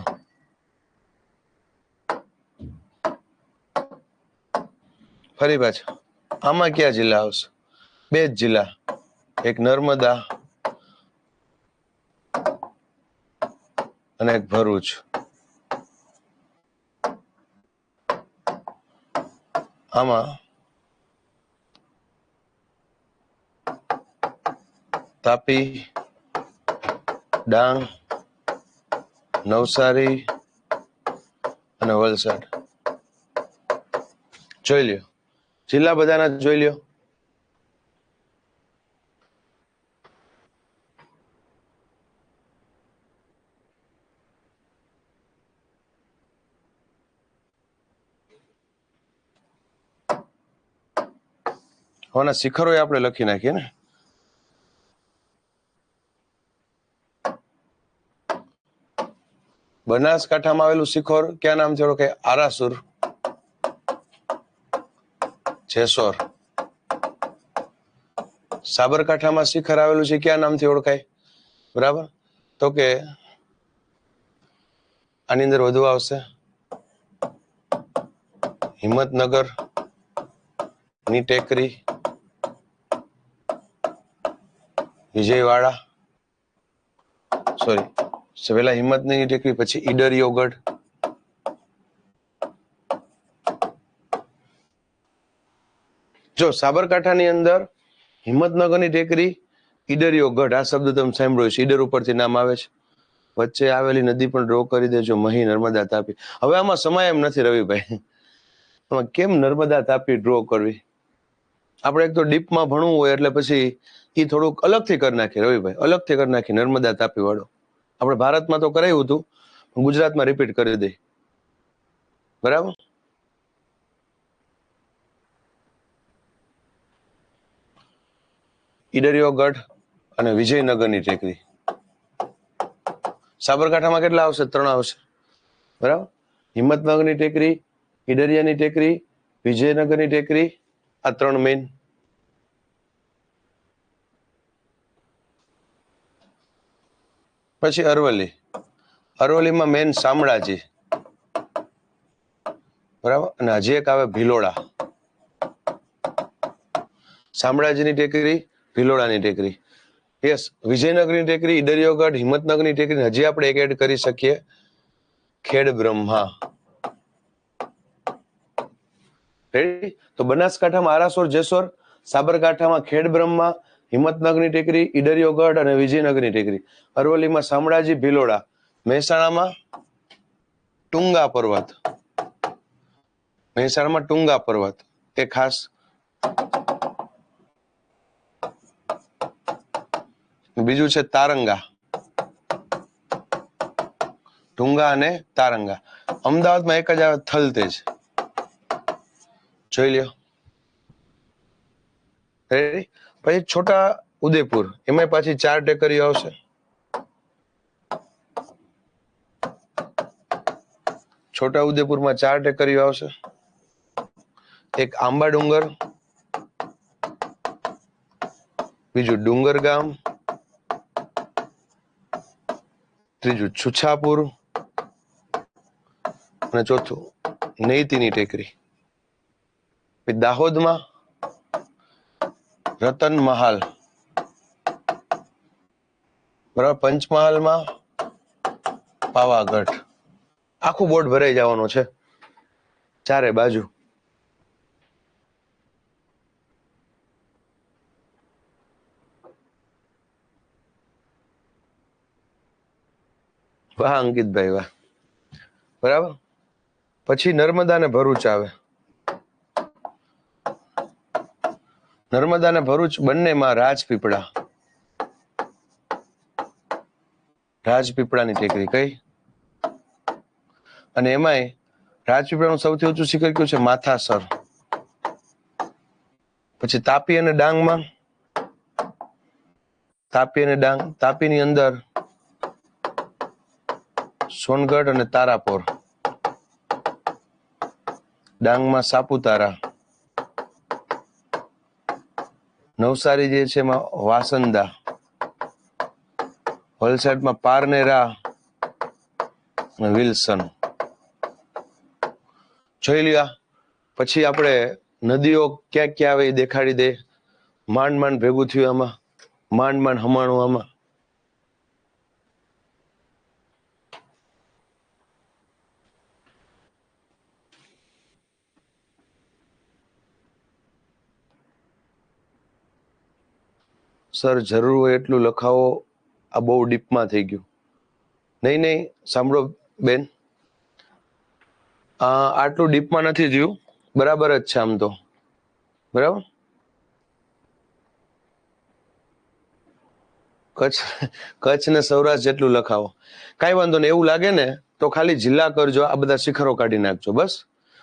[SPEAKER 1] ફરી પાછા આમાં કયા જિલ્લા આવશે? 2 જ જિલ્લા, એક નર્મદા અને એક ભરૂચ. આમાં તાપી, ડાંગ, નવસારી અને વલસાડ. જોઈ લ્યો, જિલ્લા બધાના જોઈ લ્યો. હવેના શિખરો આપણે લખી નાખીએ ને. બનાસકાંઠામાં આવેલું શિખર ક્યાં નામથી ઓળખાય? આરાસુર, જેસોર. સાબરકાંઠામાં શિખર આવેલું છે, ક્યાં નામથી ઓળખાય? બરાબર, તો કે આની અંદર વધુ આવશે હિંમતનગર ની ટેકરી, વિજયવાડા, સોરી પેલા હિંમતની ટેકરી, પછી ઈડરિયો ગઢ. જો સાબરકાંઠાની અંદર હિંમતનગરની ટેકરી, ઈડરિયો ગઢ, આ શબ્દ તમે સાંભળ્યો છે. ઈડર ઉપરથી નામ આવે છે. વચ્ચે આવેલી નદી પણ ડ્રો કરી દેજો, મહી, નર્મદા, તાપી. હવે આમાં સમય એમ નથી રવિભાઈ, આમાં કેમ નર્મદા તાપી ડ્રો કરવી? આપણે એક તો ડીપમાં ભણવું હોય એટલે પછી એ થોડુંક અલગથી કરી નાખીએ રવિભાઈ, અલગથી કરી નાખીએ નર્મદા તાપી વાળો. આપણે ભારતમાં તો કરાયું હતું, ગુજરાતમાં રિપીટ કરી દઈ, બરાબર. ઈડરિયો ગઢ અને વિજયનગરની ટેકરી. સાબરકાંઠામાં કેટલા આવશે? 3 આવશે, બરાબર. હિંમતનગરની ટેકરી, ઈડરિયાની ટેકરી, વિજયનગરની ટેકરી, આ 3 મેઇન. પછી અરવલ્લી, અરવલ્લીમાં મેઇન શામળાજી, બરાબર. અને હજી એક આવે ભિલોડા. શામળાજીની ટેકરી, ભિલોડાની ટેકરી. યસ, વિજયનગરની ટેકરી, ઈડરિયો ગઢ, હિંમતનગરની ટેકરી. હજી આપણે એક એડ કરી શકીએ, ખેડ બ્રહ્મા. રેડી? તો બનાસકાંઠામાં આરાસોર, જેસોર, સાબરકાંઠામાં ખેડ બ્રહ્મા, હિંમતનગરની ટેકરી, ઈડરિયો ગઢ અને વિજયનગરની ટેકરી. અરવલ્લીમાં શામળાજી, ભિલોડા. મહેસાણામાં ટુંગા પર્વત, મહેસાણામાં ટુંગા પર્વત એ ખાસ. બીજું છે તારંગા, ટુંગા અને તારંગા. અમદાવાદમાં એક જ આવે, થલતેજ. જોઈ લ્યો. રેડી? પછી છોટા ઉદેપુર, એમાં પાછી 4 ટેકરીઓ આવશે. છોટા ઉદેપુરમાં 4 ટેકરીઓ આવશે. એક આંબા ડુંગર, બીજું ડુંગર ગામ, ત્રીજું છુછાપુર અને ચોથું નેતીની ટેકરી. દાહોદમાં રતન મહાલ, બરાબર. પંચમહાલમાં પાવાગઢ. આખું બોર્ડ ભરાઈ જવાનું છે ચારે બાજુ. વાહ અંકિતભાઈ, વાહ. બરાબર. પછી નર્મદા ને ભરૂચ આવે. નર્મદા અને ભરૂચ બંનેમાં રાજપીપળા, રાજપીપળાની ટેકરી કઈ. અને એમાંય રાજપીપળાનું સૌથી ઊંચું શિખર કયું છે? માથાસર. પછી તાપી અને ડાંગમાં, તાપી અને ડાંગ, તાપીની અંદર સોનગઢ અને તારાપુર, ડાંગમાં સાપુતારા, નવસારી જે છે એમાં વાસંદા, વલસાડમાં પારનેરા અને વિલ્સન. જોઈ લ્યા. પછી આપણે નદીઓ ક્યાં ક્યાં આવે એ દેખાડી દે. માંડ માંડ ભેગું થયું આમાં, માંડ માંડ હમાણું આમાં. સર જરૂર હોય એટલું લખાવો, આ બહુ ડીપમાં થઈ ગયું. નહીં, સાંભળો બેન, આટલું ડીપમાં નથી થયું, બરાબર જ છે આમ તો. બરાબર. કચ્છ ને સૌરાષ્ટ્ર જેટલું લખાવો, કાંઈ વાંધો નહીં. એવું લાગે ને તો ખાલી જિલ્લા કરજો, આ બધા શિખરો કાઢી નાખજો. બસ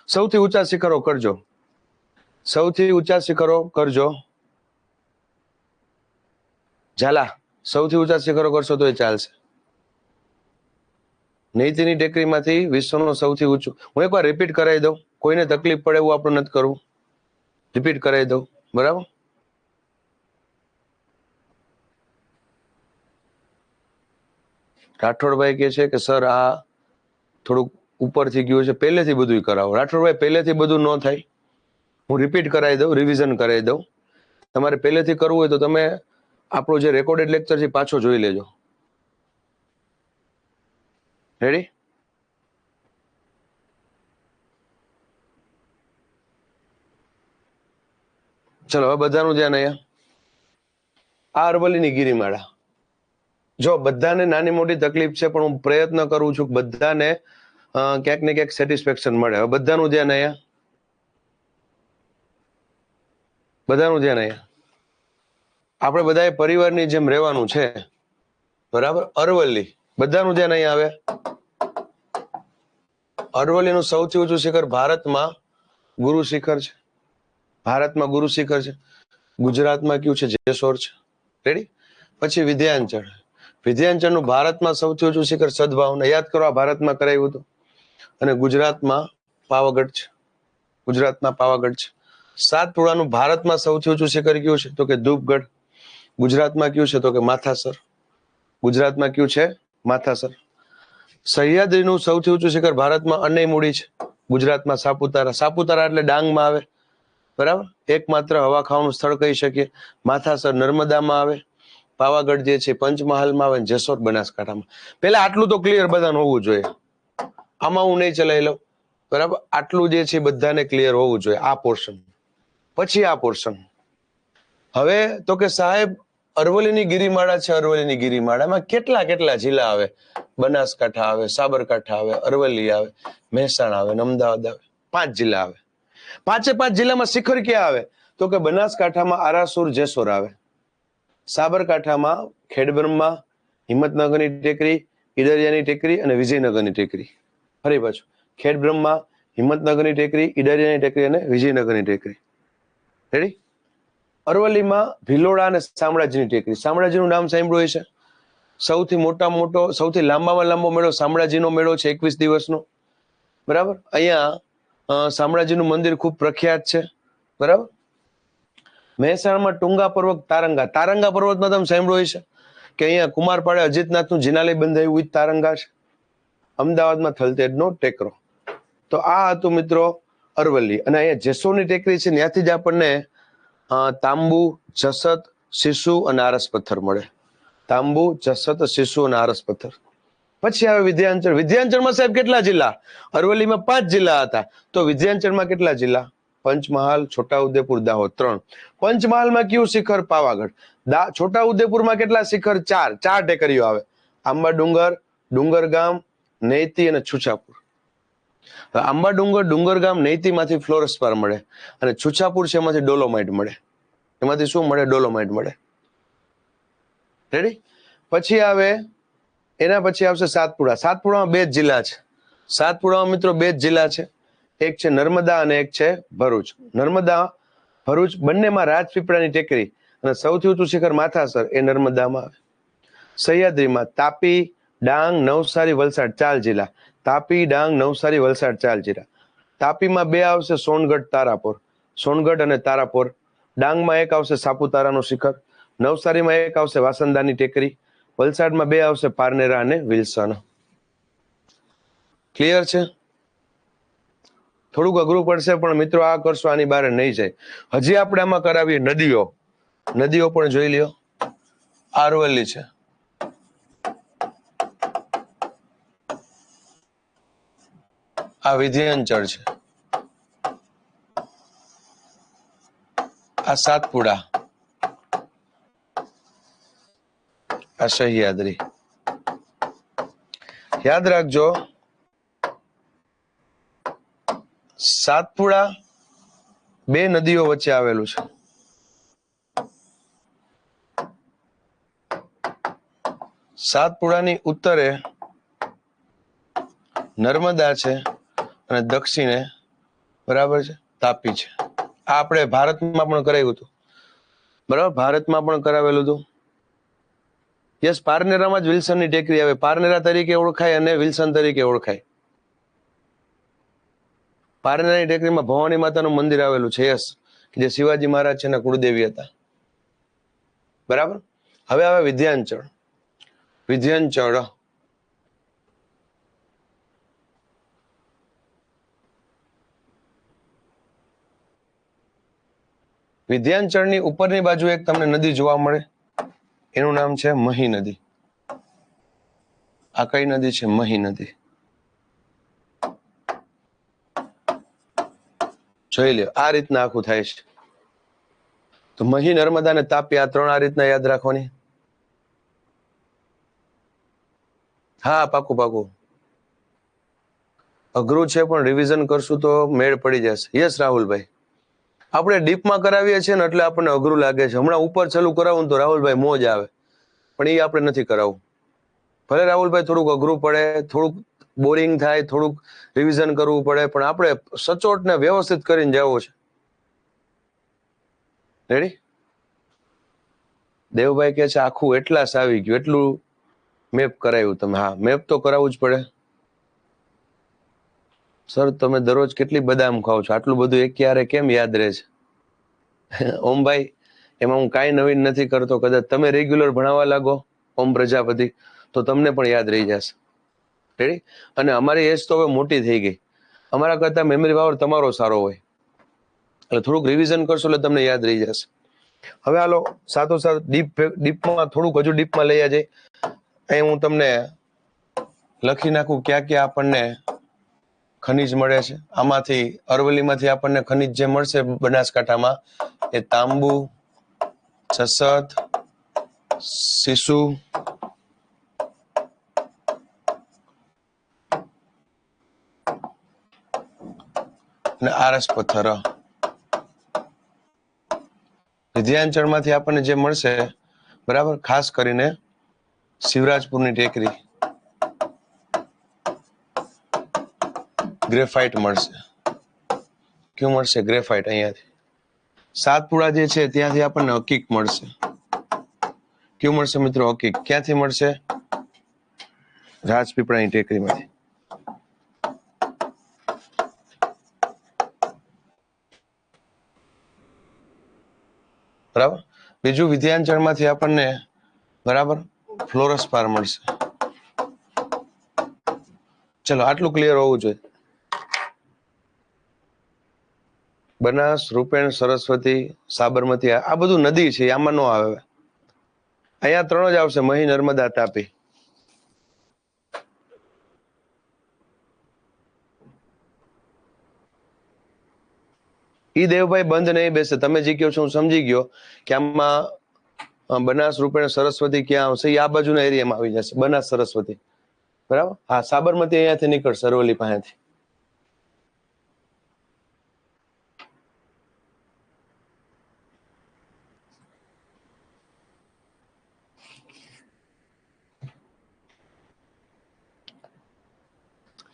[SPEAKER 1] સૌથી ઊંચા શિખરો કરજો, સૌથી ઊંચા શિખરો કરજો. ઝાલા સૌથી ઊંચા શિખરો કરશો તો એ ચાલશે. નૈતીની ટેકરીમાંથી વિશ્વનું સૌથી ઊંચું, હું એકવાર રિપીટ કરાવી દઉં, કોઈને તકલીફ પડે એવું આપણે નથી કરવું. રિપીટ કરાવી દઉં, બરાબર. રાઠોડભાઈ કે છે કે સર આ થોડુંક ઉપરથી ગયું છે, પહેલેથી બધું કરાવો. રાઠોડભાઈ પહેલેથી બધું ન થાય, હું રિપીટ કરાવી દઉં, રિવિઝન કરાવી દઉં. તમારે પહેલેથી કરવું હોય તો તમે આપણો જે રેકોર્ડેડ લેક્ચર છે પાછો જોઈ લેજો. રેડી? ચલો હવે બધાનું ધ્યાન અહીંયા. આ અરવલ્લીની ગિરિમાળા. જો બધાને નાની મોટી તકલીફ છે, પણ હું પ્રયત્ન કરું છું કે બધાને ક્યાંક ને ક્યાંક સેટિસ્ફેક્શન મળે. હવે બધાનું ધ્યાન અહીંયા, બધાનું ધ્યાન અહીંયા. આપણે બધાએ પરિવારની જેમ રહેવાનું છે, બરાબર. અરવલ્લી, બધાનું ધ્યાન અહીંયા આવે. અરવલ્લીનું સૌથી ઊંચું શિખર ભારતમાં ગુરુ શિખર છે. ભારતમાં ગુરુ શિખર છે. ગુજરાતમાં કયું છે? જેસોર છે. રેડી? પછી વિધ્યાંચળ. વિધ્યાંચળનું ભારતમાં સૌથી ઊંચું શિખર સદભાવના, યાદ કરો, આ ભારતમાં કરાવ્યું હતું. અને ગુજરાતમાં પાવાગઢ છે. ગુજરાતમાં પાવાગઢ છે. સાતપુડાનું ભારતમાં સૌથી ઊંચું શિખર કયું છે? તો કે ધૂપગઢ. ગુજરાતમાં કયું છે? તો કે માથાસર. ગુજરાતમાં કયું છે? માથાસર. સહ્યાદ્રીનું સૌથી ઊંચું શિખર ભારતમાં અનૈમુડી છે. ગુજરાતમાં સાપુતારા. સાપુતારા એટલે ડાંગમાં આવે, બરાબર. એકમાત્ર હવા ખાવાનું સ્થળ કહી શકીએ. માથાસર નર્મદામાં આવે. પાવાગઢ જે છે પંચમહાલમાં આવે. જેસોર બનાસકાંઠામાં. પેલા આટલું તો ક્લિયર બધાને હોવું જોઈએ. આમાં હું નહીં ચલાવી લઉં, બરાબર. આટલું જે છે બધાને ક્લિયર હોવું જોઈએ, આ પોર્શન. પછી આ પોર્શન. હવે તો કે સાહેબ અરવલ્લીની ગિરિમાળા છે. અરવલ્લીની ગિરિમાળામાં કેટલા કેટલા જિલ્લા આવે? બનાસકાંઠા આવે, સાબરકાંઠા આવે, અરવલ્લી આવે, મહેસાણા આવે, અમદાવાદ આવે. 5 જિલ્લા આવે. 5 જિલ્લામાં શિખર ક્યાં આવે? તો કે બનાસકાંઠામાં આરાસુર જેસોર આવે. સાબરકાંઠામાં ખેડબ્રહ્મા, હિંમતનગરની ટેકરી, ઈડરિયાની ટેકરી અને વિજયનગરની ટેકરી. ફરી પાછું ખેડબ્રહ્મા, હિંમતનગરની ટેકરી, ઈડરિયાની ટેકરી અને વિજયનગરની ટેકરી. રેડી? અરવલ્લીમાં ભિલોડા અને શામળાજીની ટેકરી. શામળાજીનું નામ સાંભળ્યું છે. સૌથી મોટો, સૌથી લાંબામાં લાંબો મેળો શામળાજીનો મેળો છે, 21 દિવસનો, બરાબર. અહીંયા શામળાજીનું મંદિર ખૂબ પ્રખ્યાત છે, બરાબર. મહેસાણામાં ટુંગા પર્વત, તારંગા. તારંગા પર્વતમાં તમે સાંભળ્યું છે કે અહીંયા કુમારપાડે અજીતનાથનું જિનાલય બંધાયું, તારંગા છે. અમદાવાદમાં થલતેજનો ટેકરો. તો આ હતું મિત્રો અરવલ્લી. અને અહીંયા જેસોરની ટેકરી છે, ત્યાંથી જ આપણને તાંબુ, જસત, શીશુ અને આરસ પથ્થર મળે. તાંબુ, જસત, શીશુ અને આરસ પથ્થર. પછી આવે વિધ્યાંચળ. વિધ્યાંચળમાં સાહેબ કેટલા જિલ્લા? અરવલ્લીમાં 5 જિલ્લા હતા, તો વિધ્યાંચળમાં કેટલા જિલ્લા? પંચમહાલ, છોટાઉદેપુર, દાહોદ 3. પંચમહાલમાં કયું શિખર? પાવાગઢ. છોટાઉદેપુરમાં કેટલા શિખર? 4 ટેકરીઓ આવે. આંબા ડુંગર, ડુંગરગામ, નૈતી અને છુછાપુર. આંબા ડુંગર, ડુંગરગામ, નૈતીમાંથી ફ્લોરસ્પાર મળે અને છુછાપુર છે એમાંથી ડોલોમાઇટ મળે. એમાંથી શું મળે? ડોલોમાઇટ મળે. રેડી? પછી આવે, એના પછી આવશે સાતપુડા. સાતપુડામાં 2 જિલ્લા છે, સાતપુડામાં મિત્રો બે જ જિલ્લા છે, એક છે નર્મદા અને એક છે ભરૂચ. નર્મદા ભરૂચ બંનેમાં રાજપીપળાની ટેકરી અને સૌથી ઊંચું શિખર માથાસર એ નર્મદામાં આવે. સહ્યાદ્રીમાં તાપી, ડાંગ, નવસારી, વલસાડ 4 જિલ્લા. તાપી, ડાંગ, નવસારી, વલસાડ 4 જિલ્લા. તાપીમાં બે આવશે સોનગઢ, તારાપુર. સોનગઢ અને તારાપુર. ડાંગમાં એક આવશે સાપુતારાનું શિખર. નવસારીમાં એક આવશે વાસંદાની ટેકરી. વલસાડમાં બે આવશે પારનેરા અને વિલ્સન. ક્લિયર છે? થોડુંક અઘરું પડશે પણ મિત્રો આ કરશો આની બહાર નહીં જાય. હજી આપણે આમાં કરાવીએ નદીઓ. નદીઓ પણ જોઈ લ્યો. આરવલ્લી છે, આ વિધ્યાંચળ છે, આ સાતપુડા, આ સહ્યાદ્રી. યાદ રાખજો સાતપુડા બે નદીઓ વચ્ચે આવેલું છે. સાતપુડાની ઉત્તરે નર્મદા છે અને દક્ષિણે બરાબર છે તાપી છે. આ આપણે ભારતમાં પણ કરાવ્યું હતું, બરાબર, ભારતમાં પણ કરાવેલું હતું. યસ, પારનેરામાં જ વિલ્સનની ટેકરી આવે. પારનેરા તરીકે ઓળખાય અને વિલ્સન તરીકે ઓળખાય. પારનેરાની ટેકરીમાં ભવાની માતાનું મંદિર આવેલું છે. યસ, જે શિવાજી મહારાજ છે એના કુળદેવી હતા. બરાબર. હવે આવે વિધ્યાંચળ. વિધ્યાંચળ વિધ્યાંચળની ઉપરની બાજુ એક તમને નદી જોવા મળે, એનું નામ છે મહી નદી. આ કઈ નદી છે? મહી નદી. જોઈ લ્યો, આ રીતના આખું થાય છે. તો મહી, નર્મદા અને તાપી, આ ત્રણ આ રીતના યાદ રાખવાની. હા, પાકું પાકું. અઘરું છે પણ રિવિઝન કરશું તો મેળ પડી જશે. યસ રાહુલભાઈ, આપણે ડીપમાં કરાવીએ છીએ ને એટલે આપણને અઘરું લાગે છે. હમણાં ઉપર ચાલુ કરાવું તો રાહુલભાઈ મોજ આવે, પણ એ આપણે નથી કરાવવું. ભલે રાહુલભાઈ થોડુંક અઘરું પડે, થોડુંક બોરિંગ થાય, થોડુંક રિવિઝન કરવું પડે, પણ આપણે સચોટ ને વ્યવસ્થિત કરીને જવું છે. રેડી? દેવભાઈ કે છે આખું એટલાસ આવી ગયું, એટલું મેપ કરાવ્યું તમે. હા, મેપ તો કરાવવું જ પડે. સર તમે દરરોજ કેટલી બદામ ખાઓ છો? આટલું બધું એક ક્યારે કેમ યાદ રહે છે? ઓમભાઈ, એમાં હું કાંઈ નવીન નથી કરતો. કદાચ તમે રેગ્યુલર ભણાવવા લાગો ઓમ પ્રજાપતિ તો તમને પણ યાદ રહી જશે. રેડી? અને અમારી એજ તો હવે મોટી થઈ ગઈ. અમારા કરતા મેમરી પાવર તમારો સારો હોય, એટલે થોડુંક રિવિઝન કરશો એટલે તમને યાદ રહી જશે. હવે હાલો સાથોસાથ ડીપમાં થોડુંક હજુ ડીપમાં લઈ જાય. અહીં હું તમને લખી નાખું ક્યાં ક્યાં આપણને ખનીજ મળે છે. આમાંથી અરવલ્લીમાંથી આપણને ખનીજ જે મળશે બનાસકાંઠામાં એ તાંબુ, જસત, સીસુ, અને આરસ પથ્થર. વિધ્યાંચળમાંથી આપણને જે મળશે બરાબર, ખાસ કરીને શિવરાજપુરની ટેકરી, ગ્રેફાઇટ મળશે. ક્યું મળશે? ગ્રેફાઇટ. અહીંયાથી સાતપુડા જે છે ત્યાંથી આપણને હકીક મળશે. ક્યું મળશે મિત્રો? હકીક. ક્યાંથી મળશે? રાજપીપળાની ટેકરીમાંથી. બરાબર. બીજું વિધ્યાંચળમાંથી આપણને બરાબર ફ્લોરસ્પાર મળશે. ચલો, આટલું ક્લિયર હોવું જોઈએ. બનાસ, રૂપેણ, સરસ્વતી, સાબરમતી, આ બધું નદી છે, આમાં નો આવે. અહીંયા ત્રણ જ આવશે: મહી, નર્મદા, તાપી. ઈ દેવભાઈ બંધ નહીં બેસે. તમે જે કહો છો હું સમજી ગયો કે આમાં બનાસ, રૂપેણ, સરસ્વતી ક્યાં આવશે? એ આ બાજુના એરિયામાં આવી જશે. બનાસ, સરસ્વતી. બરાબર. હા, સાબરમતી અહીંયાથી નીકળશે, અરવલ્લી પાસેથી.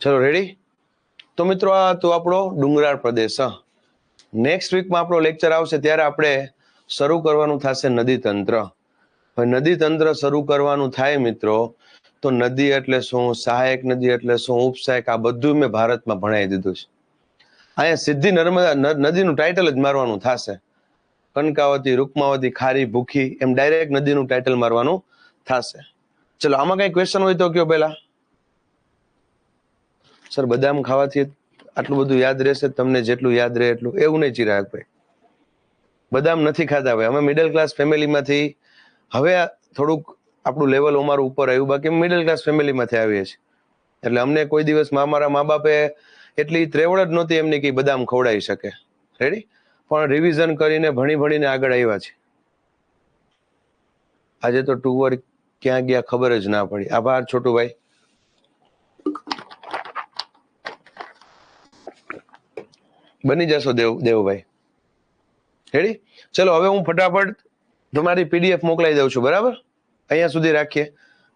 [SPEAKER 1] ચલો રેડી? તો મિત્રો આ તો આપણો ડુંગરાળ પ્રદેશ. નેક્સ્ટ વીકમાં આપણો લેક્ચર આવશે ત્યારે આપણે શરૂ કરવાનું થશે નદી તંત્ર. હવે નદી તંત્ર શરૂ કરવાનું થાય મિત્રો, તો નદી એટલે શું, સહાયક નદી એટલે શું, ઉપસહાયક, આ બધું મેં ભારતમાં ભણાવી દીધું છે. અહીંયા સીધી નર્મદા નદીનું ટાઇટલ જ મારવાનું થશે. કનકાવતી, રૂકમાવતી, ખારી, ભૂખી, એમ ડાયરેક્ટ નદીનું ટાઇટલ મારવાનું થશે. ચલો આમાં કઈ ક્વેશ્ચન હોય તો કયો પેલા. સર બદામ ખાવાથી આટલું બધું યાદ રહેશે તમને, જેટલું યાદ રહે એટલું? એવું નહીં ચિરાગભાઈ, બદામ નથી ખાતા ભાઈ. અમે મિડલ ક્લાસ ફેમિલીમાંથી, હવે થોડુંક આપણું લેવલ અમારું ઉપર આવ્યું, બાકી મિડલ ક્લાસ ફેમિલીમાંથી આવીએ છીએ. એટલે અમને કોઈ દિવસ મારા મા બાપે એટલી ત્રેવડ જ નહોતી એમની કે બદામ ખવડાવી શકે. રેડી? પણ રિવિઝન કરીને ભણીને આગળ આવ્યા છે. આજે તો ટુવર ક્યાં ગયા ખબર જ ના પડી. આભાર છોટુભાઈ. બની જશો દેવભાઈ. રેડી? ચલો હવે હું ફટાફટ તમારી પીડીએફ મોકલાઈ દઉં છું. બરાબર? અહીંયા સુધી રાખીએ,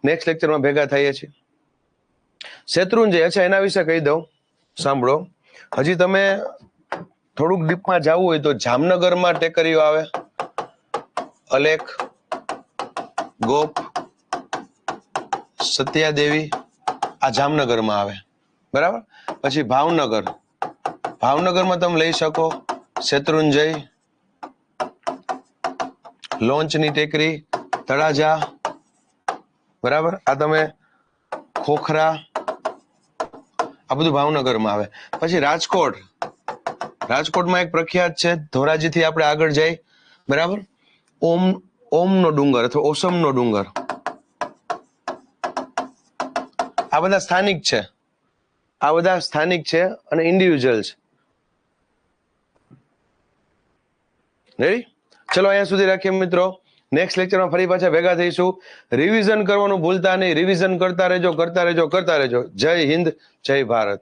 [SPEAKER 1] નેક્સ્ટ લેક્ચરમાં ભેગા થઈએ છીએ. શેત્રુંજય, અચ્છા એના વિશે કહી દઉં, સાંભળો. હજી તમે થોડુંક ડીપમાં જવું હોય તો જામનગરમાં ટેકરીઓ આવે, અલેખ, ગોપ, સત્યાદેવી, આ જામનગરમાં આવે. બરાબર? પછી ભાવનગરમાં તમે લઈ શકો શેત્રુંજય, લોંચની ટેકરી, તળાજા. બરાબર? આ તમે ખોખરા, આ બધું ભાવનગરમાં આવે. પછી રાજકોટમાં એક પ્રખ્યાત છે, ધોરાજીથી આપણે આગળ જઈ, બરાબર, ઓમનો ડુંગર અથવા ઓસમનો ડુંગર. આ બધા સ્થાનિક છે અને ઇન્ડિવિજ્યુઅલ છે. રેડી? ચલો અહીંયા સુધી રાખીએ મિત્રો. નેક્સ્ટ લેક્ચરમાં ફરી પાછા ભેગા થઈશું. રિવિઝન કરવાનું ભૂલતા નહીં. રિવિઝન કરતા રહેજો. જય હિન્દ, જય ભારત.